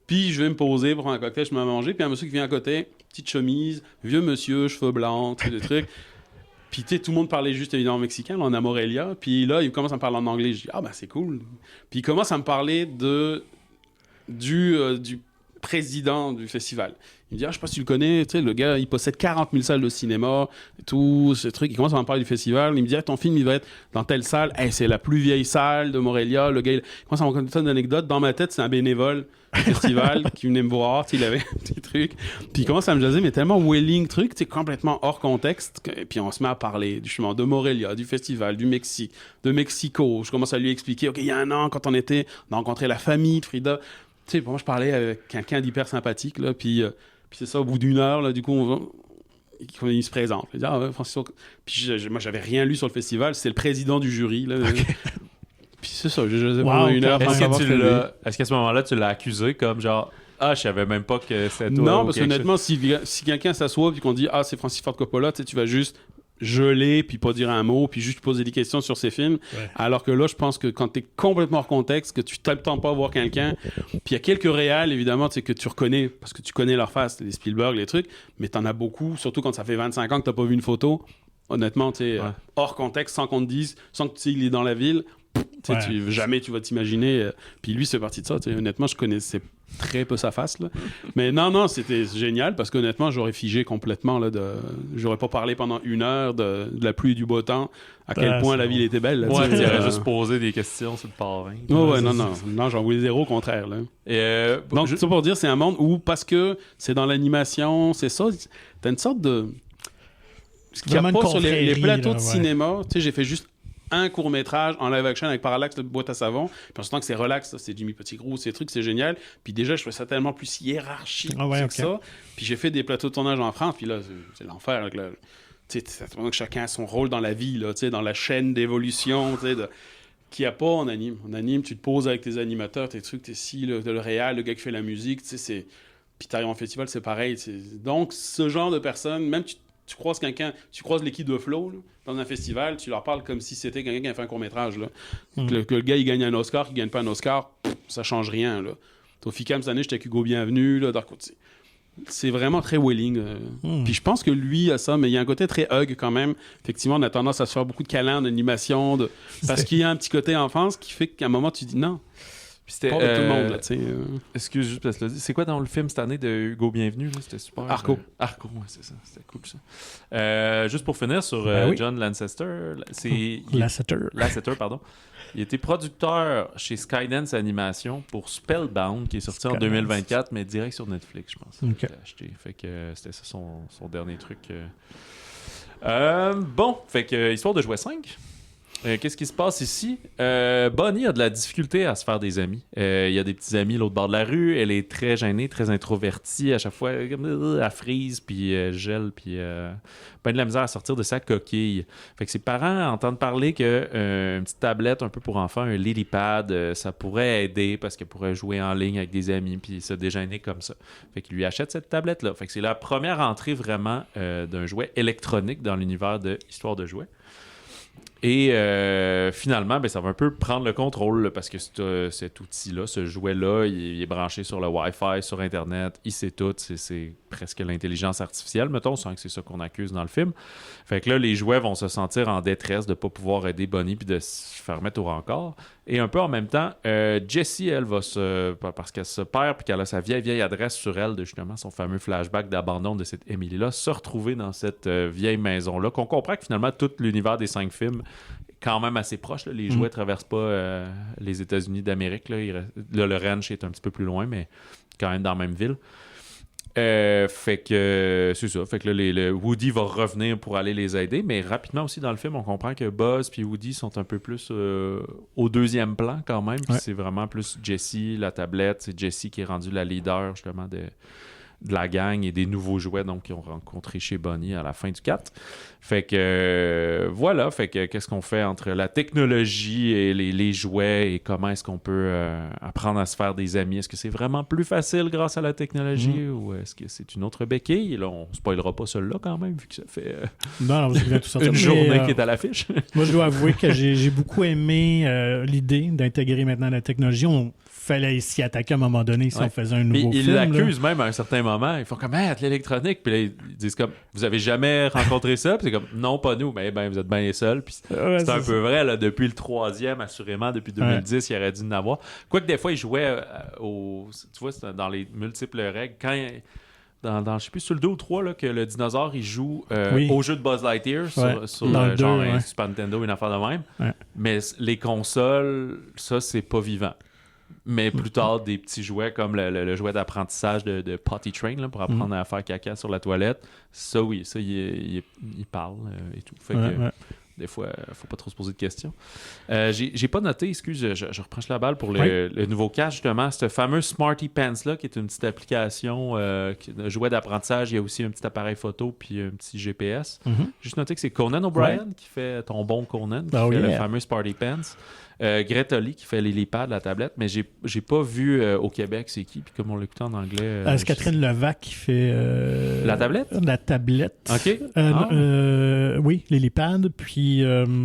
Puis je vais me poser pour prendre un cocktail, je me mets à manger, puis un monsieur qui vient à côté, petite chemise, vieux monsieur, cheveux blancs, tu sais, des trucs. Puis tu sais, tout le monde parlait juste évidemment mexicain, là, on est à Morelia, puis là, il commence à me parler en anglais, je dis « Ah ben c'est cool ». Puis il commence à me parler du président du festival. Il me dit « Ah, je sais pas si tu le connais, tu sais, le gars, il possède 40 000 salles de cinéma, et tout, ce truc. » Il commence à me parler du festival, il me dit « Ah, ton film, il va être dans telle salle. Hey, c'est la plus vieille salle de Morelia. » Le gars, il commence à me raconter une d'anecdotes. Dans ma tête, c'est un bénévole du festival qui venait me voir, il avait un petit truc. Puis il commence à me jaser, mais tellement whaling truc, tu sais, complètement hors contexte. Et puis on se met à parler justement de Morelia, du festival, du Mexique, de Mexico. Je commence à lui expliquer, OK, il y a un an, quand on a rencontré la famille de Frida. Tu sais, pour moi, je parlais avec quelqu'un d'hyper sympathique, là, puis c'est ça, au bout d'1 heure, là, du coup, il se présente. Il dit, ah ouais, Francis... Puis moi, j'avais rien lu sur le festival, c'est le président du jury, là. Okay. Puis c'est ça, je sais pendant 1 heure. Est-ce qu'à ce moment-là, tu l'as accusé comme genre, ah, je savais même pas que c'était toi? Non, parce qu'honnêtement, si quelqu'un s'assoit puis qu'on dit, ah, c'est Francis Ford Coppola, tu vas juste geler puis pas dire un mot puis juste poser des questions sur ses films. Ouais. Alors que là, je pense que quand t'es complètement hors contexte, que tu t'attends pas à voir quelqu'un, puis il y a quelques réals, évidemment, tu sais, que tu reconnais parce que tu connais leur face, les Spielberg, les trucs, mais t'en as beaucoup, surtout quand ça fait 25 ans que t'as pas vu une photo. Honnêtement, tu sais, hors contexte, sans qu'on te dise, sans que tu sais, il est dans la ville. Jamais tu vas t'imaginer. Puis lui, c'est parti de ça. Honnêtement, je connaissais très peu sa face. Là. Mais non, c'était génial parce qu'honnêtement, j'aurais figé complètement. J'aurais pas parlé pendant 1 heure de la pluie et du beau temps. À quel point la ville était belle. Là, tu aurais juste posé des questions sur le parrain. Non, j'en voulais zéro, au contraire. Là. Donc, ça pour dire, c'est un monde où, parce que c'est dans l'animation, c'est ça, t'as une sorte de... Ce qu'il n'y a pas sur les plateaux de cinéma, j'ai fait juste un court-métrage en live-action avec Parallax, le boîte à savon. Puis en ce temps que c'est relax, là, c'est Jimmy Pettigrew, ces trucs, c'est génial. Puis déjà, je trouvais ça tellement plus hiérarchique que ça. Puis j'ai fait des plateaux de tournage en France, puis là, c'est l'enfer. Là, tu sais, que chacun a son rôle dans la vie, là, tu sais, dans la chaîne d'évolution, tu sais, qu'il n'y a pas en anime. En anime, tu te poses avec tes animateurs, tes trucs, t'es si, le réal, le gars qui fait la musique, tu sais, c'est... Puis t'arrives en festival, c'est pareil. Donc, ce genre de personnes, même tu croises quelqu'un, tu croises l'équipe de Flow là, dans un festival, tu leur parles comme si c'était quelqu'un qui a fait un court-métrage. Là. Que le gars, il gagne un Oscar, qu'il gagne pas un Oscar, ça change rien. Là. Au FICAM, cette année, j'étais avec Hugo Bienvenu, là, c'est vraiment très Welling. Puis je pense que lui a ça, mais il y a un côté très hug quand même. Effectivement, on a tendance à se faire beaucoup de câlins en animation, parce qu'il y a un petit côté enfance qui fait qu'à un moment, tu dis non. Puis c'était pas de tout le monde, là, tu sais. Excuse juste parce que c'est quoi dans le film cette année de Hugo Bienvenu? Là? C'était super. Arco. Arco, ouais, c'est ça. C'était cool, ça. Juste pour finir sur John Lasseter. Lasseter, pardon. Il était producteur chez Skydance Animation pour Spellbound, qui est sorti en 2024, mais direct sur Netflix, je pense. Okay. Acheté. Fait que c'était ça son dernier truc. Bon, fait que histoire de jouer 5. Qu'est-ce qui se passe ici? Bonnie a de la difficulté à se faire des amis. Il y a des petits amis l'autre bord de la rue. Elle est très gênée, très introvertie. À chaque fois, elle frise, puis gèle, puis ben de la misère à sortir de sa coquille. Fait que ses parents entendent parler qu'une petite tablette un peu pour enfants, un LilyPad, ça pourrait aider parce qu'elle pourrait jouer en ligne avec des amis puis se déjeuner comme ça. Fait qu'il lui achète cette tablette-là. Fait que c'est la première entrée vraiment d'un jouet électronique dans l'univers de Histoire de jouets. Et finalement, ben, ça va un peu prendre le contrôle là, parce que cet outil-là, ce jouet-là, il est branché sur le Wi-Fi, sur Internet, il sait tout, c'est presque l'intelligence artificielle, mettons, sans que c'est ça qu'on accuse dans le film. Fait que là, les jouets vont se sentir en détresse de ne pas pouvoir aider Bonnie puis de se faire mettre au rencard. Et un peu en même temps, Jessie, elle va parce qu'elle se perd puis qu'elle a sa vieille adresse sur elle de justement son fameux flashback d'abandon de cette Emily-là, se retrouver dans cette vieille maison-là, qu'on comprend que finalement, tout l'univers des 5 films quand même assez proche. Là. Les jouets ne traversent pas les États-Unis d'Amérique. Là, le ranch est un petit peu plus loin, mais quand même dans la même ville. Fait que c'est ça. Fait que là, Woody va revenir pour aller les aider, mais rapidement aussi dans le film, on comprend que Buzz et Woody sont un peu plus au deuxième plan quand même. Puis c'est vraiment plus Jessie, la tablette. C'est Jessie qui est rendue la leader justement de la gang et des nouveaux jouets donc qu'ils ont rencontrés chez Bonnie à la fin du 4. Fait que voilà, fait que qu'est-ce qu'on fait entre la technologie et les jouets et comment est-ce qu'on peut apprendre à se faire des amis? Est-ce que c'est vraiment plus facile grâce à la technologie ou est-ce que c'est une autre béquille? Et là, on spoilera pas celui-là quand même vu que ça fait une journée qui est à l'affiche. Moi, je dois avouer que j'ai beaucoup aimé l'idée d'intégrer maintenant la technologie. On fallait s'y attaquer à un moment donné si on faisait un nouveau film. Ils l'accusent même à un certain moment. Ils font comme de l'électronique. Puis là, ils disent comme vous avez jamais rencontré ça? Puis c'est comme non, pas nous. Mais vous êtes bien les seuls. Puis c'est un peu vrai. Là, depuis le 3e, assurément, depuis 2010, il aurait dû en avoir. Quoique des fois, ils jouaient tu vois, dans les multiples règles. Quand dans je sais plus, sur le 2 ou 3, là, que le dinosaure, il joue au jeu de Buzz Lightyear sur genre Super Nintendo, une affaire de même. Ouais. Mais les consoles, ça, c'est pas vivant. Mais plus tard, des petits jouets comme le jouet d'apprentissage de Potty Train là, pour apprendre à faire caca sur la toilette, ça oui, ça il parle et tout. Fait que des fois, faut pas trop se poser de questions. J'ai pas noté, excuse, je reprends la balle pour le nouveau cas, justement, ce fameux Smarty Pants là, qui est une petite application de jouet d'apprentissage. Il y a aussi un petit appareil photo puis un petit GPS. Juste noter que c'est Conan O'Brien qui fait ton bon Conan, qui fait le fameux Smarty Pants. Greta Lee qui fait les LilyPad, la tablette, mais j'ai pas vu au Québec c'est qui, puis comme on l'écoutait en anglais. C'est Catherine Levac qui fait la tablette? La tablette. OK. Oui, les LilyPad, puis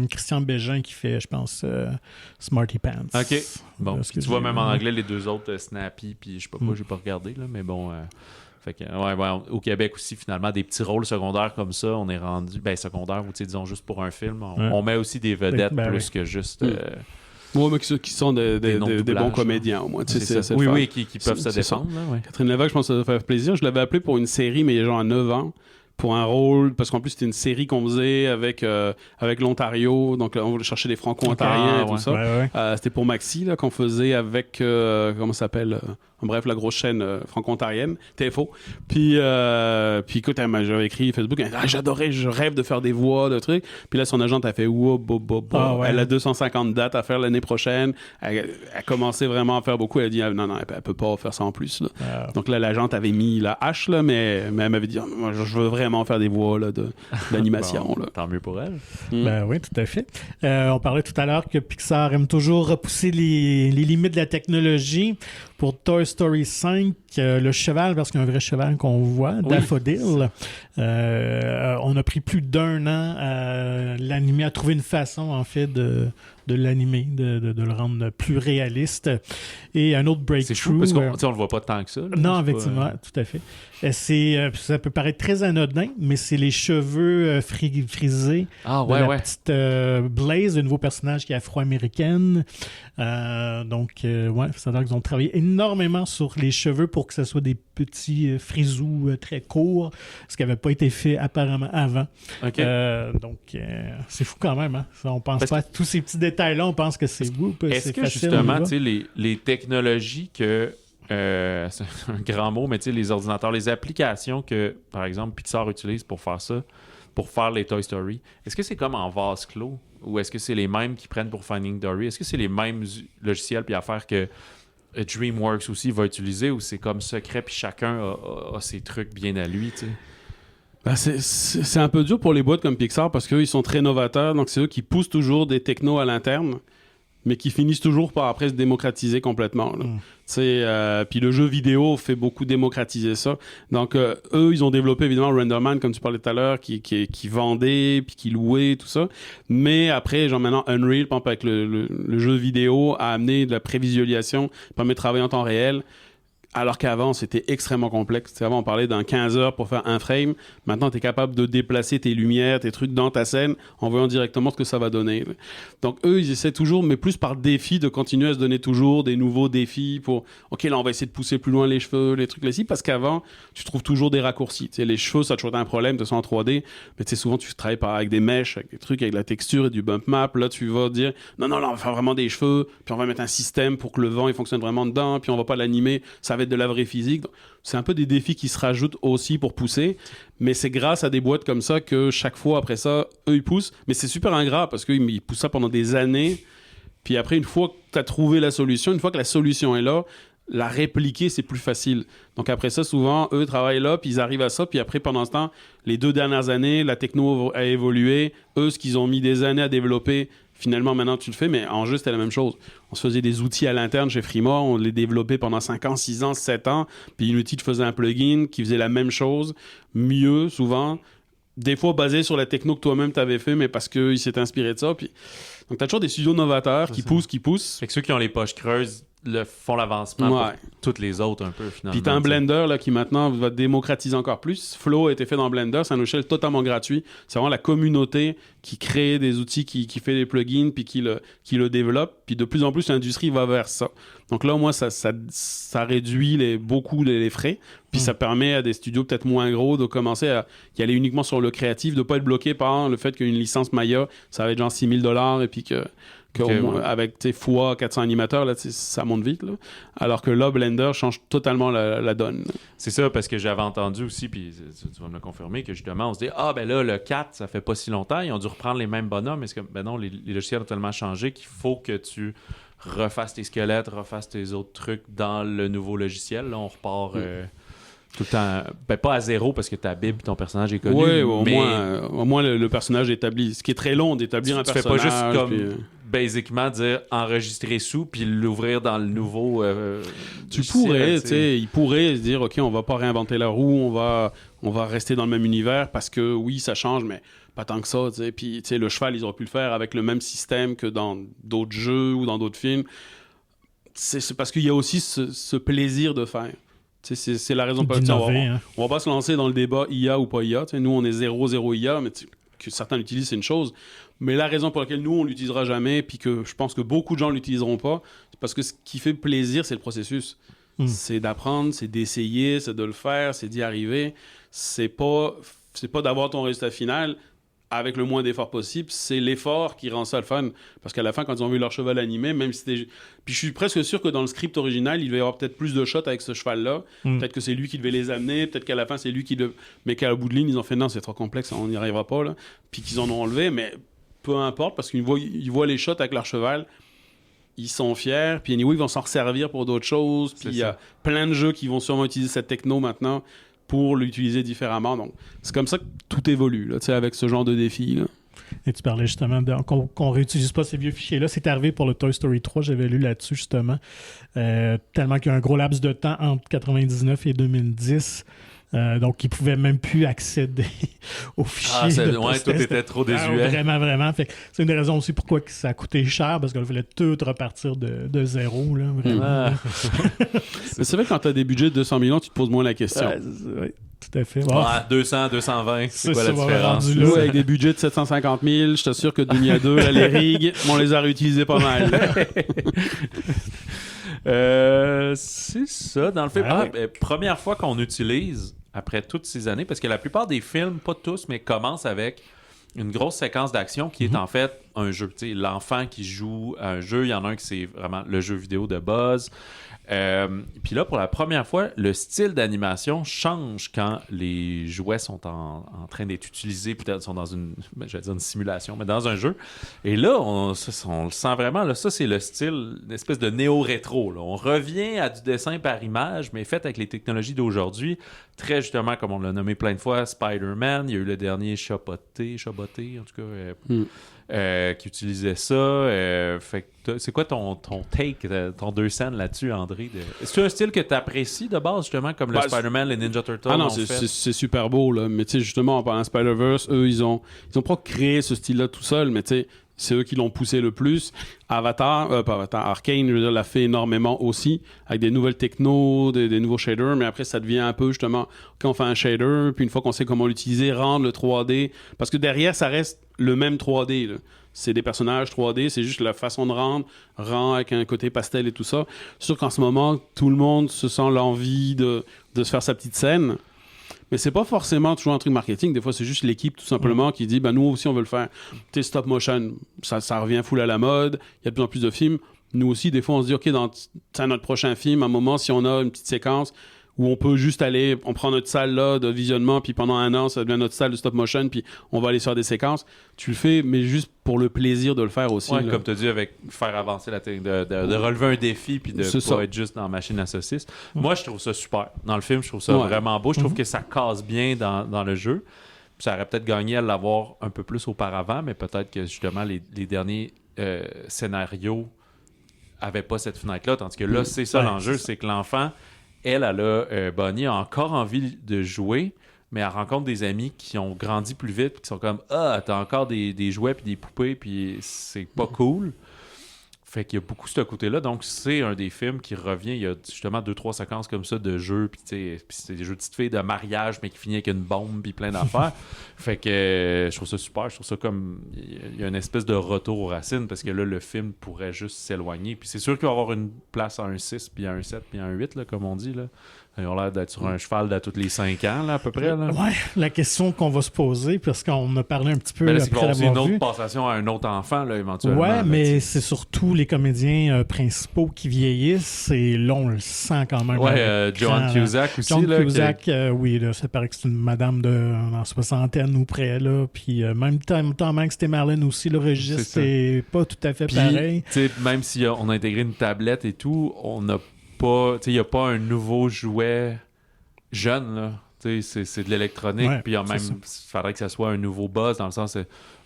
Christian Bégin qui fait, je pense, Smarty Pants. OK. Bon, tu vois même en anglais les deux autres, Snappy, puis je sais pas quoi, j'ai pas regardé, là, mais bon... Fait que, au Québec aussi, finalement, des petits rôles secondaires comme ça, on est rendu... secondaire, ou disons juste pour un film, on met aussi des vedettes plus que juste... mais qui sont des bons comédiens, au moins. C'est ça. Oui, qui peuvent se défendre. Là, Catherine Levac, je pense que ça doit faire plaisir. Je l'avais appelée pour une série, mais il y a genre 9 ans. pour un rôle, parce qu'en plus c'était une série qu'on faisait avec l'Ontario, donc on voulait chercher des franco-ontariens et tout ça. C'était pour Maxi là, qu'on faisait avec, comment ça s'appelle bref, la grosse chaîne franco-ontarienne, TFO. Puis écoute, j'avais écrit Facebook, j'adorais, je rêve de faire des voix, de trucs. Puis là, son agente a fait elle a 250 dates à faire l'année prochaine. Elle a commencé vraiment à faire beaucoup. Elle a dit, non, elle peut pas faire ça en plus. Là. Donc là, l'agente avait mis la hache, là, mais elle m'avait dit, moi, je veux vraiment faire des voix là, d'animation. Bon, tant mieux pour elle. Ben oui, tout à fait. On parlait tout à l'heure que Pixar aime toujours repousser les limites de la technologie. Pour Toy Story 5, le cheval, parce qu'il y a un vrai cheval qu'on voit, Daffodil, on a pris plus d'1 an à l'animer, à trouver une façon, en fait, de l'animer, de le rendre plus réaliste. Et un autre breakthrough... C'est fou, parce qu'on le voit pas tant que ça. Là, non, effectivement, tout à fait. Ça peut paraître très anodin, mais c'est les cheveux frisés de la petite Blaze, le nouveau personnage qui est afro-américaine. Donc, ça a l'air qu'ils ont travaillé énormément sur les cheveux pour que ce soit des petits frisous très courts, ce qui n'avait pas été fait apparemment avant. Okay. Donc, c'est fou quand même. Hein? On pense pas à tous ces petits détails-là, on pense que c'est Est-ce que facile, justement, les technologies que... c'est un grand mot, mais tu sais, les ordinateurs, les applications que, par exemple, Pixar utilise pour faire ça, pour faire les Toy Story, est-ce que c'est comme en vase clos ou est-ce que c'est les mêmes qu'ils prennent pour Finding Dory? Est-ce que c'est les mêmes logiciels puis affaires que DreamWorks aussi va utiliser ou c'est comme secret puis chacun a ses trucs bien à lui, tu sais? Ben c'est un peu dur pour les boîtes comme Pixar parce qu'eux, ils sont très novateurs, donc c'est eux qui poussent toujours des technos à l'interne, mais qui finissent toujours par après se démocratiser complètement. Puis le jeu vidéo fait beaucoup démocratiser ça. Donc, eux, ils ont développé évidemment RenderMan, comme tu parlais tout à l'heure, qui vendait, puis qui louait, tout ça. Mais après, genre maintenant, Unreal, par exemple, avec le jeu vidéo, a amené de la prévisualisation, permet de travailler en temps réel. Alors qu'avant, c'était extrêmement complexe. Avant, on parlait d'un 15 heures pour faire un frame. Maintenant, tu es capable de déplacer tes lumières, tes trucs dans ta scène en voyant directement ce que ça va donner. Donc, eux, ils essaient toujours, mais plus par défi, de continuer à se donner toujours des nouveaux défis pour, OK, là, on va essayer de pousser plus loin les cheveux, les trucs là-ci, parce qu'avant, tu trouves toujours des raccourcis. Tu sais, les cheveux, ça a toujours été un problème, de ça en 3D, mais tu sais, souvent, tu travailles avec des mèches, avec des trucs, avec la texture et du bump map. Là, tu vas dire, non, là, on va faire vraiment des cheveux, puis on va mettre un système pour que le vent, il fonctionne vraiment dedans, puis on va pas l'animer, ça va être de la vraie physique. Donc, c'est un peu des défis qui se rajoutent aussi pour pousser, mais c'est grâce à des boîtes comme ça que chaque fois après ça, eux ils poussent, mais c'est super ingrat parce qu'ils poussent ça pendant des années, puis après une fois que tu as trouvé la solution, une fois que la solution est là, la répliquer c'est plus facile. Donc après ça, souvent, eux travaillent là, puis ils arrivent à ça, puis après pendant ce temps, les 2 dernières années, la techno a évolué, eux ce qu'ils ont mis des années à développer, finalement, maintenant, tu le fais, mais en jeu, c'était la même chose. On se faisait des outils à l'interne chez Frima, on les développait pendant 5 ans, 6 ans, 7 ans, puis Unity faisait un plugin qui faisait la même chose, mieux, souvent, des fois basé sur la techno que toi-même t'avais fait, mais parce qu'il s'est inspiré de ça. Puis... Donc, t'as toujours des studios novateurs qui poussent. Fait que ceux qui ont les poches creuses font l'avancement pour toutes les autres un peu, finalement. Puis t'as un Blender là, qui maintenant va démocratiser encore plus. Flow a été fait dans Blender, c'est un logiciel totalement gratuit. C'est vraiment la communauté qui crée des outils, qui fait des plugins, puis qui le développe. Puis de plus en plus, l'industrie va vers ça. Donc là, au moins, ça réduit beaucoup les frais. Puis ça permet à des studios peut-être moins gros de commencer à y aller uniquement sur le créatif, de pas être bloqué par le fait qu'une licence Maya, ça va être genre $6,000 et puis avec fois 400 animateurs, là, ça monte vite. Là. Alors que là, Blender change totalement la donne. C'est ça, parce que j'avais entendu aussi, puis tu vas me le confirmer, que justement, on se dit « Ah, ben là, le 4, ça fait pas si longtemps, ils ont dû reprendre les mêmes bonhommes. » Est-ce que, ben non, les logiciels ont tellement changé qu'il faut que tu refasses tes squelettes, refasses tes autres trucs dans le nouveau logiciel. Là, on repart... tout le temps, ben pas à zéro parce que ta Bible ton personnage est connu. Oui, au moins le personnage est établi. Ce qui est très long d'établir un personnage. Tu fais pas juste comme basiquement dire enregistrer sous puis l'ouvrir dans le nouveau. Tu pourrais, tu sais, il pourrait se dire ok, on va pas réinventer la roue, on va rester dans le même univers parce que oui, ça change, mais pas tant que ça. Tu sais, puis tu sais, le cheval, ils auraient pu le faire avec le même système que dans d'autres jeux ou dans d'autres films. C'est parce qu'il y a aussi ce plaisir de faire. C'est la raison pour laquelle on va pas se lancer dans le débat IA ou pas IA. Nous, on est 0 IA, mais que certains l'utilisent, c'est une chose. Mais la raison pour laquelle nous, on l'utilisera jamais, puis que je pense que beaucoup de gens l'utiliseront pas, c'est parce que ce qui fait plaisir, c'est le processus. C'est d'apprendre, c'est d'essayer, c'est de le faire, c'est d'y arriver. C'est pas c'est pas d'avoir ton résultat final avec le moins d'efforts possible, c'est l'effort qui rend ça le fun. Parce qu'à la fin, quand ils ont vu leur cheval animé, même si c'était... Puis je suis presque sûr que dans le script original, il devait y avoir peut-être plus de shots avec ce cheval-là. Peut-être que c'est lui qui devait les amener, peut-être qu'à la fin, c'est lui qui devait... Mais qu'à bout de ligne, ils ont fait non, c'est trop complexe, on n'y arrivera pas, là. Puis qu'ils en ont enlevé, mais peu importe, parce qu'ils voient les shots avec leur cheval, ils sont fiers, puis anyway, ils vont s'en resservir pour d'autres choses, puis il y a plein de jeux qui vont sûrement utiliser cette techno maintenant pour l'utiliser différemment. Donc, c'est comme ça que tout évolue, là, avec ce genre de défi, là. Et tu parlais justement qu'on réutilise pas ces vieux fichiers-là. C'est arrivé pour le Toy Story 3, j'avais lu là-dessus justement. Tellement qu'il y a un gros laps de temps entre 99 et 2010. Donc, ils ne pouvaient même plus accéder aux fichiers. Tout était trop désuet. Vraiment. Fait que c'est une des raisons aussi pourquoi ça a coûté cher, parce qu'il fallait tout repartir de zéro. Là, vraiment. Mais c'est vrai que quand tu as des budgets de 200 millions, tu te poses moins la question. Oui, tout à fait. 200, 220, c'est quoi la différence? Nous, avec des budgets de 750 000, je t'assure que Dunia 2, là, les rigs, on les a réutilisés pas mal. C'est ça. Dans le film, première fois qu'on utilise, après toutes ces années, parce que la plupart des films, pas tous, mais commencent avec une grosse séquence d'action qui est en fait un jeu. Tu sais, l'enfant qui joue à un jeu, il y en a un qui c'est vraiment le jeu vidéo de Buzz. Puis là, pour la première fois, le style d'animation change quand les jouets sont en train d'être utilisés, peut-être sont dans une simulation, mais dans un jeu. Et là, on le sent vraiment. Là, ça, c'est le style, une espèce de néo-rétro. Là. On revient à du dessin par image, mais fait avec les technologies d'aujourd'hui. Très justement, comme on l'a nommé plein de fois, Spider-Man. Il y a eu le dernier Chaboté, en tout cas. Qui utilisait ça. Fait que c'est quoi ton take, ton 2 cents là-dessus, André? Est-ce que c'est un style que tu apprécies de base, justement, comme le Spider-Man, les Ninja Turtles? Ah non, c'est super beau, là. Mais tu sais, justement, en parlant de Spider-Verse, eux, ils ont pas créé ce style-là tout seul, mais tu sais, c'est eux qui l'ont poussé le plus. Arcane, je veux dire, l'a fait énormément aussi, avec des nouvelles technos, des nouveaux shaders, mais après, ça devient un peu, justement, quand on fait un shader, puis une fois qu'on sait comment l'utiliser, rendre le 3D, parce que derrière, ça reste le même 3D, là. C'est des personnages 3D, c'est juste la façon de rendre avec un côté pastel et tout ça. C'est sûr qu'en ce moment, tout le monde se sent l'envie de se faire sa petite scène. Mais c'est pas forcément toujours un truc marketing. Des fois, c'est juste l'équipe, tout simplement, qui dit, nous aussi, on veut le faire. Tu sais, stop motion, ça revient full à la mode. Il y a de plus en plus de films. Nous aussi, des fois, on se dit, OK, dans notre prochain film, à un moment, si on a une petite séquence où on peut juste aller, on prend notre salle là de visionnement, puis pendant 1 an, ça devient notre salle de stop motion, puis on va aller sur des séquences. Tu le fais, mais juste pour le plaisir de le faire aussi. Ouais, comme tu as dit, avec faire avancer la technique, de relever un défi, puis de pas être juste dans la machine à saucisses. Moi, je trouve ça super. Dans le film, je trouve ça vraiment beau. Je trouve que ça casse bien dans le jeu. Puis ça aurait peut-être gagné à l'avoir un peu plus auparavant, mais peut-être que justement, les derniers scénarios n'avaient pas cette fenêtre-là. Tandis que là, c'est ça l'enjeu, c'est que l'enfant... Bonnie a encore envie de jouer, mais elle rencontre des amis qui ont grandi plus vite, puis qui sont comme « Ah, t'as encore des jouets puis des poupées, puis c'est pas cool. » Fait qu'il y a beaucoup ce côté-là. Donc, c'est un des films qui revient. Il y a justement 2-3 séquences comme ça de jeux, puis c'est des jeux de petites filles de mariage, mais qui finit avec une bombe, puis plein d'affaires. Fait que je trouve ça super. Je trouve ça comme... Il y a une espèce de retour aux racines, parce que là, le film pourrait juste s'éloigner. Puis c'est sûr qu'il va y avoir une place à un 6, puis à un 7, puis à un 8, là, comme on dit, là. Ils ont l'air d'être sur un cheval de tous les 5 ans, là, à peu près. Là. Ouais, la question qu'on va se poser, parce qu'on a parlé un petit peu là, après c'est une autre passation à un autre enfant, là, éventuellement. Ouais, là, mais c'est surtout les comédiens principaux qui vieillissent, et là, on le sent quand même. Ouais, Joan Cusack aussi. Joan Cusack, oui, là, ça paraît que c'est une madame en soixantaine ou près, là. Puis même temps, même que c'était Marlène aussi, le registre, c'est pas tout à fait pareil. Même si on a intégré une tablette et tout, on n'a pas, il n'y a pas un nouveau jouet jeune, là. C'est de l'électronique, puis il faudrait que ça soit un nouveau buzz, dans le sens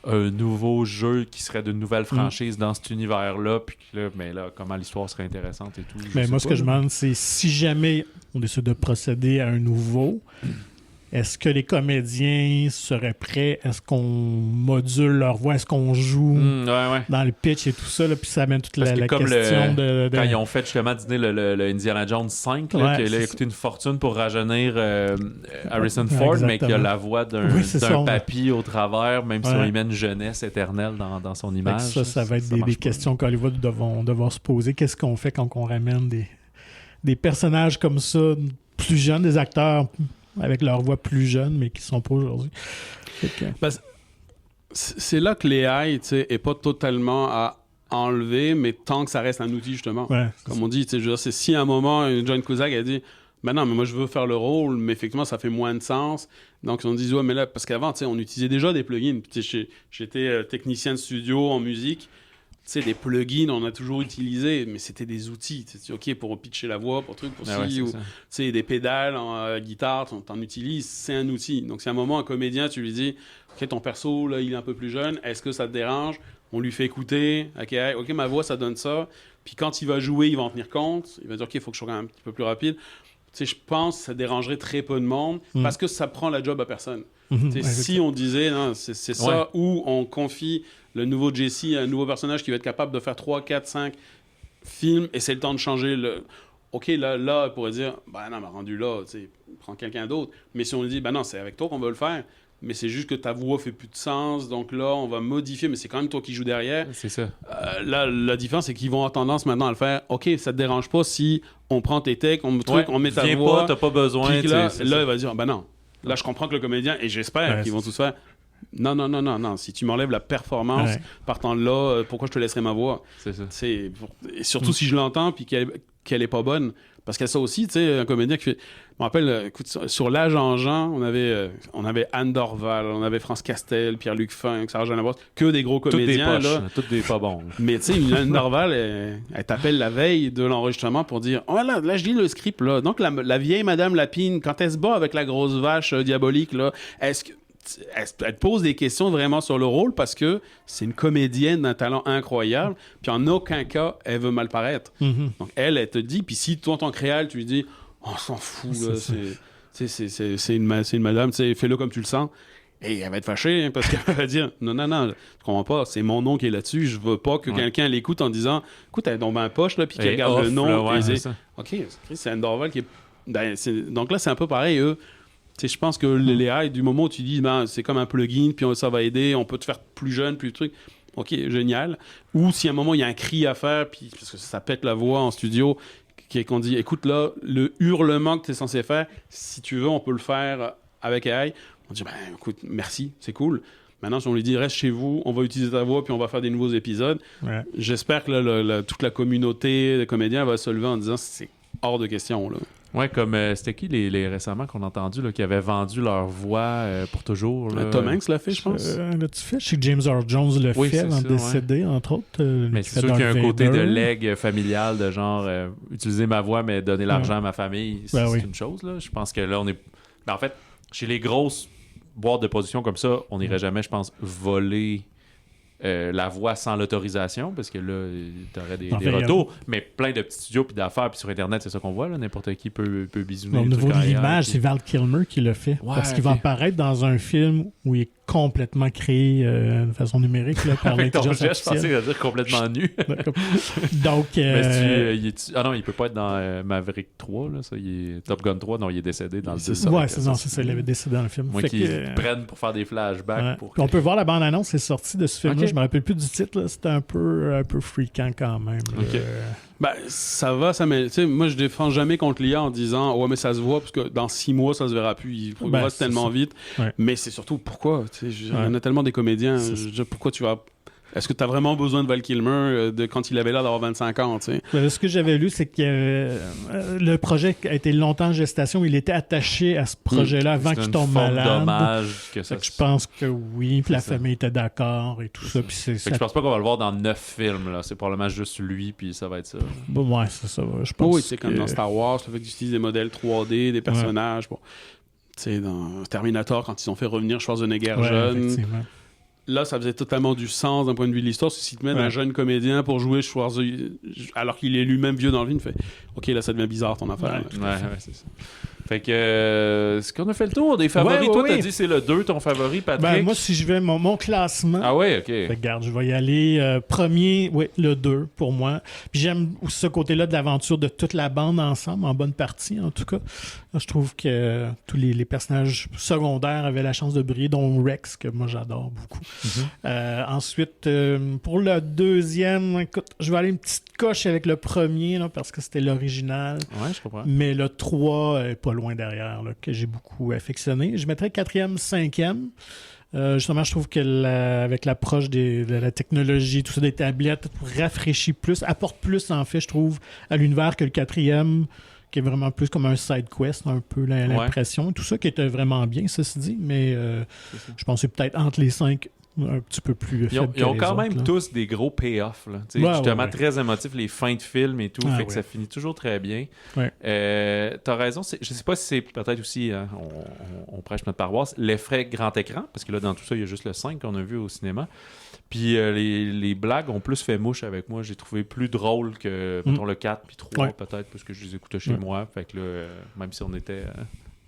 un nouveau jeu qui serait d'une nouvelle franchise dans cet univers-là, puis là, mais là, comment l'histoire serait intéressante et tout. Mais moi, ce que je demande, c'est si jamais on décide de procéder à un nouveau, est-ce que les comédiens seraient prêts? Est-ce qu'on module leur voix? Est-ce qu'on joue dans le pitch et tout ça? Là, puis ça amène toute la question de... Quand ils ont fait justement dîner le Indiana Jones 5, là, qu'il a coûté une fortune pour rajeunir Harrison Ford, mais qu'il a la voix d'un papy au travers, même si on y met une jeunesse éternelle dans son image. Ça va être des questions qu'Hollywood vont devoir se poser. Qu'est-ce qu'on fait quand on ramène des personnages comme ça, plus jeunes, des acteurs avec leur voix plus jeune, mais qui sont pas aujourd'hui. C'est là que l'AI, tu sais, est pas totalement à enlever, mais tant que ça reste un outil, justement. Ouais, Comme on dit, tu sais, je veux dire, c'est si à un moment, John Cusack a dit, ben non, mais moi je veux faire le rôle, mais effectivement, ça fait moins de sens. Donc on dit, ouais, mais là, parce qu'avant, tu sais, on utilisait déjà des plugins. Puis, tu sais, j'étais technicien de studio en musique. Tu sais, des plugins, on a toujours utilisé, mais c'était des outils. Tu sais, OK, pour pitcher la voix, pour truc, pour ci, ou tu sais, des pédales en guitare, t'en utilises, c'est un outil. Donc, c'est un moment, un comédien, tu lui dis, OK, ton perso, là, il est un peu plus jeune, est-ce que ça te dérange? On lui fait écouter, OK, ma voix, ça donne ça. Puis quand il va jouer, il va en tenir compte. Il va dire, OK, il faut que je sois un petit peu plus rapide. Tu sais, je pense que ça dérangerait très peu de monde parce que ça prend la job à personne. Si on disait, non, c'est ça, où on confie le nouveau Jesse à un nouveau personnage qui va être capable de faire 3, 4, 5 films et c'est le temps de changer le... OK, là, on pourrait dire, ben non, mais rendu là, tu sais, prends quelqu'un d'autre. Mais si on lui dit, ben non, c'est avec toi qu'on va le faire, mais c'est juste que ta voix fait plus de sens, donc là, on va modifier, mais c'est quand même toi qui joues derrière. C'est ça. Là, la différence, c'est qu'ils vont avoir tendance maintenant à le faire. OK, ça te dérange pas si on prend tes techs, on met ta voix. Pas, t'as pas besoin. Là, il va dire, ben non. Là, je comprends que le comédien, et j'espère qu'ils vont tous faire, non. Si tu m'enlèves la performance, partant de là, pourquoi je te laisserai ma voix? C'est ça. Et surtout si je l'entends, puis qu'elle est pas bonne. Parce qu'il y a ça aussi, tu sais, un comédien qui fait... Je me rappelle, écoute, sur L'Âge en Jean, on avait Anne Dorval, on avait France Castel, Pierre-Luc Funk, Sarah-Jeanne Labrosse, que des gros comédiens. Toutes des poches, toutes des pas bons. Mais tu sais, Anne Dorval, elle t'appelle la veille de l'enregistrement pour dire « Oh là, je lis le script, là. Donc, la vieille Madame Lapine, quand elle se bat avec la grosse vache diabolique, là, est-ce que... » Elle te pose des questions vraiment sur le rôle parce que c'est une comédienne d'un talent incroyable, puis en aucun cas, elle veut mal paraître. Donc, elle te dit, puis si toi, en tant que réal, tu lui dis « On s'en fout, là, c'est une madame, fais-le comme tu le sens. » Et elle va être fâchée hein, parce qu'elle va dire « Non, tu comprends pas, c'est mon nom qui est là-dessus, je veux pas que quelqu'un l'écoute en disant « Écoute, elle est dans ma poche, là, puis qu'elle regarde le nom. » et dit « OK, c'est Anne Dorval qui est... » Donc là, c'est un peu pareil, eux. Je pense que les AI, du moment où tu dis c'est comme un plugin, puis ça va aider, on peut te faire plus jeune, plus truc. OK, génial. Ou si à un moment il y a un cri à faire, puis parce que ça pète la voix en studio, qu'on dit écoute là, le hurlement que tu es censé faire, si tu veux, on peut le faire avec AI. On dit écoute, merci, c'est cool. Maintenant, si on lui dit reste chez vous, on va utiliser ta voix, puis on va faire des nouveaux épisodes, j'espère que toute la communauté de comédiens va se lever en disant c'est hors de question, là. Ouais, comme c'était qui les récemment qu'on a entendu là, qui avaient vendu leur voix pour toujours là? Tom Hanks l'a fait, je pense. L'as-tu fait? Je sais que James Earl Jones le fait avant de décéder, entre autres. Mais c'est sûr qu'il y a un côté de legs familial, de genre utiliser ma voix, mais donner l'argent à ma famille, c'est une chose. Là. Je pense que là, on est. Ben, en fait, chez les grosses boîtes de production comme ça, on n'irait jamais, je pense, voler. La voix sans l'autorisation, parce que là, t'aurais des retours, mais plein de petits studios puis d'affaires, puis sur Internet, c'est ça qu'on voit, là, n'importe qui peut bisouner. Au niveau de l'image, c'est Val Kilmer qui le fait, parce qu'il va apparaître dans un film où il est complètement créé de façon numérique là, par l'intelligence artificielle. Je pensais qu'il allait dire complètement nu. Donc... non, il peut pas être dans Maverick 3, là, ça, Top Gun 3, non, il est décédé dans le 10. Ouais, c'est ça, il avait décédé dans le film. Moi qu'ils prennent pour faire des flashbacks. On peut voir la bande-annonce, c'est sorti de ce film-là. Je me rappelle plus du titre, c'était un peu fréquent quand même. Ça va, moi je défends jamais contre l'IA en disant ouais mais ça se voit parce que dans 6 mois ça se verra plus, il progresse tellement vite. Mais c'est surtout pourquoi, il y en a tellement des comédiens, pourquoi tu vas... Est-ce que tu as vraiment besoin de Val Kilmer quand il avait l'air d'avoir 25 ans? Ce que j'avais lu, c'est que le projet a été longtemps en gestation. Il était attaché à ce projet-là avant qu'il tombe malade. C'est dommage que ça... Je pense que oui. Puis la famille était d'accord et tout ça. Puis je pense pas qu'on va le voir dans 9 films. Là. C'est probablement juste lui, puis ça va être ça. Ouais, c'est ça. Je pense oui, c'est comme dans Star Wars, le fait qu'ils utilisent des modèles 3D, des personnages. Dans Terminator, quand ils ont fait revenir Schwarzenegger jeune... Là, ça faisait totalement du sens d'un point de vue de l'histoire. Si tu mets un jeune comédien pour jouer Schwarzenegger, alors qu'il est lui-même vieux dans le film, fait OK, là, ça devient bizarre ton affaire. Ouais, c'est ça. Fait que, est-ce qu'on a fait le tour des favoris? Toi, t'as dit c'est le 2, ton favori, Patrick? Moi, si je vais mon classement... Ah ouais, OK. Regarde, je vais y aller premier, le 2, pour moi. Puis j'aime ce côté-là de l'aventure de toute la bande ensemble, en bonne partie, en tout cas. Là, je trouve que tous les personnages secondaires avaient la chance de briller, dont Rex, que moi, j'adore beaucoup. Ensuite, pour le deuxième, écoute, je vais aller une petite coche avec le premier, là, parce que c'était l'original. Ouais, je comprends. Mais le 3 est pas loin derrière, là, que j'ai beaucoup affectionné. Je mettrais 4e, 5e. Justement, je trouve que avec l'approche de la technologie, tout ça, des tablettes, rafraîchit plus, apporte plus, en fait, je trouve, à l'univers que le 4e, qui est vraiment plus comme un side quest, un peu l'impression. Tout ça qui était vraiment bien, ceci dit, mais je pense que c'est peut-être entre les 5 un petit peu plus faible. Ils ont quand autres, même là. tous des gros payoffs. Justement, ouais. très émotifs, les fins de film et tout. Fait que ça finit toujours très bien. Ouais. T'as raison. Je sais pas si c'est peut-être aussi, hein, on prêche notre paroisse, l'effet grand écran, parce que là, dans tout ça, il y a juste le 5 qu'on a vu au cinéma. Puis les blagues ont plus fait mouche avec moi. J'ai trouvé plus drôle que, mettons, le 4 puis 3, peut-être, parce que je les écoutais chez moi. Fait que là, même si on était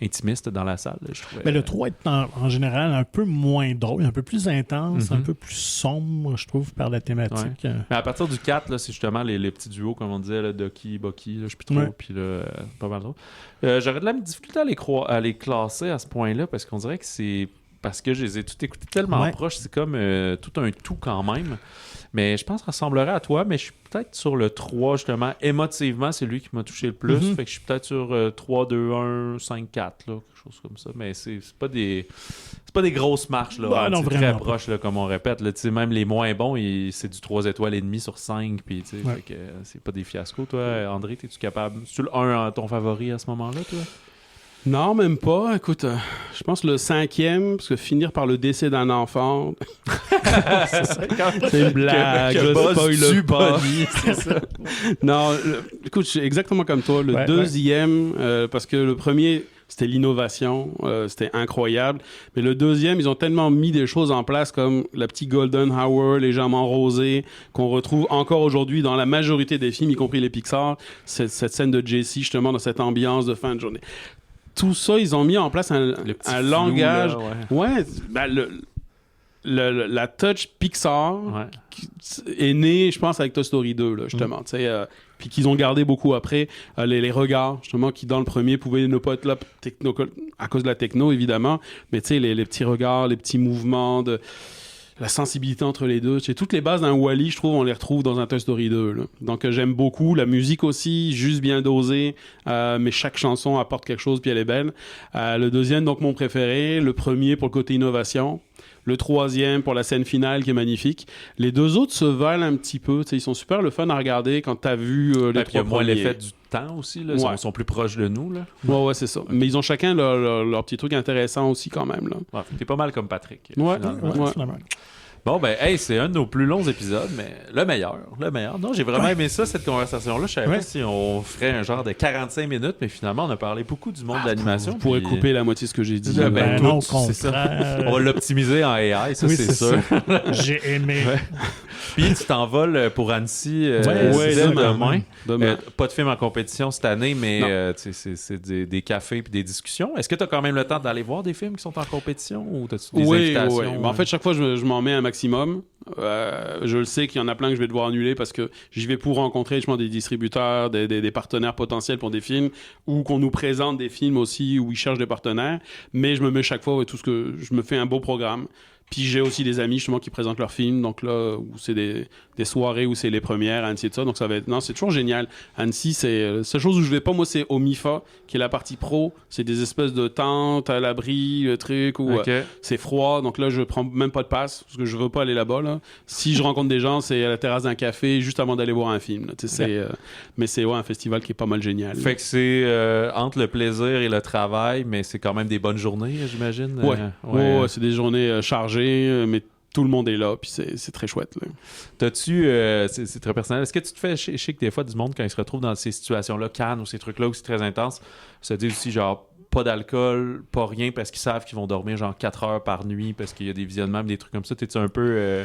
intimiste dans la salle, je trouvais... Ben, le 3 est en général un peu moins drôle, un peu plus intense, un peu plus sombre, je trouve, par la thématique. Ouais. Mais à partir du 4, là, c'est justement les petits duos, comme on disait, là, Ducky, Bucky, là, je sais plus trop, puis là, pas mal trop. J'aurais de la difficulté à les classer à ce point-là, parce qu'on dirait que c'est... Parce que je les ai tous écoutés tellement proches, c'est comme tout un tout quand même. Mais je pense que ça ressemblerait à toi, mais je suis peut-être sur le 3, justement. Émotivement, c'est lui qui m'a touché le plus. Fait que je suis peut-être sur 3, 2, 1, 5, 4, là, quelque chose comme ça. Mais c'est pas des grosses marches, là. Non, c'est très proche, là, comme on répète. Là, même les moins bons, c'est du 3 étoiles et demi sur 5. Puis, fait que, c'est pas des fiascos. Toi, André, es-tu capable... C'est le 1 ton favori à ce moment-là, toi? Non, même pas. Écoute, je pense le 5e, parce que finir par le décès d'un enfant, c'est une blague. Je spoil pas. C'est ça. Non, écoute, je suis exactement comme toi. Le deuxième, parce que le premier, c'était l'innovation, c'était incroyable. Mais le deuxième, ils ont tellement mis des choses en place comme la petite Golden Hour, légèrement rosée, qu'on retrouve encore aujourd'hui dans la majorité des films, y compris les Pixar. Cette scène de Jesse, justement, dans cette ambiance de fin de journée. Tout ça, ils ont mis en place un langage. Là, la touch Pixar est née, je pense, avec Toy Story 2, là, justement. Puis qu'ils ont gardé beaucoup après. Les regards, justement, qui dans le premier pouvaient ne pas être là à cause de la techno, évidemment. Mais tu sais, les petits regards, les petits mouvements la sensibilité entre les deux. C'est toutes les bases d'un Wall-E, je trouve, on les retrouve dans un Toy Story 2. Là. Donc, j'aime beaucoup. La musique aussi, juste bien dosée, mais chaque chanson apporte quelque chose, puis elle est belle. Le deuxième, donc, mon préféré. Le premier, pour le côté innovation. Le troisième, pour la scène finale, qui est magnifique. Les deux autres se valent un petit peu. Ils sont super le fun à regarder quand t'as vu les trois premiers. Il y a moins l'effet du temps aussi. Là. Ils sont plus proches de nous. Là. Ouais, c'est ça. Mais ils ont chacun leur petit truc intéressant aussi, quand même. Là. Ouais, t'es pas mal comme Patrick. Ouais. Bon, ben, c'est un de nos plus longs épisodes, mais le meilleur. Non, j'ai vraiment aimé ça, cette conversation-là. Je savais pas si on ferait un genre de 45 minutes, mais finalement, on a parlé beaucoup du monde de l'animation. Vous pourrez couper la moitié de ce que j'ai dit. Non, c'est ça. On va l'optimiser en AI, ça, c'est sûr. J'ai aimé. Puis, tu t'envoles pour Annecy demain. Pas de film en compétition cette année, mais c'est des cafés puis des discussions. Est-ce que tu as quand même le temps d'aller voir des films qui sont en compétition ou as-tu des invitations? Oui. En fait, chaque fois, je m'en mets un maximum. Je le sais qu'il y en a plein que je vais devoir annuler parce que j'y vais pour rencontrer justement des distributeurs, des partenaires potentiels pour des films ou qu'on nous présente des films aussi où ils cherchent des partenaires. Mais je me mets chaque fois je me fais un beau programme. Puis j'ai aussi des amis justement qui présentent leurs films, donc là où c'est des soirées où c'est les premières, Annecy et tout ça, donc ça va être c'est toujours génial. Annecy, c'est la seule chose où je vais pas, moi, c'est au MIFA, qui est la partie pro, c'est des espèces de tentes à l'abri, le truc où c'est froid, donc là je prends même pas de passe parce que je veux pas aller là-bas. Là. Si je rencontre des gens, c'est à la terrasse d'un café juste avant d'aller voir un film. Là, mais c'est un festival qui est pas mal génial. Fait que c'est entre le plaisir et le travail, mais c'est quand même des bonnes journées, j'imagine. Ouais, c'est des journées chargées. Mais tout le monde est là, puis c'est très chouette. Là. T'as-tu, c'est très personnel, est-ce que tu te fais chier que des fois du monde, quand ils se retrouvent dans ces situations-là, Cannes ou ces trucs-là où c'est très intense, se disent aussi genre pas d'alcool, pas rien, parce qu'ils savent qu'ils vont dormir genre 4 heures par nuit, parce qu'il y a des visionnements, des trucs comme ça. T'es-tu un peu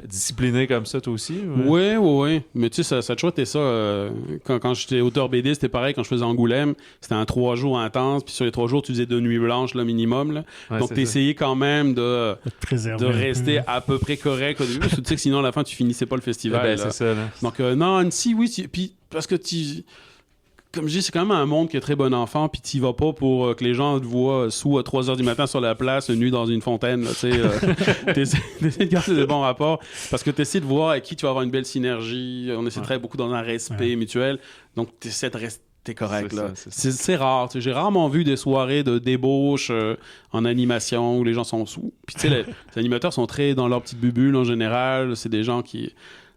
discipliné comme ça, toi aussi? Oui. Mais tu sais, ça a toujours été ça. Quand j'étais auteur BD, c'était pareil. Quand je faisais Angoulême, c'était un 3 jours intense. Puis sur les 3 jours, tu faisais 2 nuits blanches, là, minimum. Là. Donc, t'essayais quand même de rester à peu près correct au début. Parce que tu sais que sinon, à la fin, tu finissais pas le festival. C'est ça. Là. Donc, non, Annecy, oui. Puis, parce que comme je dis, c'est quand même un monde qui est très bon enfant, puis tu y vas pas pour que les gens te voient sous à 3h du matin sur la place, nu dans une fontaine. T'essaies de garder des bons rapports parce que tu essaies de voir avec qui tu vas avoir une belle synergie. On essaie de travailler beaucoup dans un respect mutuel. Donc, tu essaies de rester correct. Là. C'est rare. J'ai rarement vu des soirées de débauche en animation où les gens sont sous. Puis, tu sais, les animateurs sont très dans leur petite bulle en général. C'est des gens qui...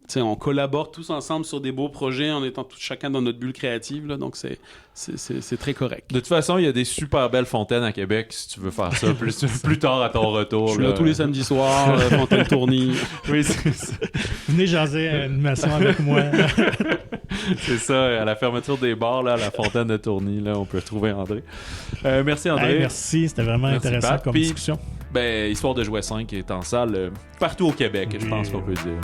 T'sais, on collabore tous ensemble sur des beaux projets en étant chacun dans notre bulle créative, là, donc c'est très correct. De toute façon, il y a des super belles fontaines à Québec si tu veux faire ça plus tard à ton retour. Je suis là tous les samedis soirs, Fontaine Tourny. Oui, c'est ça. Venez jaser à l'animation avec moi. C'est ça, à la fermeture des bars, là, à la fontaine de Tourny, là, on peut retrouver André. Merci André. Hey, merci, c'était vraiment intéressant comme discussion. Ben, Histoire de jouer 5 est en salle partout au Québec, je pense qu'on peut dire.